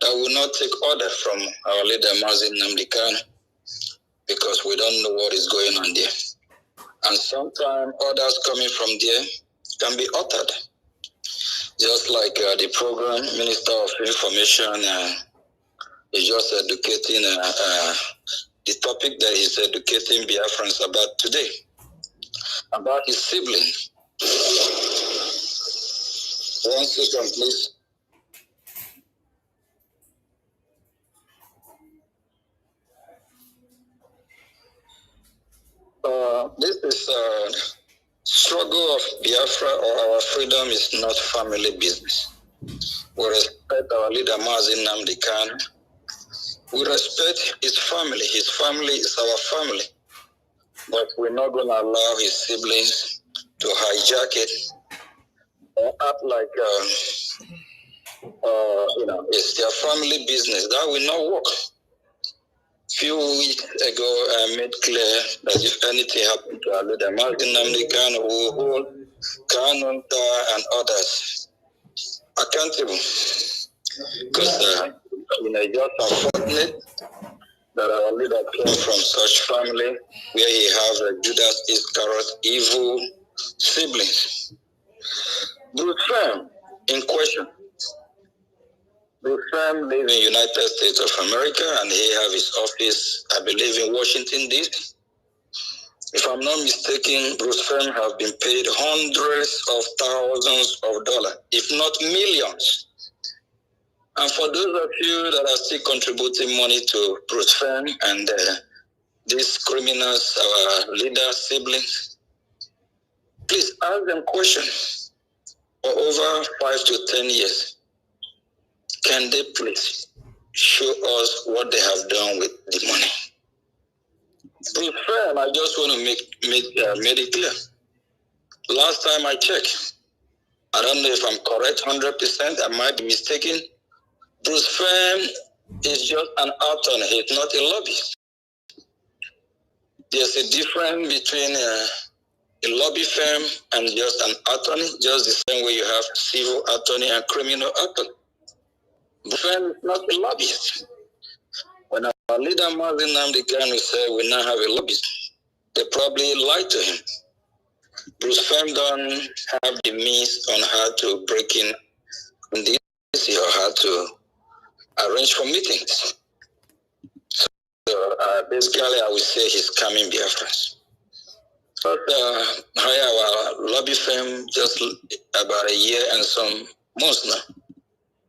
that we will not take order from our leader Mazin Nnamdi Kanu, because we don't know what is going on there. And sometimes orders coming from there can be uttered. Just like the program Minister of Information is just educating the topic that he's educating Biafrans about today, about his sibling. 1 second, please. This is struggle of Biafra or our freedom is not family business. We respect our leader Mazin Nnamdi Kanu. We respect his family. His family is our family. But we're not going to allow his siblings to hijack it or act like it's their family business. That will not work. A few weeks ago, I made clear that if anything happened to our leader Mazin Nnamdi Kanu, we will hold Kanunta and others accountable. Because just unfortunate that our leader came from such family where he has a Judas Iscariot evil siblings. Bruce Fein in question. Bruce Fein lives in United States of America and he has his office, I believe, in Washington, D.C. If I'm not mistaken, Bruce Fein has been paid hundreds of thousands of dollars, if not millions. And for those of you that are still contributing money to Bruce Fein and these criminals, our leader siblings, please ask them questions. For over 5 to 10 years, can they please show us what they have done with the money? Fein, I just want to make it clear. Last time I checked, I don't know if I'm correct 100%, I might be mistaken. Fein is just an attorney, he's not a lobbyist. There's a difference between a lobby firm and just an attorney, just the same way you have civil attorney and criminal attorney. Fein is not a lobbyist. When our leader Martin Kanu said we now have a lobbyist, they probably lied to him. Fein don't have the means on how to break in the DC or how to arrange for meetings. So basically, I would say he's coming Biafrans. But hire our lobby firm just about a year and some months now,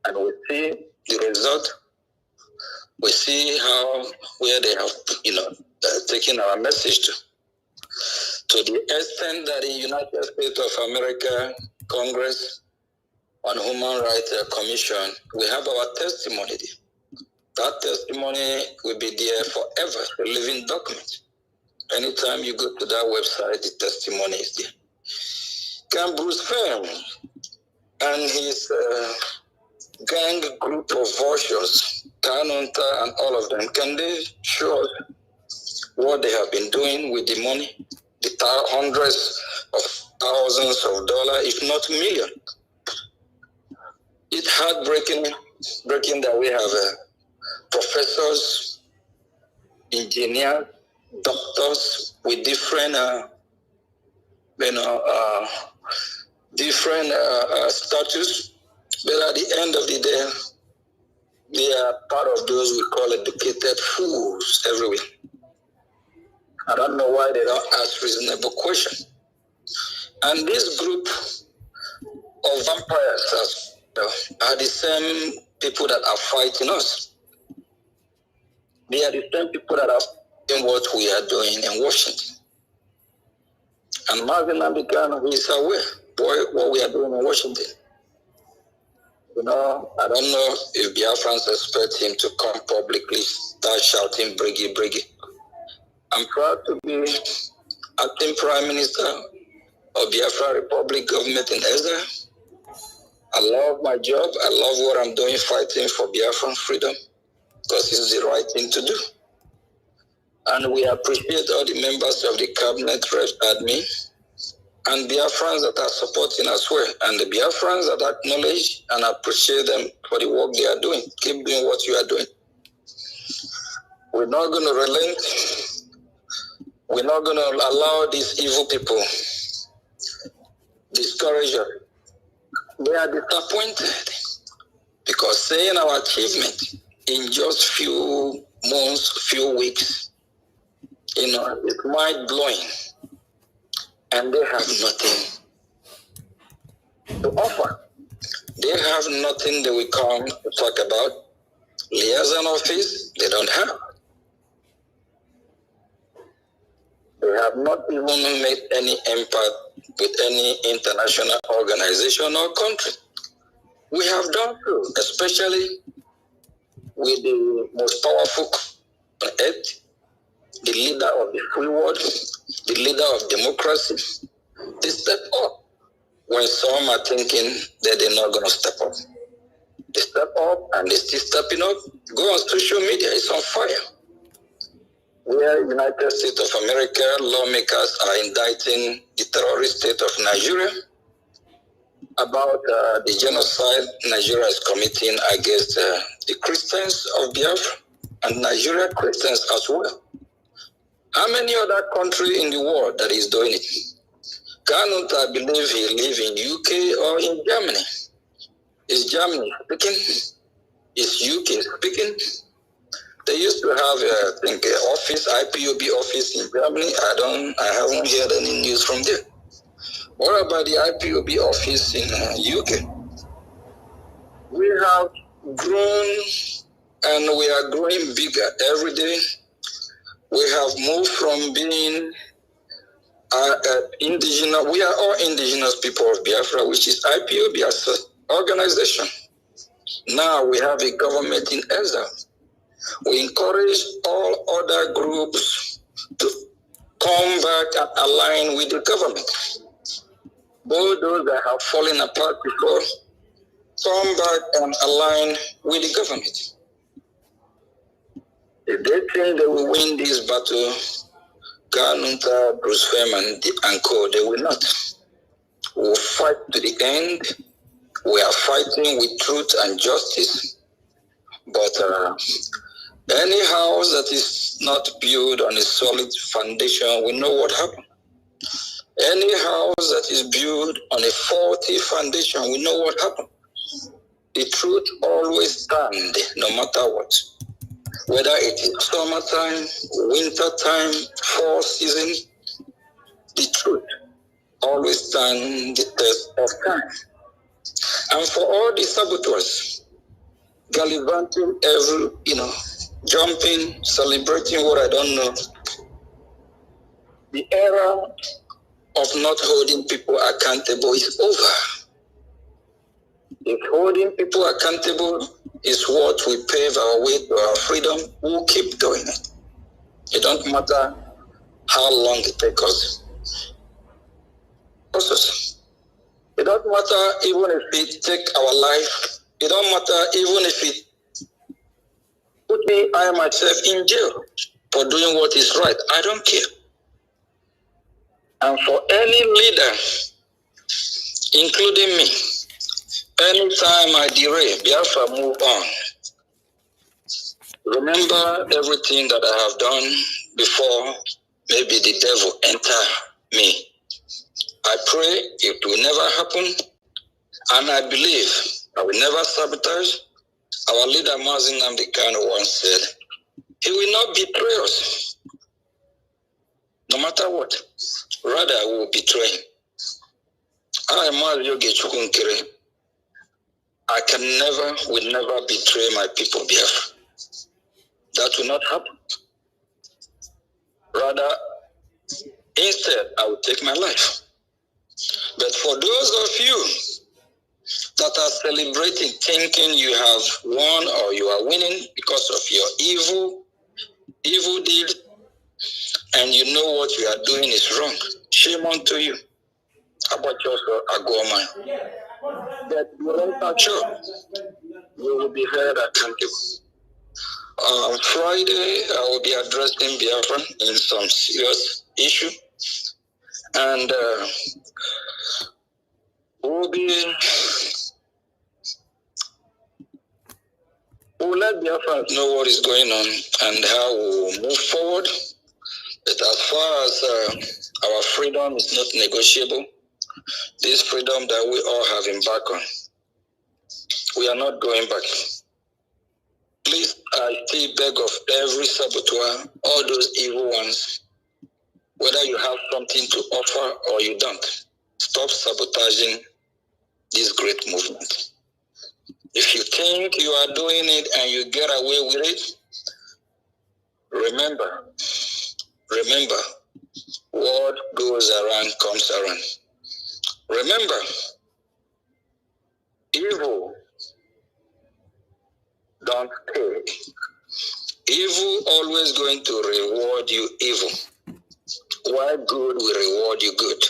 and we see the result. We see where they have, taken our message to the extent that the United States of America Congress on Human Rights Commission, we have our testimony there. That testimony will be there forever, a living document. Anytime you go to that website, the testimony is there. Can Fein and his gang group of vultures, Kanunta and all of them, can they show us what they have been doing with the money, the hundreds of thousands of dollars, if not millions? It's heartbreaking that we have professors, engineers, doctors with different, status, but at the end of the day, they are part of those we call educated fools everywhere. I don't know why they don't ask reasonable questions. And this group of vampires are the same people that are fighting us. They are the same people that are doing what we are doing in Washington. And Martin Kanu is aware what we are doing in Washington. I don't know if Biafrans expect him to come publicly, start shouting, Brgie, Brgie. I'm proud to be acting Prime Minister of Biafra Republic government in Israel. I love my job. I love what I'm doing, fighting for Biafran freedom, because it's the right thing to do. And we appreciate all the members of the cabinet, admin, and Biafrans that are supporting as well, and the Biafrans that acknowledge and appreciate them for the work they are doing. Keep doing what you are doing. We're not going to relent. We're not going to allow these evil people discourage us. They are disappointed because seeing our achievement in just few months, few weeks, it's mind-blowing. And they have nothing to offer. They have nothing that we come to talk about. Liaison office, they don't have. They have not even made any impact with any international organization or country. We have done so, especially with the most powerful on earth, the leader of the free world, the leader of democracy. They step up when some are thinking that they're not going to step up. They step up and they're still stepping up. Go on social media, it's on fire. Where United States of America lawmakers are indicting the terrorist state of Nigeria about the genocide Nigeria is committing against the Christians of Biafra and Nigeria Christians as well. How many other countries in the world that is doing it? Kanunta, I believe he lives in UK or in Germany. Is Germany speaking? Is UK speaking? They used to have, I think, an office, IPOB office in Germany. I haven't heard any news from there. What about the IPOB office in UK? We have grown and we are growing bigger every day. We have moved from being indigenous. We are all indigenous people of Biafra, which is IPOB as an organization. Now we have a government in exile. We encourage all other groups, to come back and align with the government. Both those that have fallen apart before, come back and align with the government. If they think they will win this battle, Kanunta, Fein, and co, they will not. We will fight to the end. We are fighting with truth and justice. But any house that is not built on a solid foundation, we know what happened. Any house that is built on a faulty foundation, we know what happened. The truth always stands, no matter what. Whether it is summertime, wintertime, fall season, the truth always stands the test of time. And for all the saboteurs, gallivanting jumping, celebrating what I don't know, the era of not holding people accountable is over. If holding people accountable is what will pave our way to our freedom, we'll keep doing it. It don't matter how long it takes us. It don't matter even if it takes our life. It don't matter even if it put me, I myself, in jail for doing what is right. I don't care. And for any leader, including me, anytime I derail, Biafra move on. Remember everything that I have done before maybe the devil enter me. I pray it will never happen, and I believe I will never sabotage. Our leader, Kanu, once said, he will not betray us, no matter what. Rather, we will betray him. I will never betray my people, Biafra. That will not happen. Rather, instead, I will take my life. But for those of you that are celebrating, thinking you have won or you are winning because of your evil deed, and you know what you are doing is wrong, shame unto you. About yourself, Agoma. That you are sure you will be held accountable. On Friday, I will be addressing Biafra in some serious issue, and we'll let Biafra know what is going on and how we'll move forward. But as far as our freedom is not negotiable, this freedom that we all have embarked on, we are not going back. Please, I still beg of every saboteur, all those evil ones, whether you have something to offer or you don't, stop sabotaging this great movement. If you think you are doing it and you get away with it, remember, what goes around comes around. Remember, evil don't pay. Evil always going to reward you evil, while good will reward you good.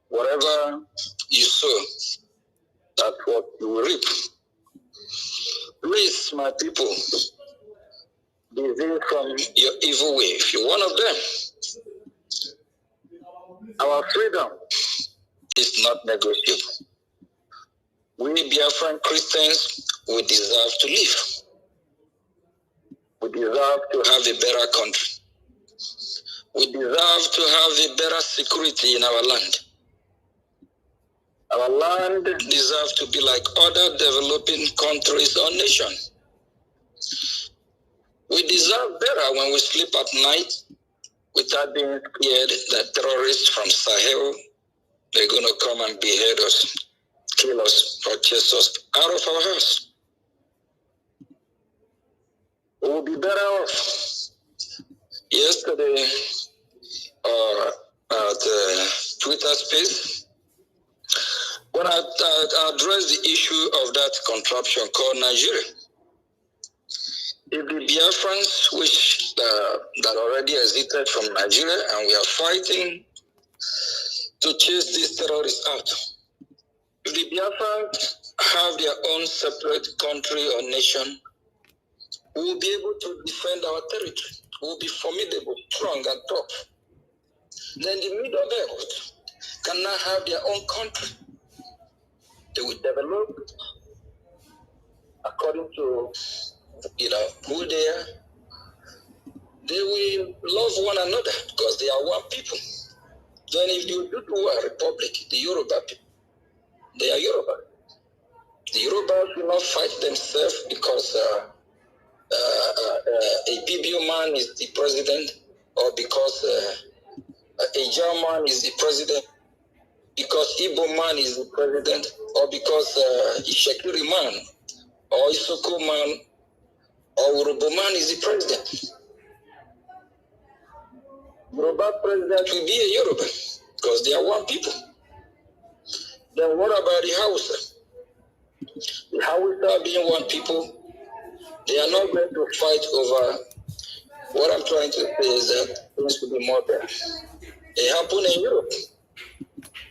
Whatever you sow, that's what you will reap. Please, my people, desist from your evil way. If you're one of them, our freedom is not negotiable. We Biafran Christians, we deserve to live. We deserve to have a better country. We deserve to have a better security in our land. Our land deserves to be like other developing countries or nations. We deserve better when we sleep at night without being scared that terrorists from Sahel, they're going to come and behead us, kill us, or chase us out of our house. We will be better off. Yesterday, at Twitter space, when I addressed the issue of that contraption called Nigeria, If the Biafrans, which that already exited from Nigeria, and we are fighting to chase these terrorists out, if the Biafrans have their own separate country or nation, we will be able to defend our territory. We will be formidable, strong, and tough. Then the Middle Belt can now have their own country. They will develop according to who they are. They will love one another because they are one people. Then if you do a republic, the Yoruba people, they are Yoruba. The Yoruba will not fight themselves because a PBO man is the president, or because a German is the president, because Igbo man is the president, or because Ishekiri man, or Isoko man, or Urobo man is the president. Yoruba president will be a Yoruba because they are one people. Then what about the Hausa? The Hausa being one people, they are not going to fight over. What I'm trying to say is that things will be more better. It happened in Europe.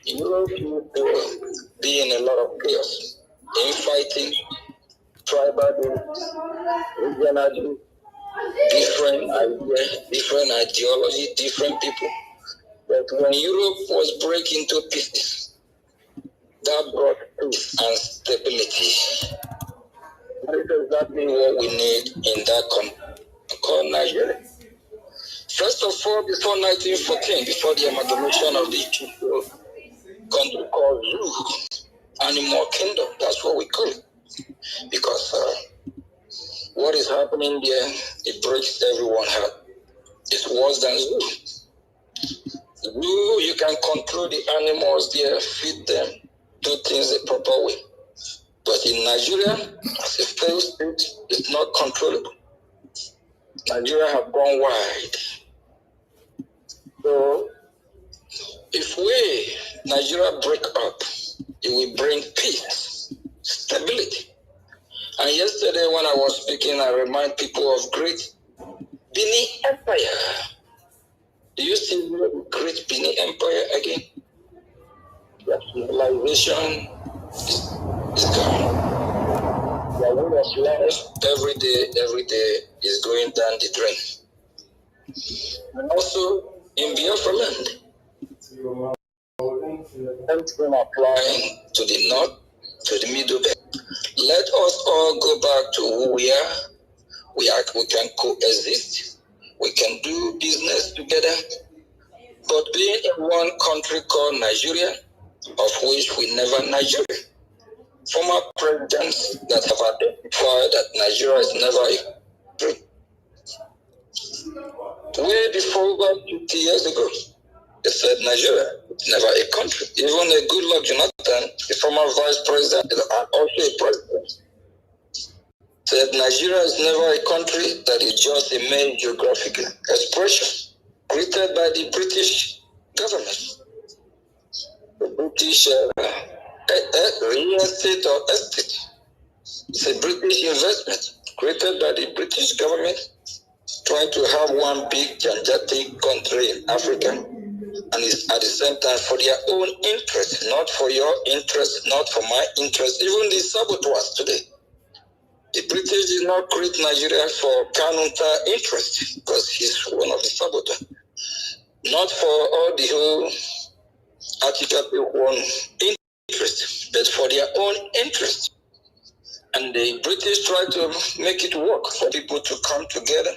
In Europe, you will be in a lot of chaos, infighting, tribal, regional, different ideas, different ideology, different people. But when Europe was breaking into pieces, that brought peace and stability. That is exactly what we need in that country called Nigeria. First of all, before 1914, before the amalgamation of the two country called Zoo, Animal Kingdom, that's what we call it. Because what is happening there, it breaks everyone's heart. It's worse than Zoo. Zoo, you can control the animals there, feed them, do things the proper way. But in Nigeria, as a failed state, it's not controllable. Nigeria have gone wide. So, if Nigeria break up, it will bring peace, stability. And yesterday when I was speaking, I remind people of great Benin Empire. Do you see the great Benin Empire again? The civilization is gone. The way of life every day is going down the drain. And also in Biafra land, everything applying to the north, to the middle belt. Let us all go back to who we are. We can coexist. We can do business together. But being in one country called Nigeria, of which we never Nigeria. Former presidents that have identified that Nigeria is never a country. Way before about 50 years ago, they said Nigeria is never a country. Even a Goodluck Jonathan, the former vice president, and also a president, said Nigeria is never a country, that is just a mere geographical expression created by the British government. The British real estate or estate. It's a British investment created by the British government trying to have one big gigantic country in Africa, and it's at the same time for their own interest, not for your interest, not for my interest. Even the saboteurs today, the British did not create Nigeria for Kanunta interest because he's one of the saboteurs, not for all the whole article one interest, but for their own interest. And the British tried to make it work for people to come together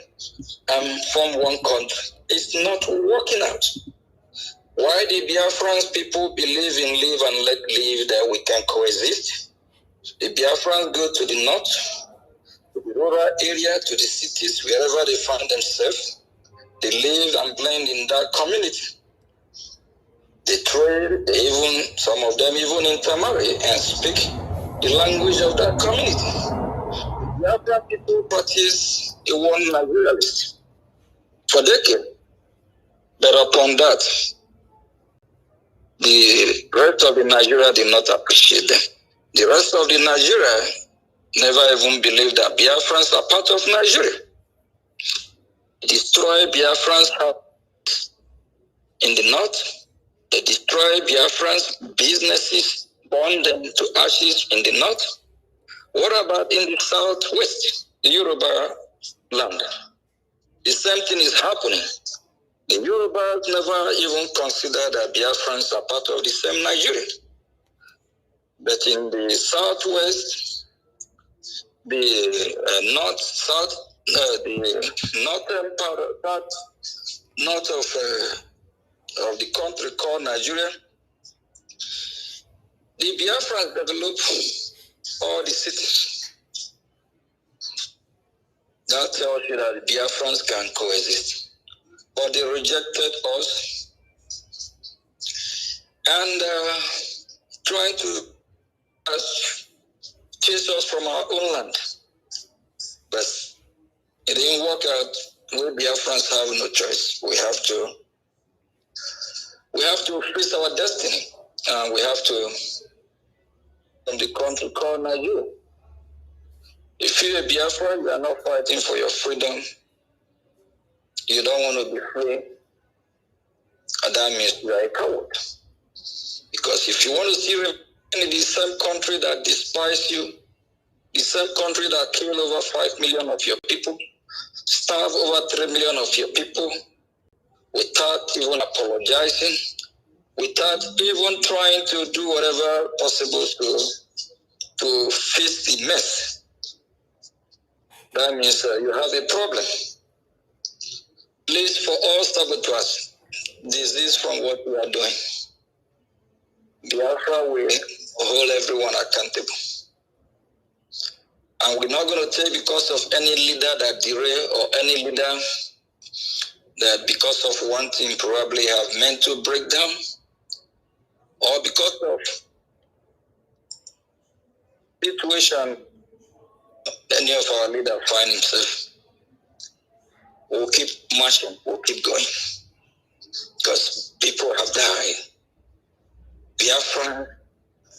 and form one country. It's not working out. Why the Biafrans people believe in live and let live, that we can coexist? The Biafrans go to the north, to the rural area, to the cities, wherever they find themselves. They live and blend in that community. They trade, some of them even intermarry and speak the language of that community. The other people practice a one Nigerianist for decades. But upon that, the rest of the Nigeria did not appreciate them. The rest of the Nigeria never even believed that Biafrans are part of Nigeria. Destroy Biafrans in the north. They destroy Biafrans' businesses, burn them to ashes in the north. What about in the southwest, the Yoruba land? The same thing is happening. The Yorubas never even consider that Biafrans are part of the same Nigeria. But in the southwest, the northern part north of the country called Nigeria, the Biafrans developed all the cities. That tells you that the Biafrans can coexist. But they rejected us and trying to chase us from our own land. But it didn't work out. We Biafrans have no choice. We have to face our destiny. And we have to, from the country called Nigeria. If you're a Biafran, you are not fighting for your freedom. You don't want to be free. And that means you are a coward. Because if you want to see in the same country that despise you, the same country that killed over 5 million of your people, starved over 3 million of your people, without even apologizing, without even trying to do whatever possible to fix the mess, that means you have a problem. Please, for all saboteurs, this is from what we are doing. Biafra will hold everyone accountable. And we're not going to take because of any leader that derail or any leader that because of one thing probably have meant to break down, or because of situation any of our leaders find himself. We'll keep marching, we'll keep going. Because people have died. Biafra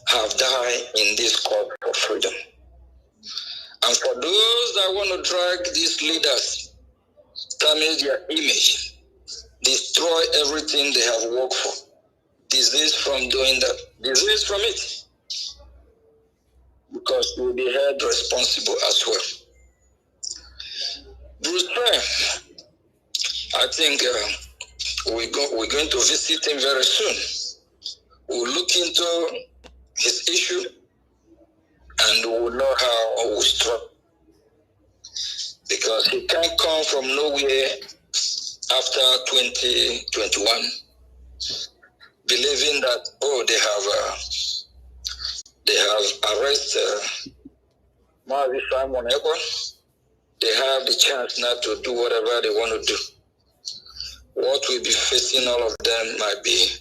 have died in this call for freedom. And for those that want to drag these leaders, damage their image, destroy everything they have worked for, disease from doing that, disease from it, because you will be held responsible as well. Bruce Fein, I think we're going to visit him very soon. We'll look into his issue and we'll know how we struggle. Because he can't come from nowhere after 2021 believing that, oh, they have arrested Mazi Simon Ekpa. They have the chance now to do whatever they want to do. What will be facing all of them might be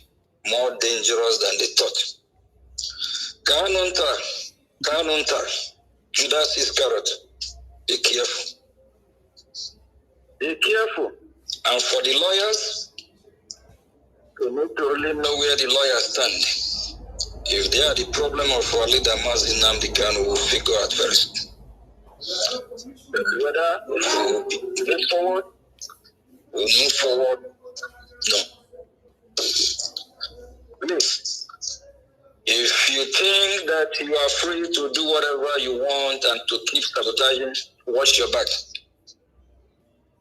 more dangerous than they thought. Kanunta, Judas Iscariot, be careful. Be careful. And for the lawyers, we need to really know where the lawyers stand. If they are the problem of our leader Mazi Nnamdi Kanu, we'll figure out first. But whether we'll get forward, we'll move forward, no. Please, if you think that you are free to do whatever you want and to keep sabotaging, watch your back.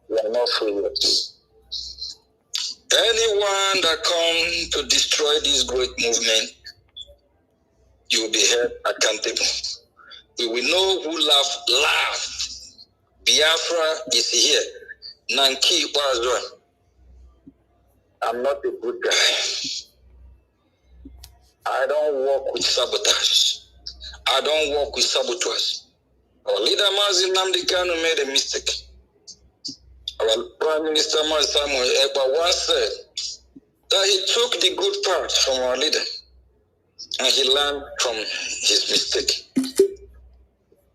You are not free yet. Anyone that comes to destroy this great movement, you will be held accountable. We will know who laughed. Biafra is here. Nanki was one. I'm not a good guy. I don't work with sabotage. I don't work with saboteurs. Our leader Mazi Nnamdi Kanu made a mistake. Our Prime Minister Samuel Ekpa once said that he took the good part from our leader and he learned from his mistake.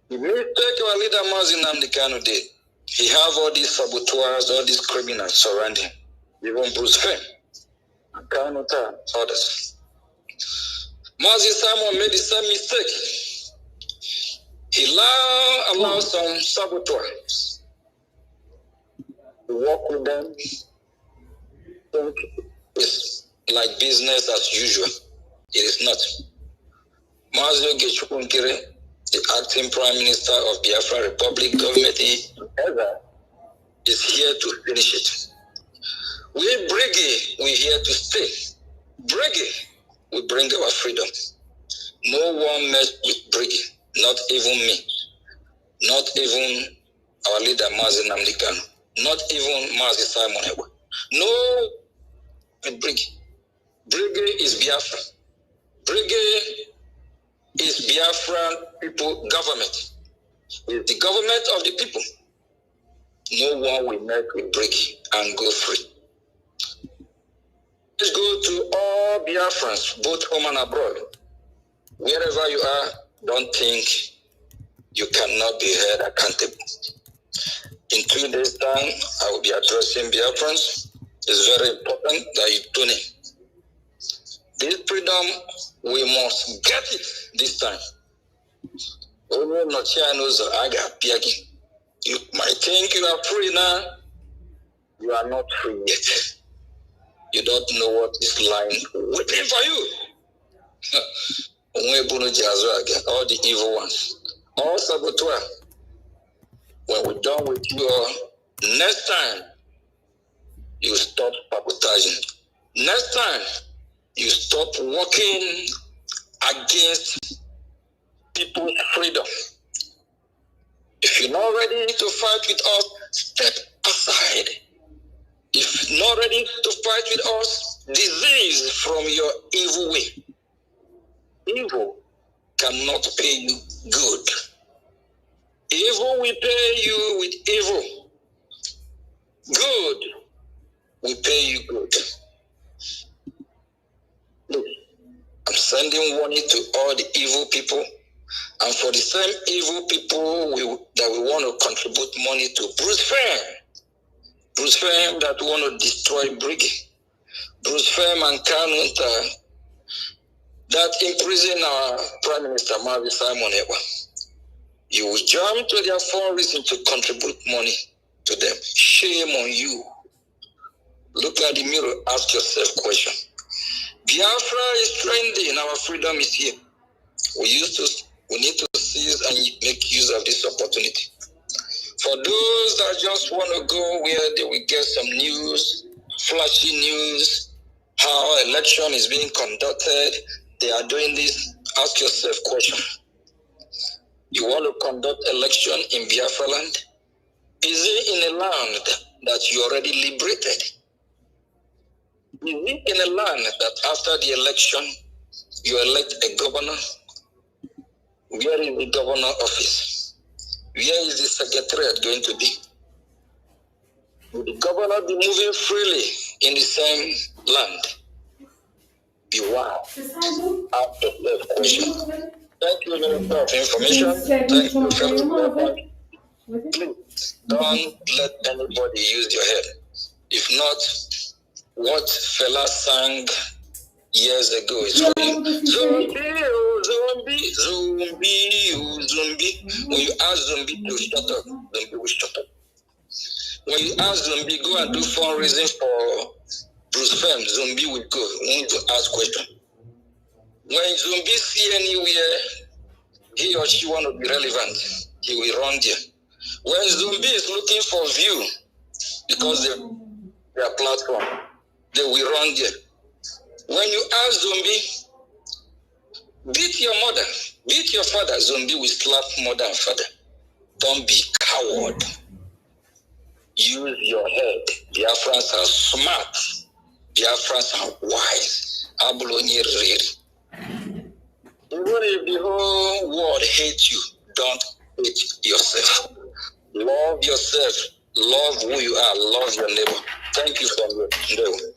The mistake our leader Mazi Nnamdi Kanu did, he have all these saboteurs, all these criminals surrounding him, even Bruce Fein, Kanunta, others. Mazi Simon made the same mistake. He now allows some saboteurs to work with them. Think it's like business as usual. It is not. Mazio Gechukunkere, the acting Prime Minister of Biafra Republic government, is here to finish it. We Brgie, we're here to stay. Brgie, we bring our freedom. No one mess with Brgie, not even me, not even our leader Mazi Nnamdi Kanu, not even Mazi Simon Ekpa. No, with Brgie. Brgie is Biafra. Brgie is Biafran people government. It's the government of the people. No one will mess with Brgie and go free. Let's go to all Biafrans, both home and abroad. Wherever you are, don't think you cannot be held accountable. In 2 days' time, I will be addressing Biafrans. It's very important that you tune in. This freedom, we must get it this time. You might think you are free now. You are not free yet. You don't know what is lying waiting for you. All the evil ones, all saboteur. When we're done with you, next time you stop sabotaging. Next time you stop working against people's freedom. If you're not ready to fight with us, step aside. If you're not ready to fight with us, disease from your evil way. Evil cannot pay you good. Evil will pay you with evil. Good will pay you good. Look, I'm sending warning to all the evil people, and for the same evil people that we want to contribute money to Bruce Fein that want to destroy Brgie, Bruce Fein and Kanunta that imprison our Prime Minister Mazi Simon Ekpa. You will jump to their fundraising to contribute money to them. Shame on you. Look at the mirror, ask yourself a question. Biafra is trending, our freedom is here. We need to seize and make use of this opportunity. For those that just want to go where they will get some news, flashy news, how election is being conducted, they are doing this, ask yourself a question. You want to conduct election in Biafra land? Is it in a land that you already liberated? Is it in a land that after the election, you elect a governor? Where is the governor office? Where is the secretariat going to be? Will the governor be moving freely in the same land? Be wow. Ask yourself a question. Thank you very much for information. Thank you, fellow. Please don't let anybody use your head. If not, what fella sang years ago is going, zombie, oh, zombie, zombie, oh, zombie. When you ask zombie to shut up, zombie will shut up. When you ask zombie, go and do fundraising for Bruce Fein, zombie will go. We need to ask question. When zombie see anywhere he or she want to be relevant, he will run there. When zombie is looking for view, because their platform, they will run there. When you ask zombie, beat your mother, beat your father, zombie will slap mother and father. Don't be coward. Use your head. Biafrans are smart. Biafrans are wise. Even if the whole world hates you, don't hate yourself. Love yourself. Love who you are. Love your neighbor. Thank you for your endeavor.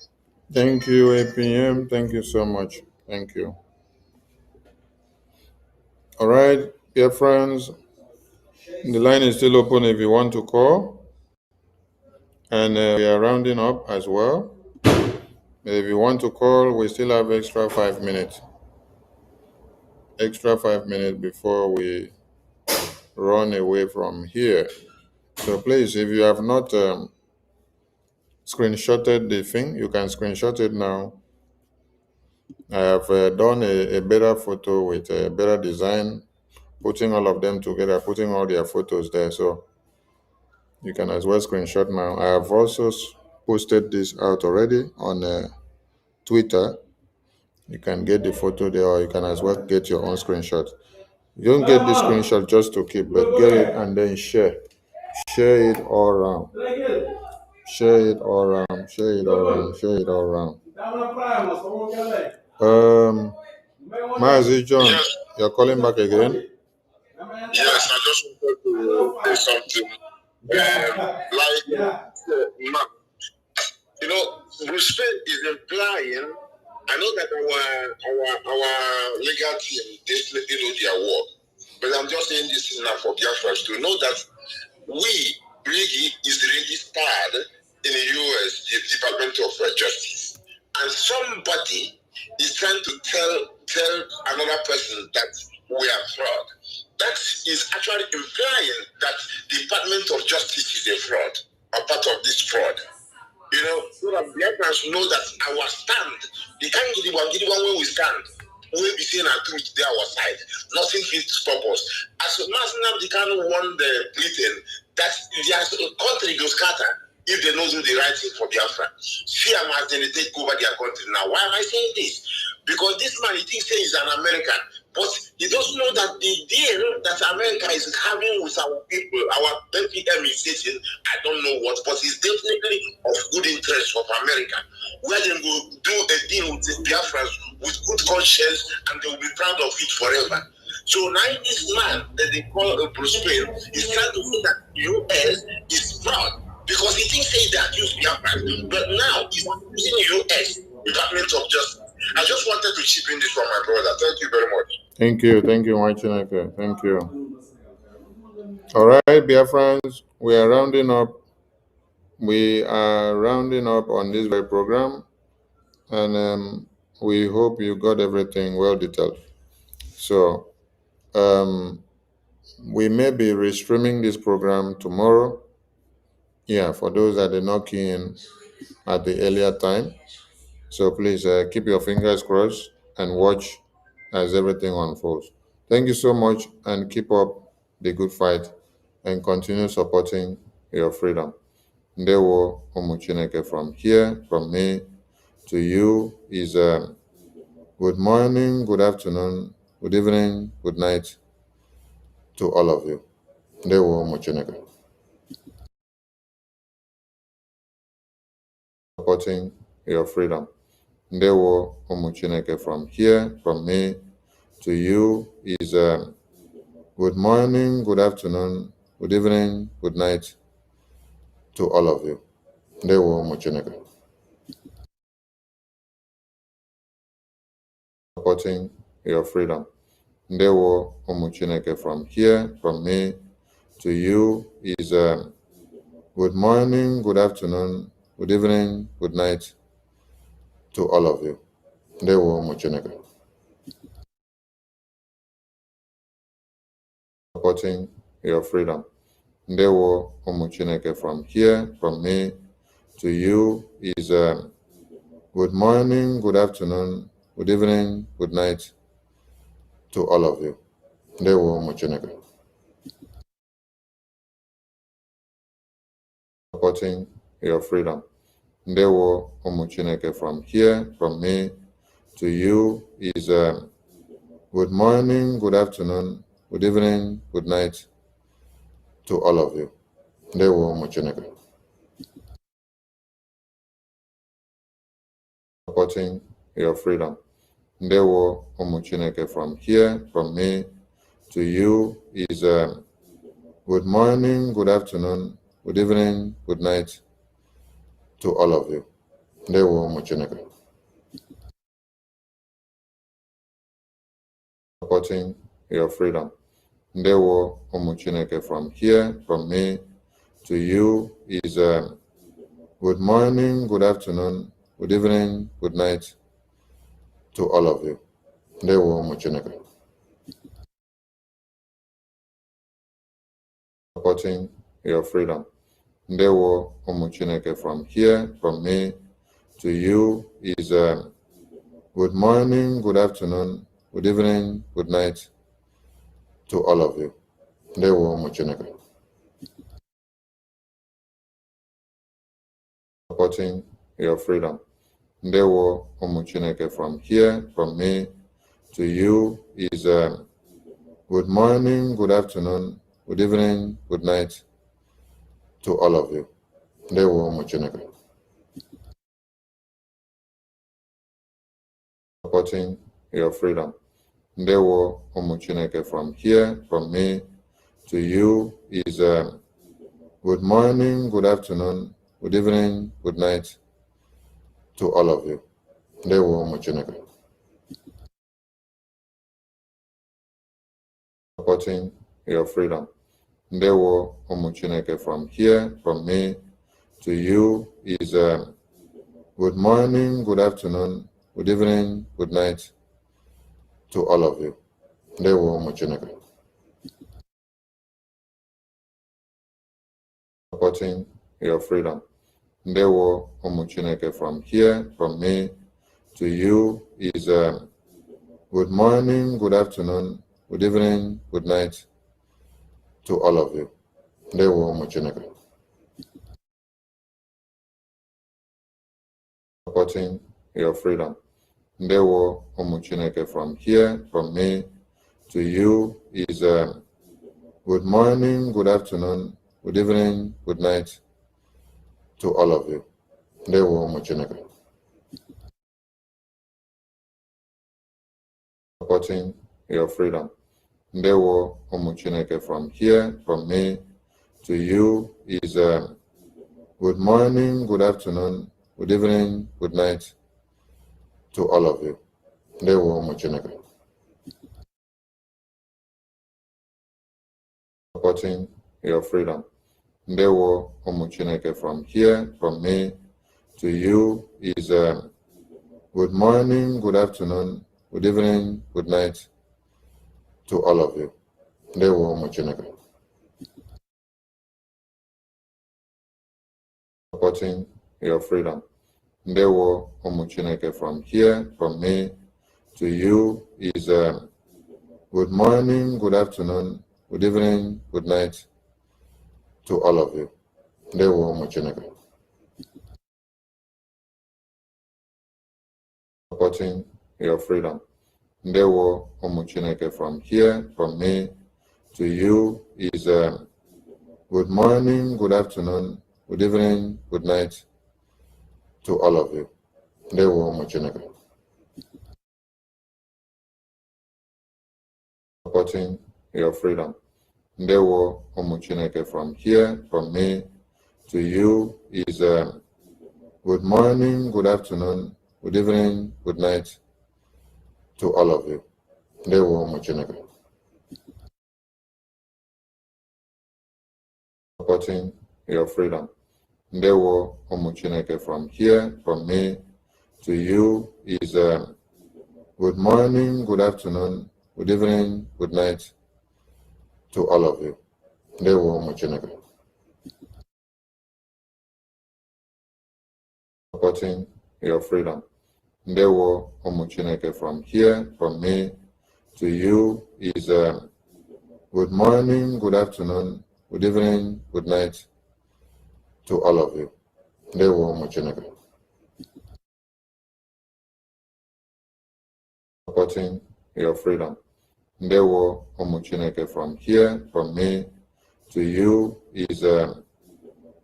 Thank you, APM. Thank you so much. Thank you. All right, dear friends, the line is still open if you want to call. And we are rounding up as well. If you want to call, we still have extra 5 minutes. Extra 5 minutes before we run away from here. So please, if you have not screenshotted the thing, you can screenshot it now. I have done a better photo with a better design, putting all of them together, putting all their photos there. So you can as well screenshot now. I have also posted this out already on Twitter. You can get the photo there, or you can as well get your own screenshot. You don't get this screenshot just to keep, but get it and then share. Share it all around. Share it all around. Share it all around. Share it all around. Mazi John, Yes, you're calling back again? yes, I just wanted to say something. Like, you know, respect is implying. I know that our legal team they know their work, but I'm just saying this now for Biafrans to know that we Brgie is registered in the U.S. the Department of Justice, and somebody is trying to tell another person that we are fraud. That is actually implying that the Department of Justice is a fraud, or part of this fraud. You know, so that Biafrans know that our stand, they can't give one when we stand. We'll be saying our truth there our side. Nothing can stop us. As soon as the Kanu won the Britain, that their country goes scatter if they don't do the right thing for Biafra. Fear must then take over their country now. Why am I saying this? Because this man, he thinks he's an American, but he doesn't know that the deal that America is having with our people, our NPM is saying, I don't know what, but it's definitely of good interest of America. Where they will do a deal with the Biafrans with good conscience, and they will be proud of it forever. So now this man that they call Bruce Payne is trying to say that the US is proud because he thinks they accuse Biafrans, but now he's accusing US Department of Justice. I just wanted to chip in this one, my brother. Thank you very much. Thank you, Wachineke. Thank you. All right, Biafrans, we are rounding up. We are rounding up on this very program, and we hope you got everything well detailed. So, we may be restreaming this program tomorrow. Yeah, for those that did not key in at the earlier time. So please keep your fingers crossed and watch as everything unfolds. Thank you so much, and keep up the good fight and continue supporting your freedom. Ndewo Umuchineke from here, from me to you is good morning, good afternoon, good evening, good night to all of you. Ndewo Umuchineke. Supporting your freedom. Ndewo Umuchineke from here, from me to you is good morning, good afternoon, good evening, good night to all of you. Ndewo Umuchineke. Supporting your freedom. Ndewo Umuchineke from here, from me to you is good morning, good afternoon, good evening, good night to all of you. Ndewo Umuchineke. Supporting your freedom. Ndewo Umuchineke from here, from me to you is good morning, good afternoon, good evening, good night to all of you. Ndewo Umuchineke. Supporting your freedom. Ndewo Umuchineke from here, from me to you is good morning, good afternoon, good evening, good night to all of you. Ndewo Umuchineke. Supporting your freedom. Ndewo Umuchineke from here, from me to you is good morning, good afternoon, good evening, good night to all of you. Ndewo Umuchineke. Supporting your freedom. Ndewo Umuchineke from here, from me to you is good morning, good afternoon, good evening, good night to all of you. Ndewo Umuchineke. supporting your freedom. Ndewo ụmụ Chineke. From here, from me to you is good morning, good afternoon, good evening, good night to all of you. Ndewo ụmụ Chineke. Supporting your freedom. Ndewo ụmụ Chineke. From here, from me to you is good morning, good afternoon, good evening, good night to all of you. Ndewo ụmụ Chineke. Supporting your freedom. Ndewo ụmụ Chineke. From here, from me to you is good morning, good afternoon, good evening, good night to all of you. Ndewo ụmụ Chineke. Supporting your freedom. Ndewo ụmụ Chineke. From here, from me to you is good morning, good afternoon, good evening, good night to all of you. Ndewo ụmụ Chineke. Supporting your freedom. Ndewo ụmụ Chineke. From here, from me to you is good morning, good afternoon, good evening, good night to all of you. Ndewo ụmụ Chineke. Supporting your freedom. Ndewo ụmụ Chineke. From here, from me to you is good morning, good afternoon, good evening, good night to all of you. Ndewo ụmụ Chineke. Supporting your freedom. Ndewo ụmụ Chineke. From here, from me to you is good morning, good afternoon, good evening, good night to all of you. Ndewo ụmụ Chineke. Supporting your freedom. Ndewo ụmụ Chineke. From here, from me to you is good morning, good afternoon, good evening, good night to all of you. Ndewo ụmụ Chineke. Supporting your freedom. Ndewo ụmụ Chineke. From here, from me to you is good morning, good afternoon, good evening, good night to all of you. Ndewo ụmụ Chineke. Supporting your freedom. Ndewo ụmụ Chineke. From here, from me to you is good morning, good afternoon, good evening, good night to all of you. Ndewo ụmụ Chineke. Supporting your freedom. Ndewo ụmụ Chineke. From here, from me to you is good morning, good afternoon, good evening, good night to all of you. Ndewo ụmụ Chineke. Supporting your freedom. Ndewo ụmụ Chineke. From here, from me to you is good morning, good afternoon, good evening, good night to all of you. Ndewo ụmụ Chineke. Supporting your freedom. Ndewo ụmụ Chineke. From here, from me to you is good morning, good afternoon, good evening, good night to all of you. Ndewo ụmụ Chineke. Supporting your freedom. Ndewo ụmụ Chineke. From here, from me to you is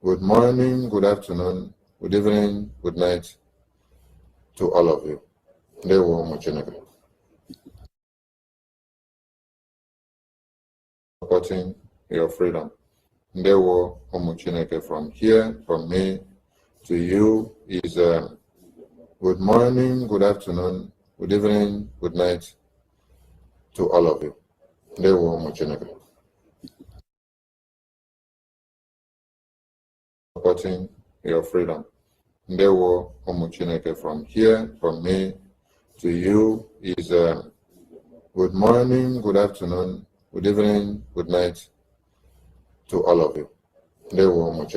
good morning, good afternoon, good evening, good night to all of you. Ndewo ụmụ Chineke. Supporting your freedom. Ndewo ụmụ Chineke. From here, from me to you is good morning, good afternoon, good evening, good night to all of you. Ndewo ụmụ Chineke. Supporting your freedom. Ndewo ụmụ Chineke. From here, from me to you is good morning, good afternoon, good evening, good night to all of you. They were much.